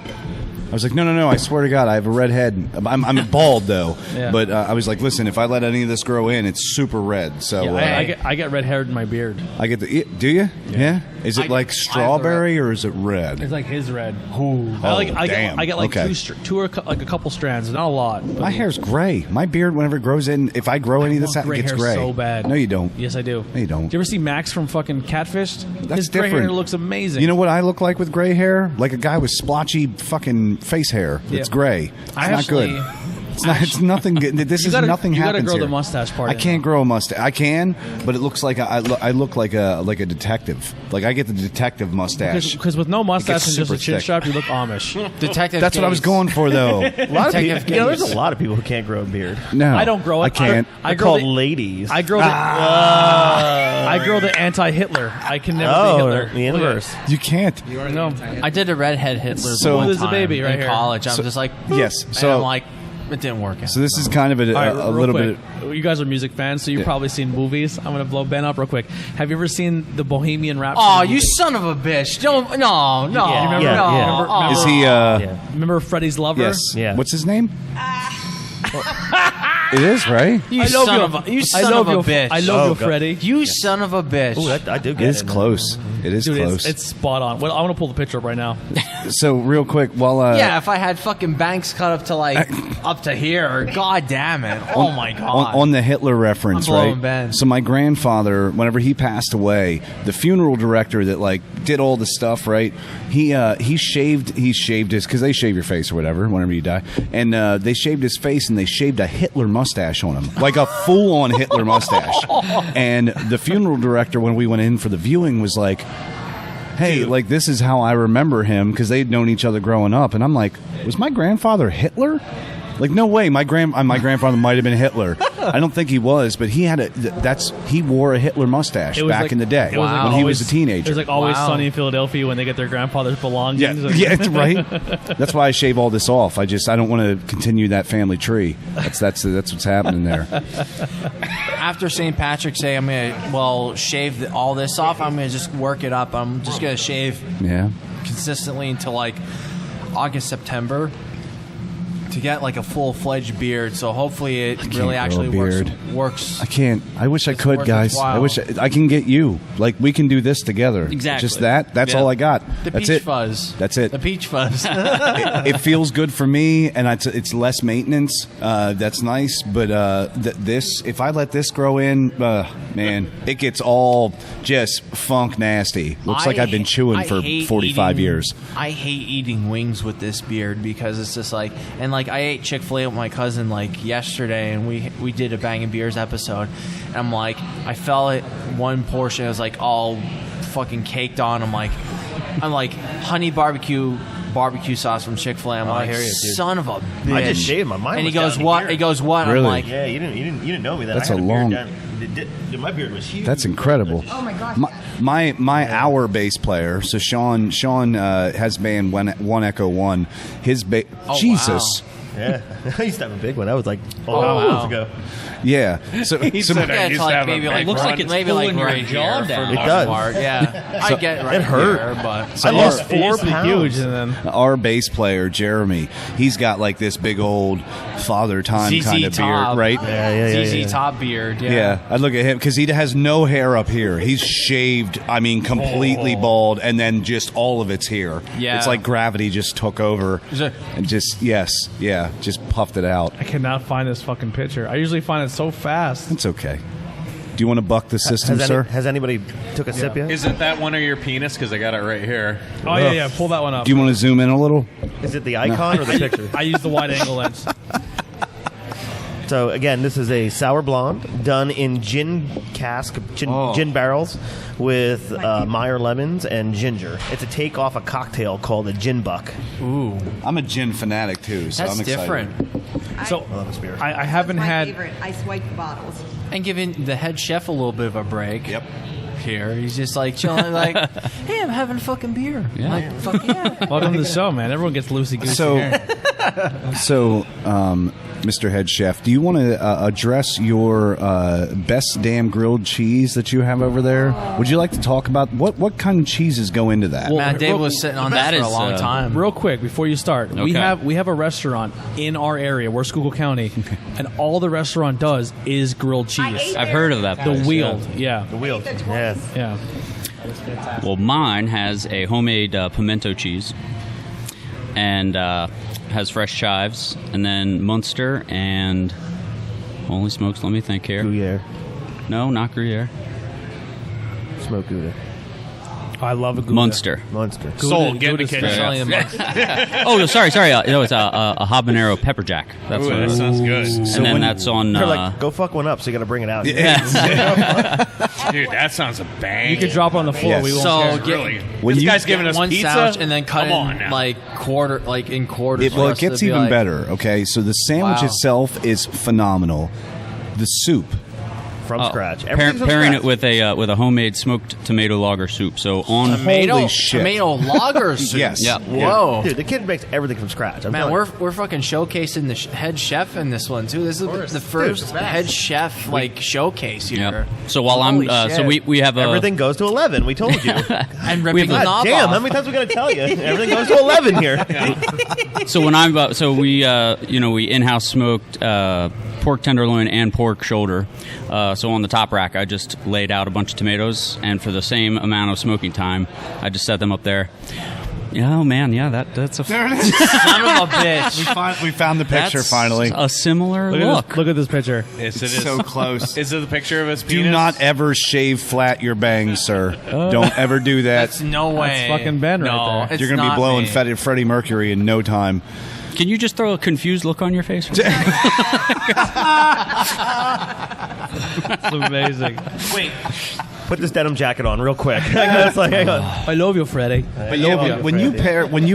I was like, no. I swear to God, I have a red head. I'm bald though. Yeah. But I was like, listen, if I let any of this grow in, it's super red. So I get red hair in my beard. I get the. Do you? Yeah. Is it like strawberry or is it red? It's like his red. Ooh. I get like Okay. two or like a couple strands, not a lot. But My hair's gray. My beard, whenever it grows in, if I grow any of this out, it gray gets hair gray. so bad. No, you don't. Yes, I do. No, you don't. Do you ever see Max from fucking Catfished? That's His gray different. hair looks amazing. You know what I look like with gray hair? Like a guy with splotchy fucking face hair. It's gray. It's not good. It's nothing good. This is nothing happens You gotta grow here. the mustache part. I can't grow a mustache. I can, but it looks like I look like a detective. Like I get the detective mustache. Because with no mustache and just a chin thick. strap, you look Amish. Detective. That's what I was going for, though. A lot of people, there's a lot of people who can't grow a beard. No, I don't grow it. I can't. I grow called ladies. I grow the. I grow the anti-Hitler. I can never be Hitler. The inverse. You can't. No. I did a redhead Hitler So- one There's a time baby right in here. college. I'm just like, Yes. and So I'm like, it didn't work out. So this is kind of a All right, a real little quick. bit. You guys are music fans, so you've probably seen movies. I'm gonna blow Ben up real quick. Have you ever seen the Bohemian Rhapsody? Oh, movie? you son of a bitch! Don't no. Yeah, remember- yeah, no. yeah. Oh. Is he? Remember Freddie's lover? Yes. Yeah. What's his name? It is, right? You I love son you. of a, you I son love of a you. bitch! I love you, God. Freddie. You son of a bitch! Ooh, I do get It is close. It is Dude, close. it's spot on. Well, I want to pull the picture up right now. So real quick, while Yeah, if I had fucking banks cut up to like up to here, god damn it! Oh my god! on the Hitler reference, I'm blowing right? Ben. So my grandfather, whenever he passed away, the funeral director that like did all the stuff, right? He shaved his, because they shave your face or whatever whenever you die, and they shaved his face and they shaved a Hitler mustache on him, like a full on Hitler mustache. And the funeral director, when we went in for the viewing, was like, hey, like, this is how I remember him, because they'd known each other growing up. And I'm like, was my grandfather Hitler? Like, no way. My grandfather might have been Hitler. I don't think he was, but he had he wore a Hitler mustache back like- in the day it was like when he was a It teenager. was like Always Wow. Sunny in Philadelphia when they get their grandfather's belongings. yeah, it's right. That's why I shave all this off. I don't want to continue that family tree. That's what's happening there. After St. Patrick's Day, I'm gonna shave all this off. I'm gonna just work it up. I'm just gonna shave Yeah. consistently until like August, September to get like a full-fledged beard. So hopefully it can't really grow a actually beard. works. I can't. I wish I It's could, worth guys. its while. I wish I can get you. Like, we can do this together. Exactly. Just that. That's Yeah. all I got. The That's peach it. fuzz. That's it. The peach fuzz. It feels good for me, and it's less maintenance. That's nice. But this, if I let this grow in, man, it gets all just funk nasty. Looks like I've been chewing I for hate 45 eating- years. I hate eating wings with this beard because it's just like, and like I ate Chick-fil-A with my cousin like yesterday, and we did a Bangin' Beers episode, and I'm like, I felt it one portion, it was like all fucking caked on. I'm like honey barbecue sauce from Chick-fil-A. I'm like, I hear you, dude. son of a bitch. I just shaved my mind. And he was goes, down what? here. He goes, what? Really? I'm like, Yeah, you didn't know me. That That's I had a beard long- down- my beard was huge. That's incredible. Oh my gosh. My hour bass player. So Sean has band 1 His Oh, Jesus. wow. Yeah, I used to have a big one. That was like wow. years ago. Yeah. So, He said yeah, it's like maybe like Looks like right- it's maybe like pulling your right jaw here down. for the It most does. part. Yeah, I get right it hurt. here, but I lost It 4 used to be pounds. huge, and then our bass player Jeremy, he's got like this big old father time ZZ kind of Top. beard, right? ZZ Top beard. Yeah, I look at him because he has no hair up here. He's shaved, I mean, completely bald, and then just all of it's here. Yeah. It's like gravity just took over and just just puffed it out. I cannot find this fucking picture. I usually find it so fast. It's okay. Do you want to buck the system, sir? Has anybody took a sip yet? Isn't that one of your penis? Because I got it right here. Oh yeah, pull that one up. Do you want to zoom in a little? Is it the icon or the picture? I use the wide angle lens. So again, this is a sour blonde done in gin cask, gin barrels with Meyer lemons and ginger. It's a take off a cocktail called a gin buck. Ooh, I'm a gin fanatic too, so that's I'm excited. different. So love this beer. I haven't my had. favorite ice white bottles. And giving the head chef a little bit of a break. Yep. Here, he's just like chilling, like, hey, I'm having fucking beer. Yeah. Like, fuck yeah. Welcome to the show, man. Everyone gets loosey goosey. So, Mr. Head Chef, do you want to address your best damn grilled cheese that you have over there? Would you like to talk about what kind of cheeses go into that? Well, Matt Dave was sitting on that that for a is, long time. Real quick before you start, we Okay. have a restaurant in our area. We're Schuylkill County, and all the restaurant does is grilled cheese. ate I've heard of that. The place, Wheeled, yeah. The wheels. Yes. yeah. That's fantastic. Well, mine has a homemade pimento cheese and has fresh chives, and then Munster and holy smokes, let me think here. Gruyere. No, not Gruyere. Smoked Gouda. I love a Gouda. Munster. Sold. Get in the kitchen. Oh, no, sorry. No, it's a habanero pepper jack. That's what it that is. sounds good. And then that's on. They're like, go fuck one up, so you got to bring it out. Yeah. Dude, that sounds a bang. You could drop it on the floor. Yes. We won't So care. get, Really? When This you guy's giving us one pizza? sandwich and then cut Come on in now. like in quarters. Well, for it us gets to be even like- better. Okay, so the sandwich Wow. itself is phenomenal. The soup. From scratch. Pair, Everything's from pairing scratch. it with a homemade smoked tomato lager soup. So on Holy shit. Tomato lager soup. Yes. Yeah. Whoa. Dude, the kid makes everything from scratch. Man, we're fucking showcasing the head chef in this one too. This is the first head chef like showcase here. Yep. So while Holy I'm so shit. we have a Everything goes to 11. We told you. and ripping the God knob damn, off. how many times we got to tell you? Everything goes to 11 here. So when I'm so we we in-house smoked pork tenderloin and pork shoulder. So on the top rack, I just laid out a bunch of tomatoes, and for the same amount of smoking time, I just set them up there. Yeah, oh man, yeah, that's a Son of a bitch. We found the picture that's finally. a similar look. Look at this picture. Yes, it is. So close. Is it the picture of his penis? Do not ever shave flat your bangs, sir. Don't ever do that. That's no way. That's fucking Ben right there. it's You're going to be not blowing me. Freddie Mercury in no time. Can you just throw a confused look on your face? It's amazing. Wait. Put this denim jacket on real quick. It's like, hang on. I love you, Freddie. But yeah, when you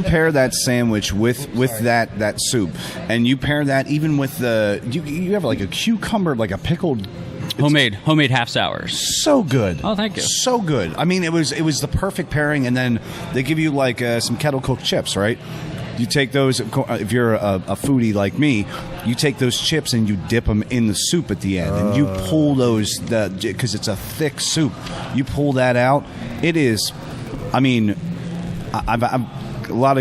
pair that sandwich with that soup, and you pair that even with the you have like a cucumber, like a pickled. homemade half sours. So good. Oh, thank you. So good. I mean, it was the perfect pairing, and then they give you like some kettle cooked chips, right? You take those, if you're a foodie like me, you take those chips and you dip them in the soup at the end. And you pull those, because it's a thick soup, you pull that out. It is, I mean, I've a lot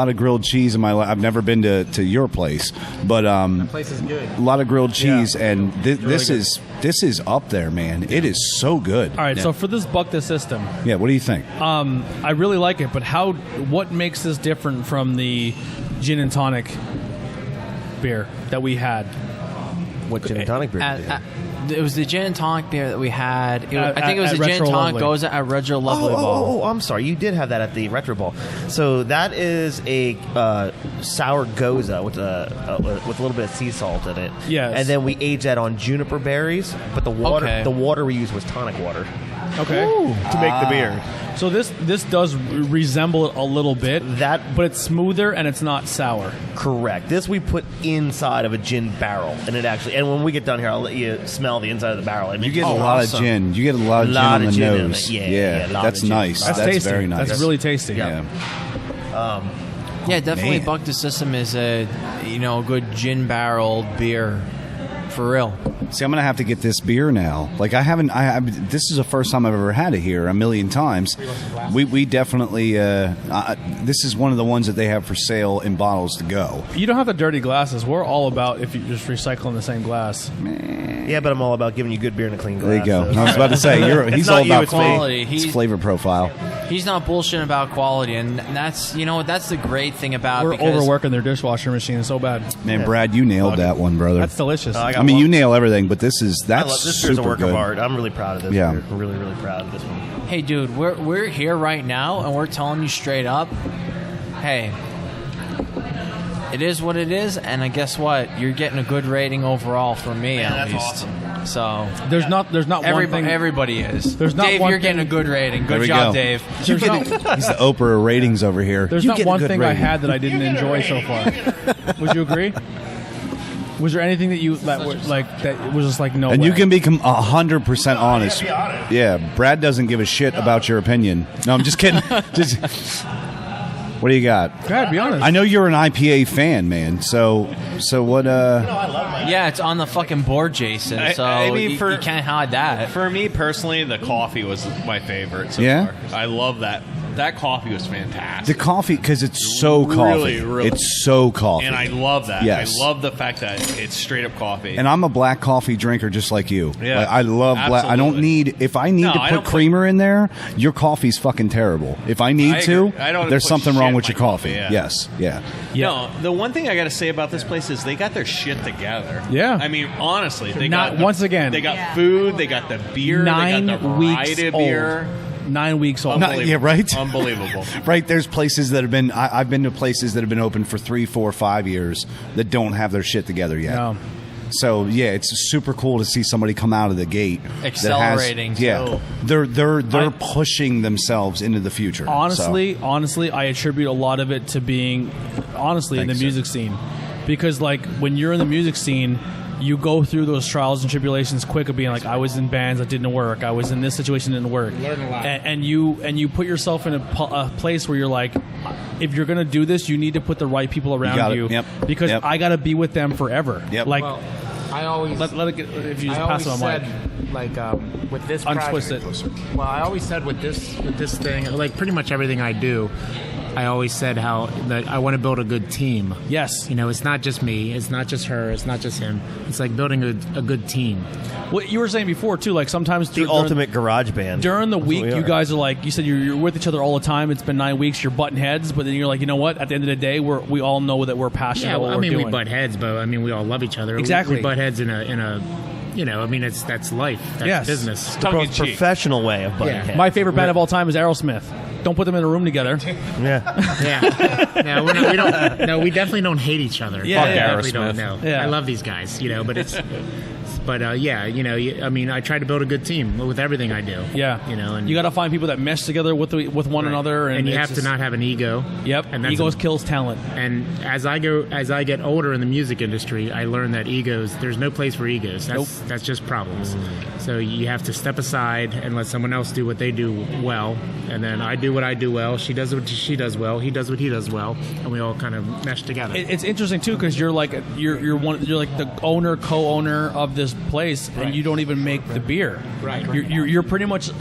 of grilled cheese in my life. I've never been to your place, but That place is good. a lot of grilled cheese, and this really is up there, man. It is so good. All right, so for this Buck the System, Yeah, what do you think? I really like it, but what makes this different from the gin and tonic beer that we had? What gin and tonic beer? It was the gin and tonic beer that we had. I think it was at the gin Retro and tonic Lovely. goes at Retro Lovely Ball. I'm sorry. You did have that at the Retro Ball. So that is a sour goza with a little bit of sea salt in it. Yes. And then we aged that on juniper berries, but the water we used was tonic water. Okay. To make the beer. So this does resemble it a little bit, but it's smoother and it's not sour. Correct. This we put inside of a gin barrel, and when we get done here, I'll let you smell the inside of the barrel. You get a lot of gin. You get a lot of gin on the gin in nose. it. Yeah, a lot that's of gin. nice. That's That's tasty. very nice. That's really tasty. Yeah. Yeah, definitely. Man. Buck the System is a good gin barrel beer, for real. See, I'm gonna have to get this beer now. Like I haven't. This is the first time I've ever had it here. A million times. We definitely. This is one of the ones that they have for sale in bottles to go. You don't have the dirty glasses. We're all about if you just recycling the same glass. Yeah, but I'm all about giving you good beer in a clean glass. There you go. so- I was about to say he's not all you, about it's me. Quality. his flavor profile. He's not bullshitting about quality, and that's that's the great thing about We're because overworking their dishwasher machine so bad. Man, Brad, you nailed that one, brother. That's delicious. I you nail everything, but this this beer's super a work good. of art. I'm really proud of this Yeah. beer. I'm really, really proud of this one. Hey, dude, we're here right now, and we're telling you straight up, hey, it is what it is, and guess what? You're getting a good rating overall from me, at that's least. awesome. So there's not one thing. everybody is. There's not Dave, one you're getting a thing- good rating. There Good we job, go. Dave. He's the Oprah of ratings over here. There's You not get a one good thing I rating. had that I didn't enjoy so far. Would you agree? Was there anything that was just like no? And way? you can become 100% honest. Yeah, Brad doesn't give a shit about your opinion. No, I'm just kidding. What do you got? God, be honest. I know you're an IPA fan, man. So what? Yeah, it's on the fucking board, Jason. So I mean, you can't hide that. For me personally, the coffee was my favorite so Yeah? far. I love that that coffee was fantastic. The coffee, because it's so coffee. Really. It's so coffee. And I love that. Yes. I love the fact that it's straight up coffee. And I'm a black coffee drinker just like you. Yeah. Like, I love black. I don't need, if I need to put creamer in there, your coffee's fucking terrible. If I need there's something wrong with your coffee. Yeah. Yes. Yeah. No, the one thing I got to say about this place is they got their shit together. Yeah. I mean, honestly, they got they got food, they got the beer, 9 they got the weeks variety of old. beer. 9 weeks old. Yeah, right? Unbelievable. Right, there's places that have been, I've been to places that have been open for 3, 4, 5 years that don't have their shit together yet. No. So yeah, it's super cool to see somebody come out of the gate accelerating. They're pushing themselves into the future. Honestly, I attribute a lot of it to being in the music scene, because like when you're in the music scene, you go through those trials and tribulations quick of being like, I was in bands that didn't work, I was in this situation that didn't work. Learn a lot. And you put yourself in a place where you're like, if you're gonna do this, you need to put the right people around you, because I gotta be with them forever. Like, well, I always let it get, if you just pass it on mic. Like with this untwist project, it. Well, I always said with this thing, like pretty much everything I do, I always said how that I want to build a good team. Yes. You know, it's not just me, it's not just her, it's not just him. It's like building a good team. What you were saying before too, like sometimes the ultimate garage band. During the week, you guys are like, you said you're with each other all the time. It's been 9 weeks. You're butting heads, but then you're like, you know what? At the end of the day, we all know that we're passionate. Yeah, well, about what we're doing. we butt heads, but I mean, we all love each other. Exactly. We butt heads in a. You know, I mean, that's life. That's business. The most professional way of butting heads. My favorite band of all time is Aerosmith. Don't put them in a room together. No, we definitely don't hate each other. Yeah, Aerosmith. I love these guys, you know, but it's. But you know, I mean, I try to build a good team with everything I do. Yeah, you know, and you got to find people that mesh together with one another, and you have to not have an ego. Yep, and egos kills talent. And as I get older in the music industry, I learned that there's no place for egos. That's just problems. So you have to step aside and let someone else do what they do well, and then I do what I do well. She does what she does well. He does what he does well, and we all kind of mesh together. It's interesting too, because you're like you're like the co-owner of this place, and you don't even make the beer. Right. You're pretty much.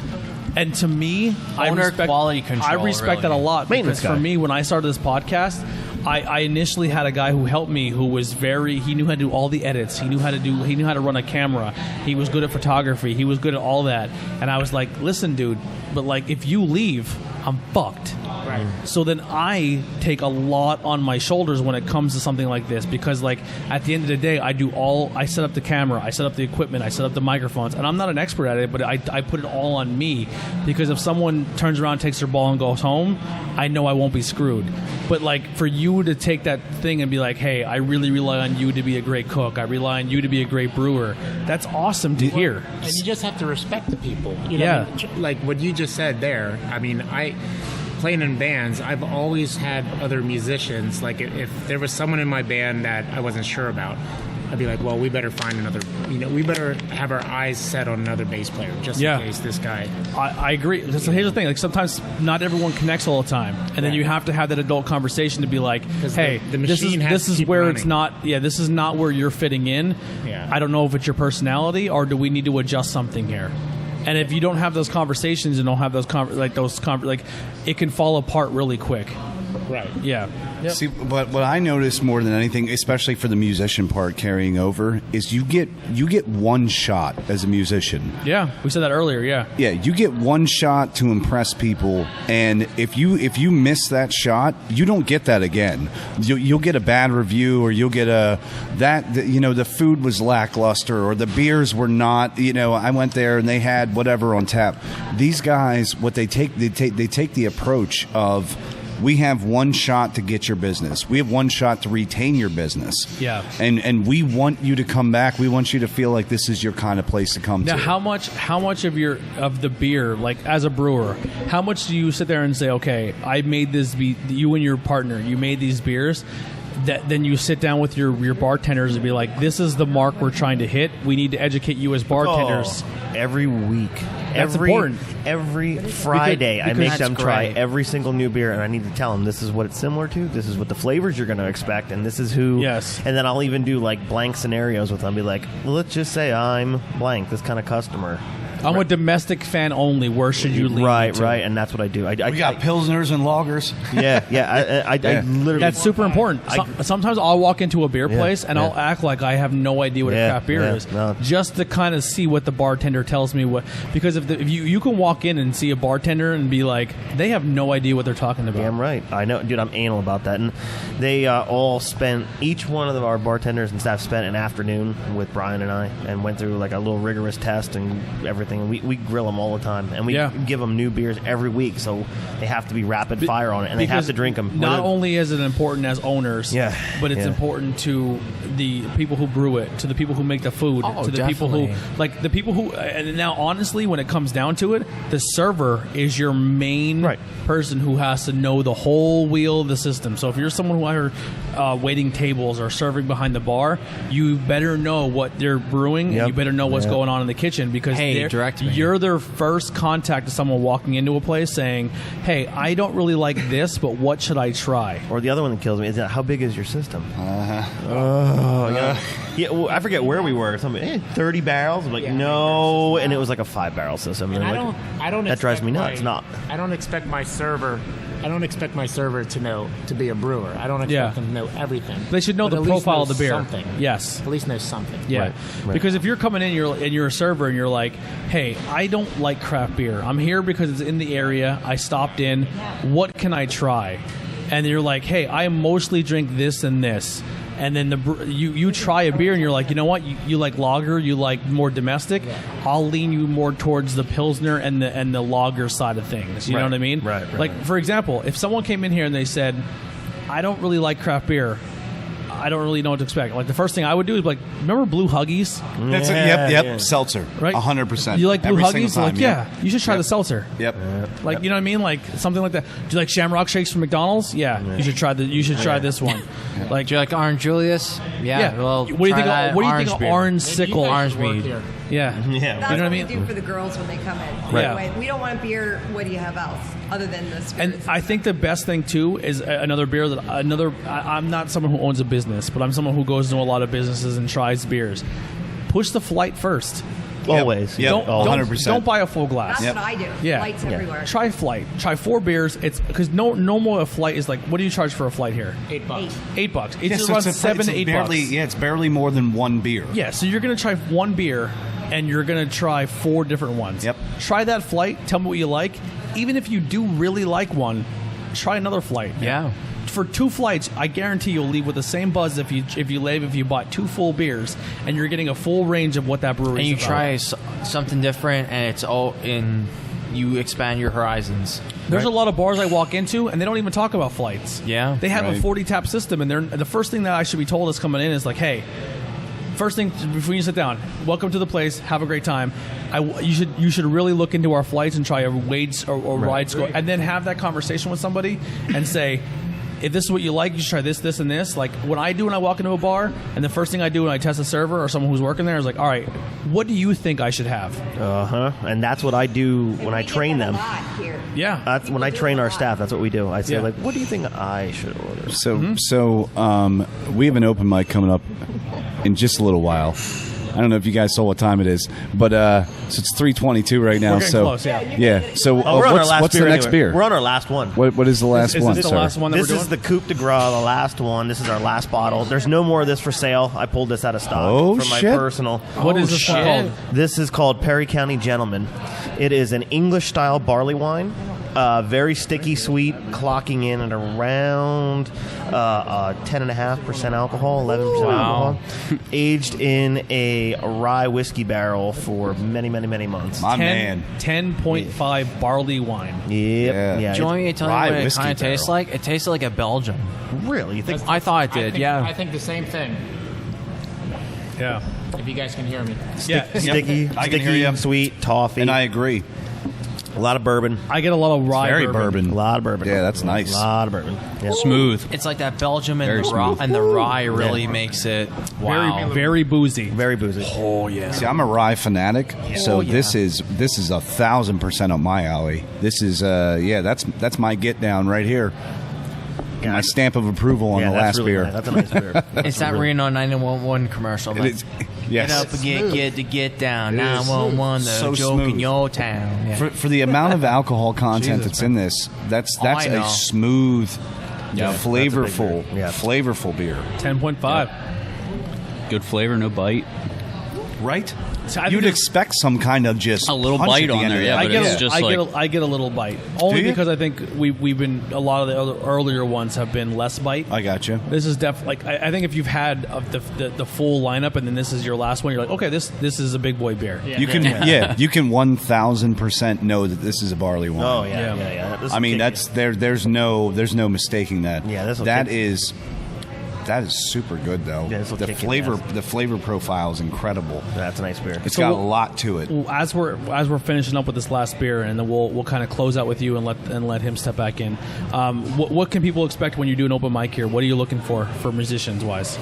And to me, I respect quality control. I respect that a lot. Maintenance because for me, when I started this podcast, I initially had a guy who helped me who was he knew how to do all the edits. He knew how to run a camera. He was good at photography. He was good at all that. And I was like, listen, dude, but like if you leave, I'm fucked. Right. So then I take a lot on my shoulders when it comes to something like this, because like at the end of the day, I set up the camera, I set up the equipment, I set up the microphones, and I'm not an expert at it, but I put it all on me, because if someone turns around, takes their ball and goes home, I know I won't be screwed. But like for you to take that thing and be like, hey, I really rely on you to be a great cook, I rely on you to be a great brewer, that's awesome to hear. And you just have to respect the people. You know, like what you just said there. I mean, playing in bands, I've always had other musicians. Like if there was someone in my band that I wasn't sure about, I'd be like, well, we better find another, you know, we better have our eyes set on another bass player just in case this guy. I agree. So here's the thing, like sometimes not everyone connects all the time, and then you have to have that adult conversation to be like, hey, the machine this is where running. It's not, this is not where you're fitting in. Yeah. I don't know if it's your personality, or do we need to adjust something here? And if you don't have those conversations and don't have those it can fall apart really quick. Right. Yeah. Yep. See, but what I notice more than anything, especially for the musician part carrying over, is you get one shot as a musician. Yeah, we said that earlier. Yeah. Yeah, you get one shot to impress people, and if you miss that shot, you don't get that again. You'll get a bad review, or you'll get the food was lackluster, or the beers were not. You know, I went there and they had whatever on tap. These guys, what they take the approach of, we have one shot to get your business. We have one shot to retain your business. Yeah. And we want you to come back. We want you to feel like this is your kind of place to come to. Now, how much of the beer, like as a brewer, how much do you sit there and say, okay, I made this you and your partner, you made these beers, that then you sit down with your bartenders and be like, this is the mark we're trying to hit. We need to educate you as bartenders. Every week. That's important. Every Friday, I make them try every single new beer, and I need to tell them this is what it's similar to, this is what the flavors you're going to expect, and this is who. Yes. And then I'll even do like blank scenarios with them. Be like, well, let's just say I'm blank, this kind of customer. I'm a domestic fan only. Where should you lean? Right, and that's what I do. We got pilsners and lagers. I literally. That's super important. Sometimes I'll walk into a beer place and I'll act like I have no idea what a craft beer is, just to kind of see what the bartender tells me. Because if you can walk in and see a bartender and be like, they have no idea what they're talking about. Damn right. I know, dude. I'm anal about that. And they all spent, each one of our bartenders and staff spent an afternoon with Brian and I, and went through like a little rigorous test and everything. And we grill them all the time, and we give them new beers every week, so they have to be rapid fire on it, and they have to drink them. Not only is it important as owners, but it's important to the people who brew it, to the people who make the food, to the people who, and now honestly, when it comes down to it, the server is your main person who has to know the whole wheel of the system. So if you're someone who are waiting tables or serving behind the bar, you better know what they're brewing, and you better know what's going on in the kitchen, because you're their first contact to someone walking into a place saying, hey, I don't really like this, but what should I try? Or the other one that kills me is how big is your system? I forget where we were. 30 barrels? I'm like, no. And it was like a 5-barrel system. And I don't that drives me nuts. I don't expect my server to be a brewer. I don't expect them to know everything. They should know the profile of the beer. Something. Yes. At least know something. Yeah. Right. Because if you're coming in and you're a server and you're like, hey, I don't like craft beer. I'm here because it's in the area. I stopped in. What can I try? And you're like, hey, I mostly drink this and this. And then you try a beer and you're like, you know what? You like lager, you like more domestic. I'll lean you more towards the Pilsner and the lager side of things. You know what I mean? Right. Like, for example, if someone came in here and they said, I don't really like craft beer, I don't really know what to expect. Like, the first thing I would do is like, remember Blue Huggies? That's yep. Seltzer, right? 100%. You like Blue Huggies? Time, you should try the seltzer. Yep. Like, you know what I mean? Like something like that. Do you like Shamrock Shakes from McDonald's? Yeah. You should try this one. Like, do you like Orange Julius? Yeah. Well, what do you think of Orange Sickle? Orange mead. Yeah. That's you know what I mean? We do for the girls when they come in. Right. Anyway, we don't want a beer. What do you have else other than this? And I think the best thing too is another beer I'm not someone who owns a business, but I'm someone who goes to a lot of businesses and tries beers. Push the flight first. Always. Yep. 100%. Don't buy a full glass. That's what I do. Yeah. Flights everywhere. Try flight. Try 4 beers. It's because no more a flight is like, what do you charge for a flight here? $8. $8. It's around $7 to $8. Yeah, it's barely more than one beer. Yeah, so you're gonna try one beer and you're gonna try 4 different ones. Yep. Try that flight. Tell me what you like. Even if you do really like one, try another flight. Yeah. For 2 flights, I guarantee you'll leave with the same buzz if you bought 2 full beers, and you're getting a full range of what that brewery is. And you about. try something different, and it's all in. You expand your horizons. There's a lot of bars I walk into, and they don't even talk about flights. Yeah, they have a 40 tap system, and the first thing that I should be told is coming in is like, hey. First thing before you sit down, welcome to the place. Have a great time. You should really look into our flights and try a wage or ride score, and then have that conversation with somebody and say, if this is what you like, you should try this, and this. Like what I do when I walk into a bar, and the first thing I do when I test a server or someone who's working there is like, all right, what do you think I should have? And that's what I do when I train them. Yeah. That's when I train our staff. That's what we do. I say like, what do you think I should order? So we have an open mic coming up in just a little while. I don't know if you guys saw what time it is, but so it's 3:22 right now. We're getting close, yeah. So what's the next beer? We're on our last one. What is the last one? Is this the last one that we're doing? This is the Coupe de Gras, the last one. This is our last bottle. There's no more of this for sale. I pulled this out of stock from my personal. What is this one called? This is called Perry County Gentleman. It is an English-style barley wine. Very sticky sweet, clocking in at around 10.5% alcohol, 11% alcohol. Aged in a rye whiskey barrel for many, many, many months. 10.5 barley wine. Yep. Do you want me to tell you what it kind of tastes like? It tastes like a Belgian. Really? You think? I thought it did, I think the same thing. Yeah. If you guys can hear me. Sticky, sweet, toffee. And I agree. A lot of bourbon. I get a lot of rye bourbon. A lot of bourbon. Yeah, that's nice. A lot of bourbon. Yep. Smooth. It's like that Belgium and the rye really makes it very boozy. Very boozy. Oh yeah. See, I'm a rye fanatic, so this is 1,000% up my alley. This is that's my get down right here. My stamp of approval on the last really beer. Nice. That's a nice beer. It's that Reno 911 commercial. Yes. Get up and get down. 911, the So joke in smooth. your town. Yeah. For the amount of alcohol content that's in this, that's I a know. smooth, flavorful, beer. flavorful beer. 10.5. Good flavor, no bite. Right? So You'd expect some kind of just A little punch bite at the on end there, of yeah, it. but it's just I get a little bite only Do you? because I think we've been a lot of the other earlier ones have been less bite. I got you. This is definitely like I think if you've had the full lineup and then this is your last one, you're like, okay, this is a big boy beer. You can you can 1,000% know that this is a barley wine. Oh yeah. I mean, that's there's no mistaking that. Yeah, this will that kick is that is super good though. Yeah, this will the kick your flavor ass. the flavor profile is incredible. That's a nice beer. It's So got a we'll- lot to it. Well, as we're finishing up with this last beer, and then we'll kind of close out with you and let him step back in. What can people expect when you do an open mic here? What are you looking for musicians wise?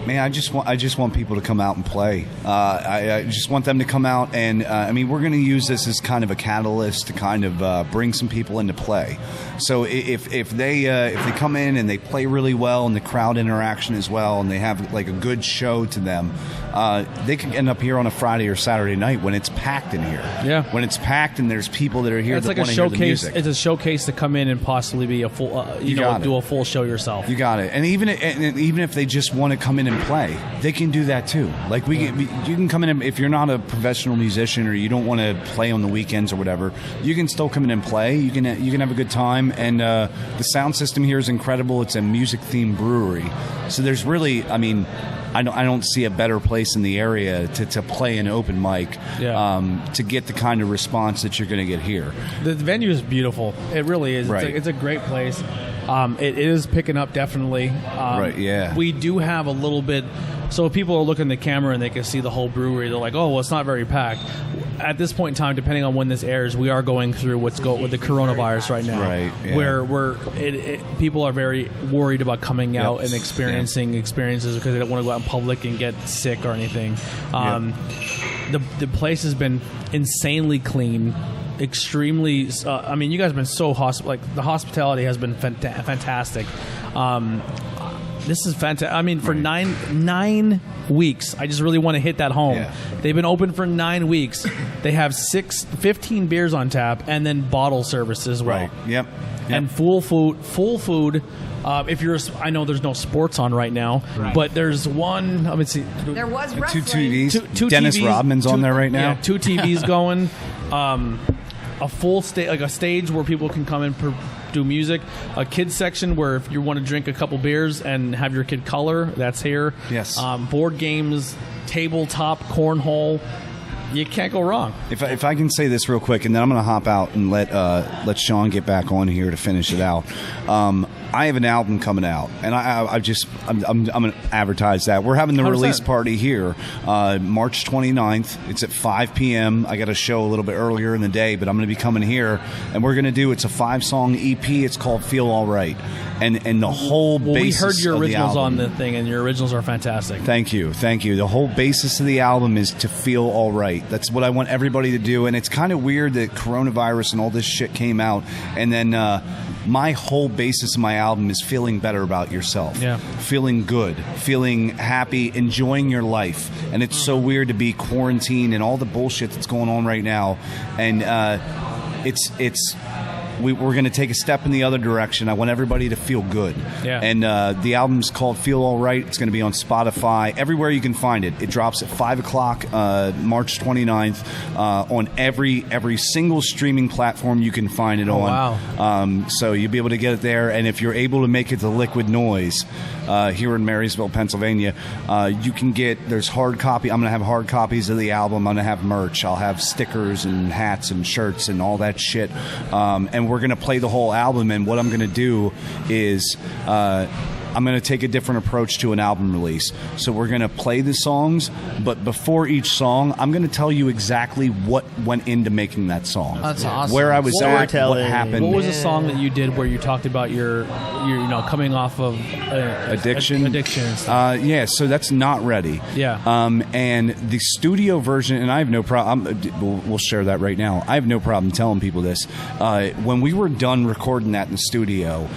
Man, I just want people to come out and play. I just want them to come out and I mean, we're going to use this as kind of a catalyst to kind of bring some people into play. So if they come in and they play really well and the crowd interaction as well and they have like a good show to them, they can end up here on a Friday or Saturday night when it's packed in here. Yeah. When it's packed and there's people that are here It's that like a want to hear the showcase. music. It's a showcase to come in and possibly be a full, do a full show yourself. You got it. And even if they just want to come in and play, they can do that too. Like you can come in and, if you're not a professional musician or you don't want to play on the weekends or whatever, you can still come in and play. You can have a good time. And the sound system here is incredible. It's a music themed brewery, so there's really, I mean, I don't see a better place in the area to play an open mic to get the kind of response that you're going to get here. The venue is beautiful. It really is. Right. It's a great place. It is picking up definitely. Right, yeah. We do have a little bit. So if people are looking at the camera and they can see the whole brewery, they're like, oh, well, it's not very packed. At this point in time, depending on when this airs, we are going through with the coronavirus right now. Right, yeah. Where people are very worried about coming out and experiencing experiences because they don't want to go out in public and get sick or anything. The place has been insanely clean. Extremely, I mean, you guys have been so the hospitality has been fantastic. This is fantastic. I mean, for 9 weeks, I just really want to hit that home. Yeah. They've been open for 9 weeks. They have 15 beers on tap and then bottle service as well. Right. Yep. And full food. If you're, I know there's no sports on right now, but there's one. Let me see. There was Two wrestling. TVs. Two Dennis TVs, Rodman's on there right now. Yeah, 2 TVs going. A full stage, like a stage where people can come and do music. A kids section where if you want to drink a couple beers and have your kid color, that's here. Yes. Board games, tabletop, cornhole. You can't go wrong. If I can say this real quick, and then I'm going to hop out and let Sean get back on here to finish it out. I have an album coming out, and I'm going to advertise that. We're having the 100%. release party here, March 29th. It's at 5 p.m. I got a show a little bit earlier in the day, but I'm going to be coming here, and we're going to do. It's a 5-song EP. It's called "Feel All Right," and the whole basis. We heard your of originals the on album, the thing, and your originals are fantastic. Thank you. The whole basis of the album is to feel all right. That's what I want everybody to do. And it's kind of weird that coronavirus and all this shit came out. And then my whole basis of my album is feeling better about yourself. Yeah. Feeling good. Feeling happy. Enjoying your life. And it's so weird to be quarantined and all the bullshit that's going on right now. And we're going to take a step in the other direction. I want everybody to feel good. Yeah. And the album's called Feel All Right. It's going to be on Spotify, everywhere you can find it. It drops at 5 o'clock, March 29th, on every single streaming platform you can find it on. Wow. So you'll be able to get it there. And if you're able to make it to Liquid Noise here in Marysville, Pennsylvania, you can get, there's hard copy. I'm going to have hard copies of the album. I'm going to have merch. I'll have stickers and hats and shirts and all that shit. And we're going to play the whole album, and what I'm going to do is I'm going to take a different approach to an album release. So we're going to play the songs, but before each song, I'm going to tell you exactly what went into making that song. That's awesome. Where I was at, what happened. What was a song that you did where you talked about your coming off of addiction? Yeah, so that's Not Ready. Yeah. And the studio version, and I have no problem. We'll share that right now. I have no problem telling people this. When we were done recording that in the studio,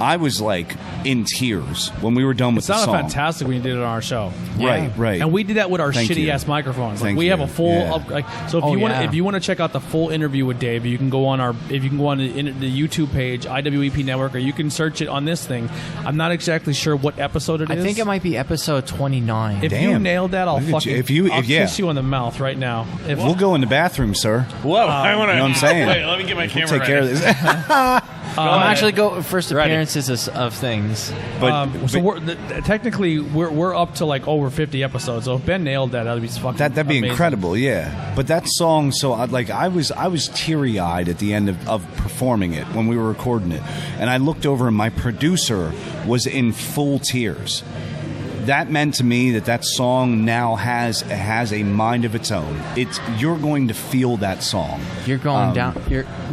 I was like in tears when we were done with the song. It sounded fantastic when you did it on our show. Right. And we did that with our shitty ass microphones. Like, we have a full so if you want to check out the full interview with Dave, you can go on the YouTube page, IWEP Network, or you can search it on this thing. I'm not exactly sure what episode it is. I think it might be episode 29. If you nailed that, I'll fucking kiss you on the mouth right now. We'll go in the bathroom, sir. Whoa, I want to. You know what I'm saying? Wait, let me get my camera. Take care of this. I'm actually go first appearances of things. Technically we're up to like over 50 episodes. So if Ben nailed that'd be fucking. That'd be amazing. incredible, yeah. But that song, so I was teary eyed at the end of performing it when we were recording it, and I looked over and my producer was in full tears. That meant to me that song now has a mind of its own. You're going to feel that song. You're going down.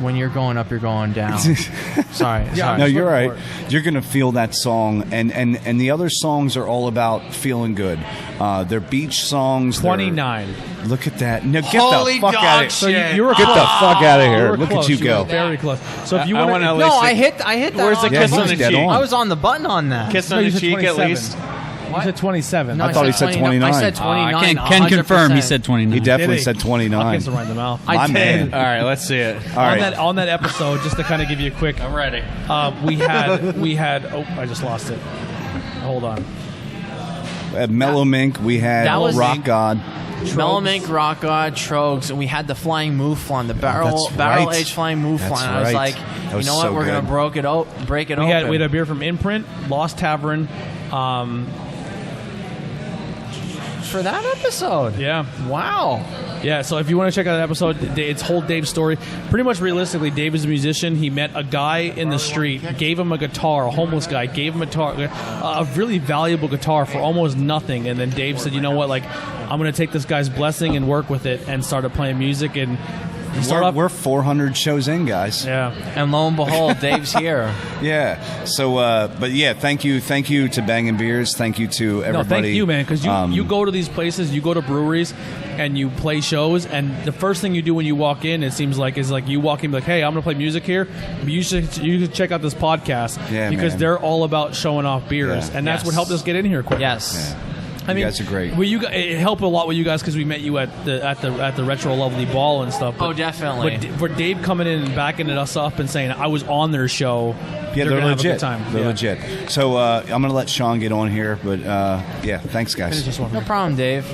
When you're going up, you're going down. Sorry. No, you're right. You're going to feel that song, and the other songs are all about feeling good. They're beach songs. 29. Look at that! No, get Holy the fuck out of So here! you were Get the fuck out of here! Look close. at you go! Very close. So if you want to, I hit that. Where's the kiss on the cheek? I was on the button on that. Kiss on the cheek at least. You said 27. No, I thought he said 29. I said 29. Can confirm he said 29. He definitely said 29. I'll kiss him right in the mouth. My man. All right, let's see it. All right. On that episode, just to kind of give you a quick. I'm ready. We had. Oh, I just lost it. Hold on. At Mellow Mink, we had That was Rock God. Mellow Mink, Rock God, Trogs, and we had the Flying Mouflon, the barrel aged Flying Mouflon. That's I was right. like, That you was know what? so We're good. gonna break it We open. had a beer from Imprint, Lost Tavern. For that episode. Yeah. Wow. Yeah, so if you want to check out that episode, it's whole Dave's story. Pretty much realistically, Dave is a musician. He met a guy in the street, gave him a guitar, a homeless guy, gave him a really valuable guitar for almost nothing. And then Dave said, you know what, like, I'm going to take this guy's blessing and work with it, and started playing music. And We're 400 shows in, guys. Yeah. And lo and behold, Dave's here. Yeah. So, but yeah, thank you to Bangin' Beers. Thank you to everybody. No, thank you, man, because you go to these places, you go to breweries, and you play shows, and the first thing you do when you walk in, it seems like, is like you walk in and be like, hey, I'm going to play music here. You should check out this podcast, because they're all about showing off beers, and that's what helped us get in here quick. Yes. Yeah. I mean, you guys are great. It helped a lot with you guys because we met you at the Retro Lovely Ball and stuff. But, definitely. But for Dave coming in and backing us up and saying I was on their show, yeah, they're gonna legit. Have a good time. They're legit. So I'm going to let Sean get on here, but yeah, thanks, guys. No problem, Dave.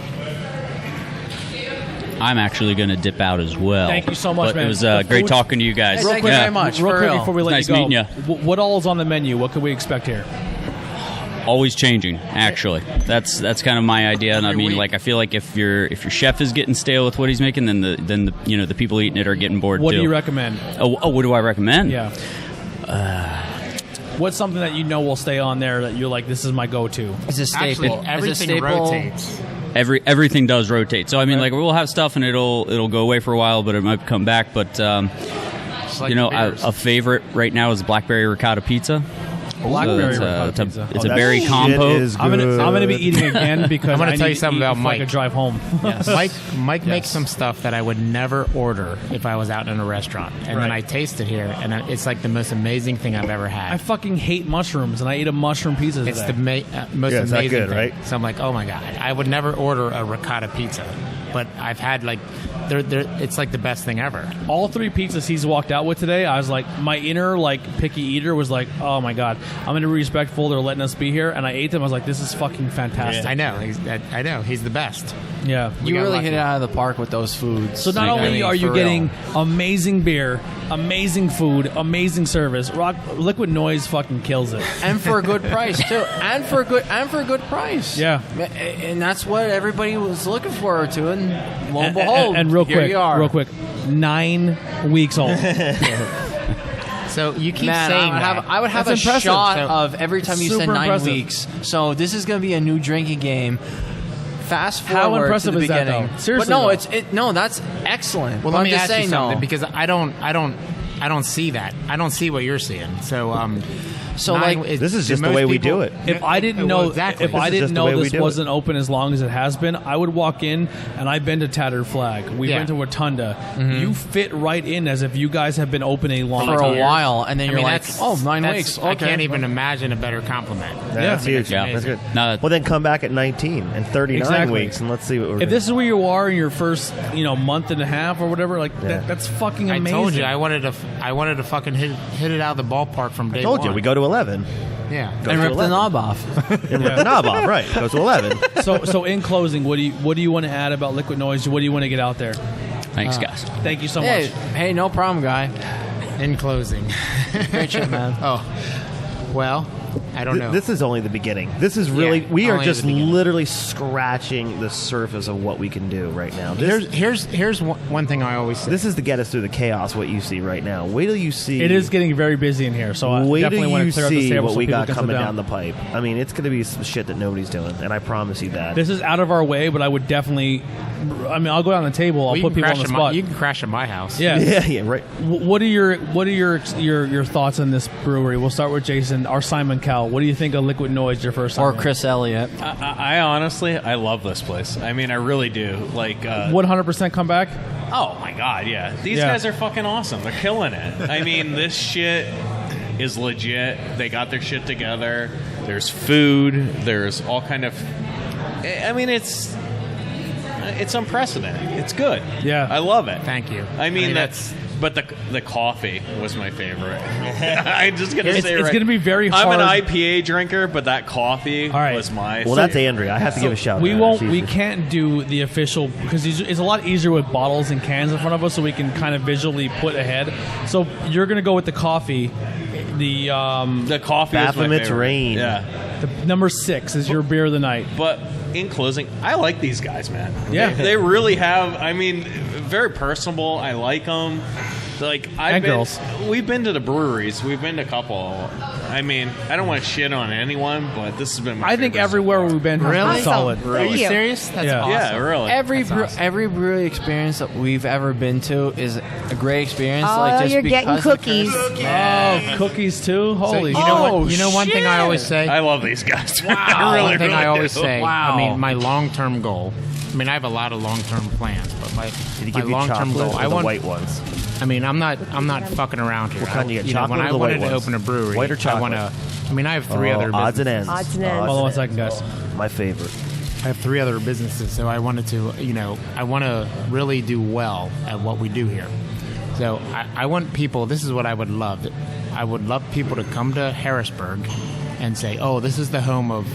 I'm actually going to dip out as well. Thank you so much, but man. It was great talking to you guys. Hey, thank you very much. Real quick before we let nice you go, meeting you. What all is on the menu? What can we expect here? Always changing, actually. That's kind of my idea, and I mean, like, I feel like if your chef is getting stale with what he's making, then the people eating it are getting bored too. What do you recommend? Oh, what do I recommend? Yeah. What's something that you know will stay on there that you're like, this is my go-to? It's a staple. Actually, everything rotates. Everything does rotate. So I mean, like, we'll have stuff and it'll go away for a while, but it might come back. But Like a favorite right now is blackberry ricotta pizza. Blackberry ricotta pizza. It's a berry compote. I'm gonna be eating again because I'm gonna I tell need you something to eat about before I Mike. could drive home. Yes. Mike makes some stuff that I would never order if I was out in a restaurant, and then I taste it here, and it's like the most amazing thing I've ever had. I fucking hate mushrooms, and I ate a mushroom pizza today. It's the most it's amazing that good, thing. right? So I'm like, oh my god, I would never order a ricotta pizza, but I've had like, it's like the best thing ever. All three pizzas he's walked out with today, I was like, my inner like picky eater was like, oh my god, I'm gonna be respectful. They're letting us be here, and I ate them. I was like, this is fucking fantastic. Yeah. I know. He's the best. Yeah, You really hit it out of the park with those foods. So not only are you getting amazing beer, amazing food, amazing service, Liquid Noise fucking kills it. And for a good price too. And for a good price. Yeah. And that's what everybody was looking forward to, and lo and behold, and real here quick, you are. 9 weeks old. So you keep Man, saying I would have That's a impressive. shot So- of every time you said Super 9 impressive. weeks. So this is going to be a new drinking game. Fast forward How impressive to the is that, beginning. though? Seriously, but no, though. that's excellent. Well, But let I'm me just ask you saying, something no. because I don't see that. I don't see what you're seeing. So this is just the way we do it. If I didn't know, exactly. if I didn't know this wasn't open as long as it has been, I would walk in, and I've been to Tattered Flag. We've been to Rotunda. Mm-hmm. You fit right in as if you guys have been open a long for time. a while, and then you're like, 9 weeks. I can't even imagine a better compliment. That's huge. Yeah. That's good. No, Well, then come back at 19 and 39 weeks, and let's see what we're doing. If this is where you are in your first, month and a half or whatever, that's fucking amazing. I told you I wanted to fucking hit it out of the ballpark from day one. I told you we go to 11. Yeah, and rip the knob off. And rip the knob off, right? Goes to 11. So in closing, what do you want to add about Liquid Noise? What do you want to get out there? Thanks, guys. Thank you so much. Hey, no problem, guy. In closing, great shit, man. Well, I don't know. This is only the beginning. This is really we are just the literally scratching the surface of what we can do right now. Here's one thing I always say. This is to get us through the chaos. What you see right now. Wait till you see. It is getting very busy in here, so I definitely want to clear up the table what so we people got can coming sit down the pipe. I mean, it's going to be some shit that nobody's doing, and I promise you that. This is out of our way, but I would definitely. I'll go down the table. I'll put people on the spot. You can crash at my house. Yeah, right. What are your thoughts on this brewery? We'll start with Jason. Our Simon Cowell. What do you think of Liquid Noise your first time? Or Chris Elliott. I honestly, I love this place. I mean, I really do. 100% come back? Oh my god, yeah. These guys are fucking awesome. They're killing it. I mean, this shit is legit. They got their shit together. There's food. There's all kind of. I mean, it's unprecedented. It's good. Yeah, I love it. Thank you. I mean that's. But the coffee was my favorite. I'm just gonna say it's gonna be very hard. I'm an IPA drinker, but that coffee was my. Well, that's Andrea. I have to give a shout. We can't do the official because it's a lot easier with bottles and cans in front of us, so we can kind of visually put ahead. So you're gonna go with the coffee. The coffee is my favorite. Rain. Yeah. The number 6 is your beer of the night. But in closing, I like these guys, man. Yeah. They really have. I mean, very personable. I like them. Girls. We've been to the breweries. We've been to a couple. I mean, I don't want to shit on anyone, but this has been my I think everywhere we've been has been solid. Are you serious? That's awesome. Yeah, really. Every brewery experience that we've ever been to is a great experience. You're getting cookies. Oh, cookies too? Holy You know one thing I always say? I love these guys. Wow. Really, one thing I always do. say. Wow. I mean, my long-term goal. I mean, I have a lot of long-term plans, but my long-term goal. I want the white ones. I mean, I'm not fucking around here. What kind you get? When Chocolate or I the wanted white to ones? open a brewery, White or chocolate? I have 3 other odds and businesses. ends. Odds and ends. Hold on 1 second, guys. My favorite. I have 3 other businesses, so I wanted to, I want to really do well at what we do here. So I want people. This is what I would love. I would love people to come to Harrisburg and say, "Oh, this is the home of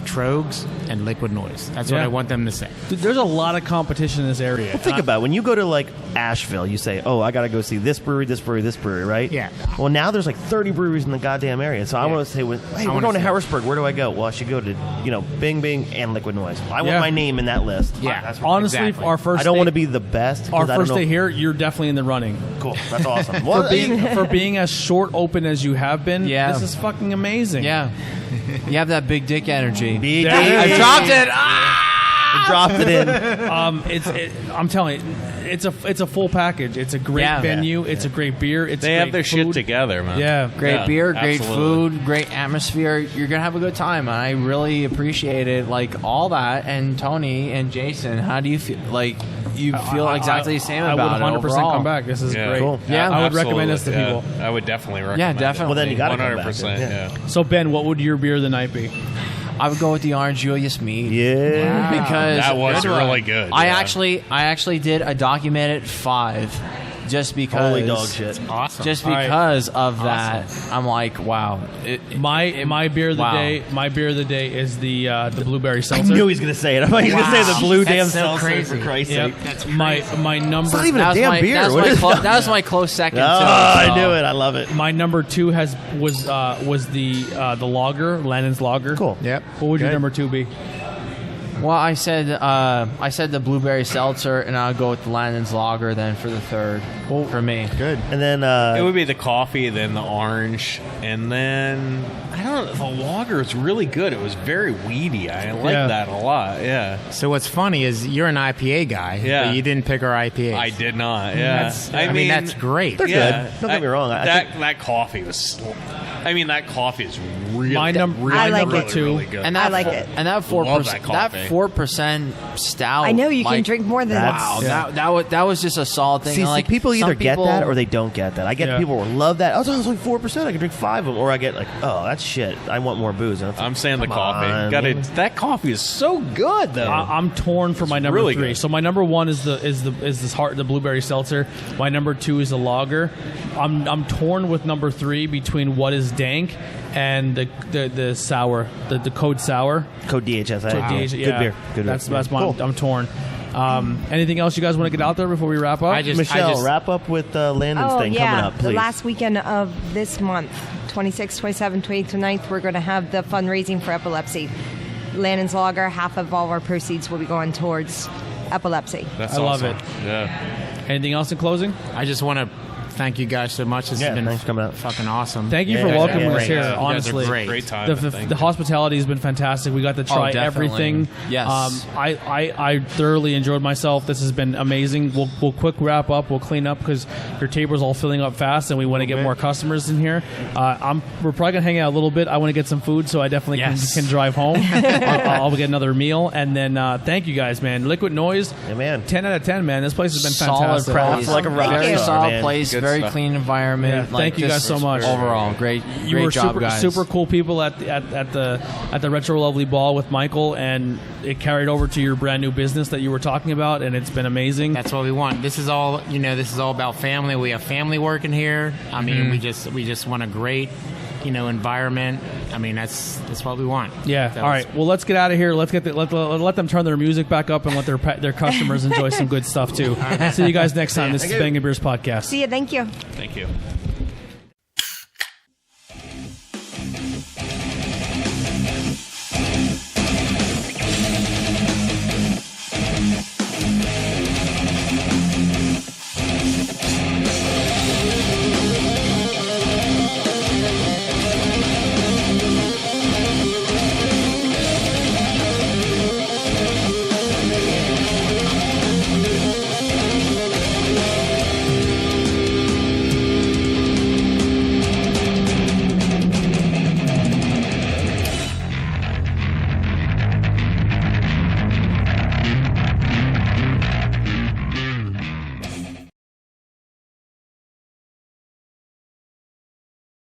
Trogs and Liquid Noise." That's what I want them to say. Dude, there's a lot of competition in this area. Well, think about it. When you go to Asheville, you say, "Oh, I got to go see this brewery, this brewery, this brewery," right? Yeah. Well, now there's 30 breweries in the goddamn area. So I want to say, "Hey, we're going to Harrisburg. Where do I go?" Well, I should go to Bing Bing and Liquid Noise. I want my name in that list. Yeah. That's Honestly, exactly. our first. I don't want to be the best. Our first day here, you're definitely in the running. Cool. That's awesome. For being as short open as you have been, this is fucking amazing. Yeah. You have that big dick energy. I dropped it. You dropped it in. I'm telling you, it's a full package. It's a great venue. It's a great beer. They have their shit together, man. Yeah, great beer, great absolutely. food, great atmosphere. You're gonna have a good time. I really appreciate it. All that. And Tony and Jason, how do you feel? You feel exactly the same about it. I would 100% overall. come back. This is great. Cool. Yeah, I would recommend this to people. I would definitely recommend. Yeah, definitely. Well, then you got to 100%. Yeah. So Ben, what would your beer of the night be? I would go with the Orange Julius Mead. Yeah. Because that was really good. I actually did a documented 5 just because. Holy dog shit. Awesome. Just because of that, I'm like, wow. My beer of the day. My beer of the day is the blueberry seltzer. I knew he was going to say it. I thought he was going to say the blue damn so seltzer. crazy. For Christ's Yep. sake. That's my number. It's not even a damn beer. That was my close second. Oh, too, I knew it. I love it. My number 2 was the lager, Lannon's Lager. Cool. Yep. What would your number 2 be? Well, I said the blueberry seltzer, and I'll go with the Landon's Lager then for the third. For me, good. And then it would be the coffee, then the orange, and then I don't know. The lager is really good. It was very weedy. I like that a lot. Yeah. So what's funny is you're an IPA guy, but you didn't pick our IPAs. I did not. Yeah. I mean that's great. They're good. Don't get me wrong. That coffee was. I mean, that coffee is really, my number two, really good. And I like it. And that 4%, that 4% stout. I know you can drink more than that. Wow, that was just a solid thing. See, people either get that or they don't get that. I get people who love that. Oh, it's only 4%. I can drink 5 of them, or I get like, oh, that's shit. I want more booze. And I'm saying the coffee. That coffee is so good, though. I'm torn for my number 3. Good. So my number 1 is the blueberry seltzer. My number 2 is the lager. I'm torn with number 3 between what is dank and the sour, the Code Sour. Code DHS. Good beer. Good that's beer. Cool. I'm torn. Anything else you guys want to get out there before we wrap up? Michelle, wrap up with Landon's thing coming up, please. The last weekend of this month, 26th, 27th, 28th, 29th, we're going to have the fundraising for epilepsy. Landon's Lager, half of all of our proceeds will be going towards epilepsy. That's awesome. Love it. Yeah. Anything else in closing? I just want to thank you guys so much. This has been coming out. Fucking awesome. Thank you for welcoming us here. Honestly, great time. The hospitality has been fantastic. We got to try everything. Yes. I thoroughly enjoyed myself. This has been amazing. We'll quick wrap up. We'll clean up because your table's all filling up fast, and we want to get more customers in here. We're probably gonna hang out a little bit. I want to get some food, so I definitely can drive home. I'll get another meal, and then thank you guys, man. Liquid Noise, 10 out of 10, man. This place has been fantastic. Solid place, like a rock very star, solid man. place. Good very stuff. clean environment. Yeah, thank you guys so much. Overall, great were job, guys. Super cool people at the Retro Lovely Ball with Michael, and it carried over to your brand new business that you were talking about, and it's been amazing. That's what we want. This is all about family. We have family working here. I mean, we just want a great environment. I mean, that's what we want. Yeah. All right. Well, let's get out of here. Let's let them turn their music back up and let their customers enjoy some good stuff too. See you guys next time. This is Bangin' Beers Podcast. See you. Thank you. Thank you.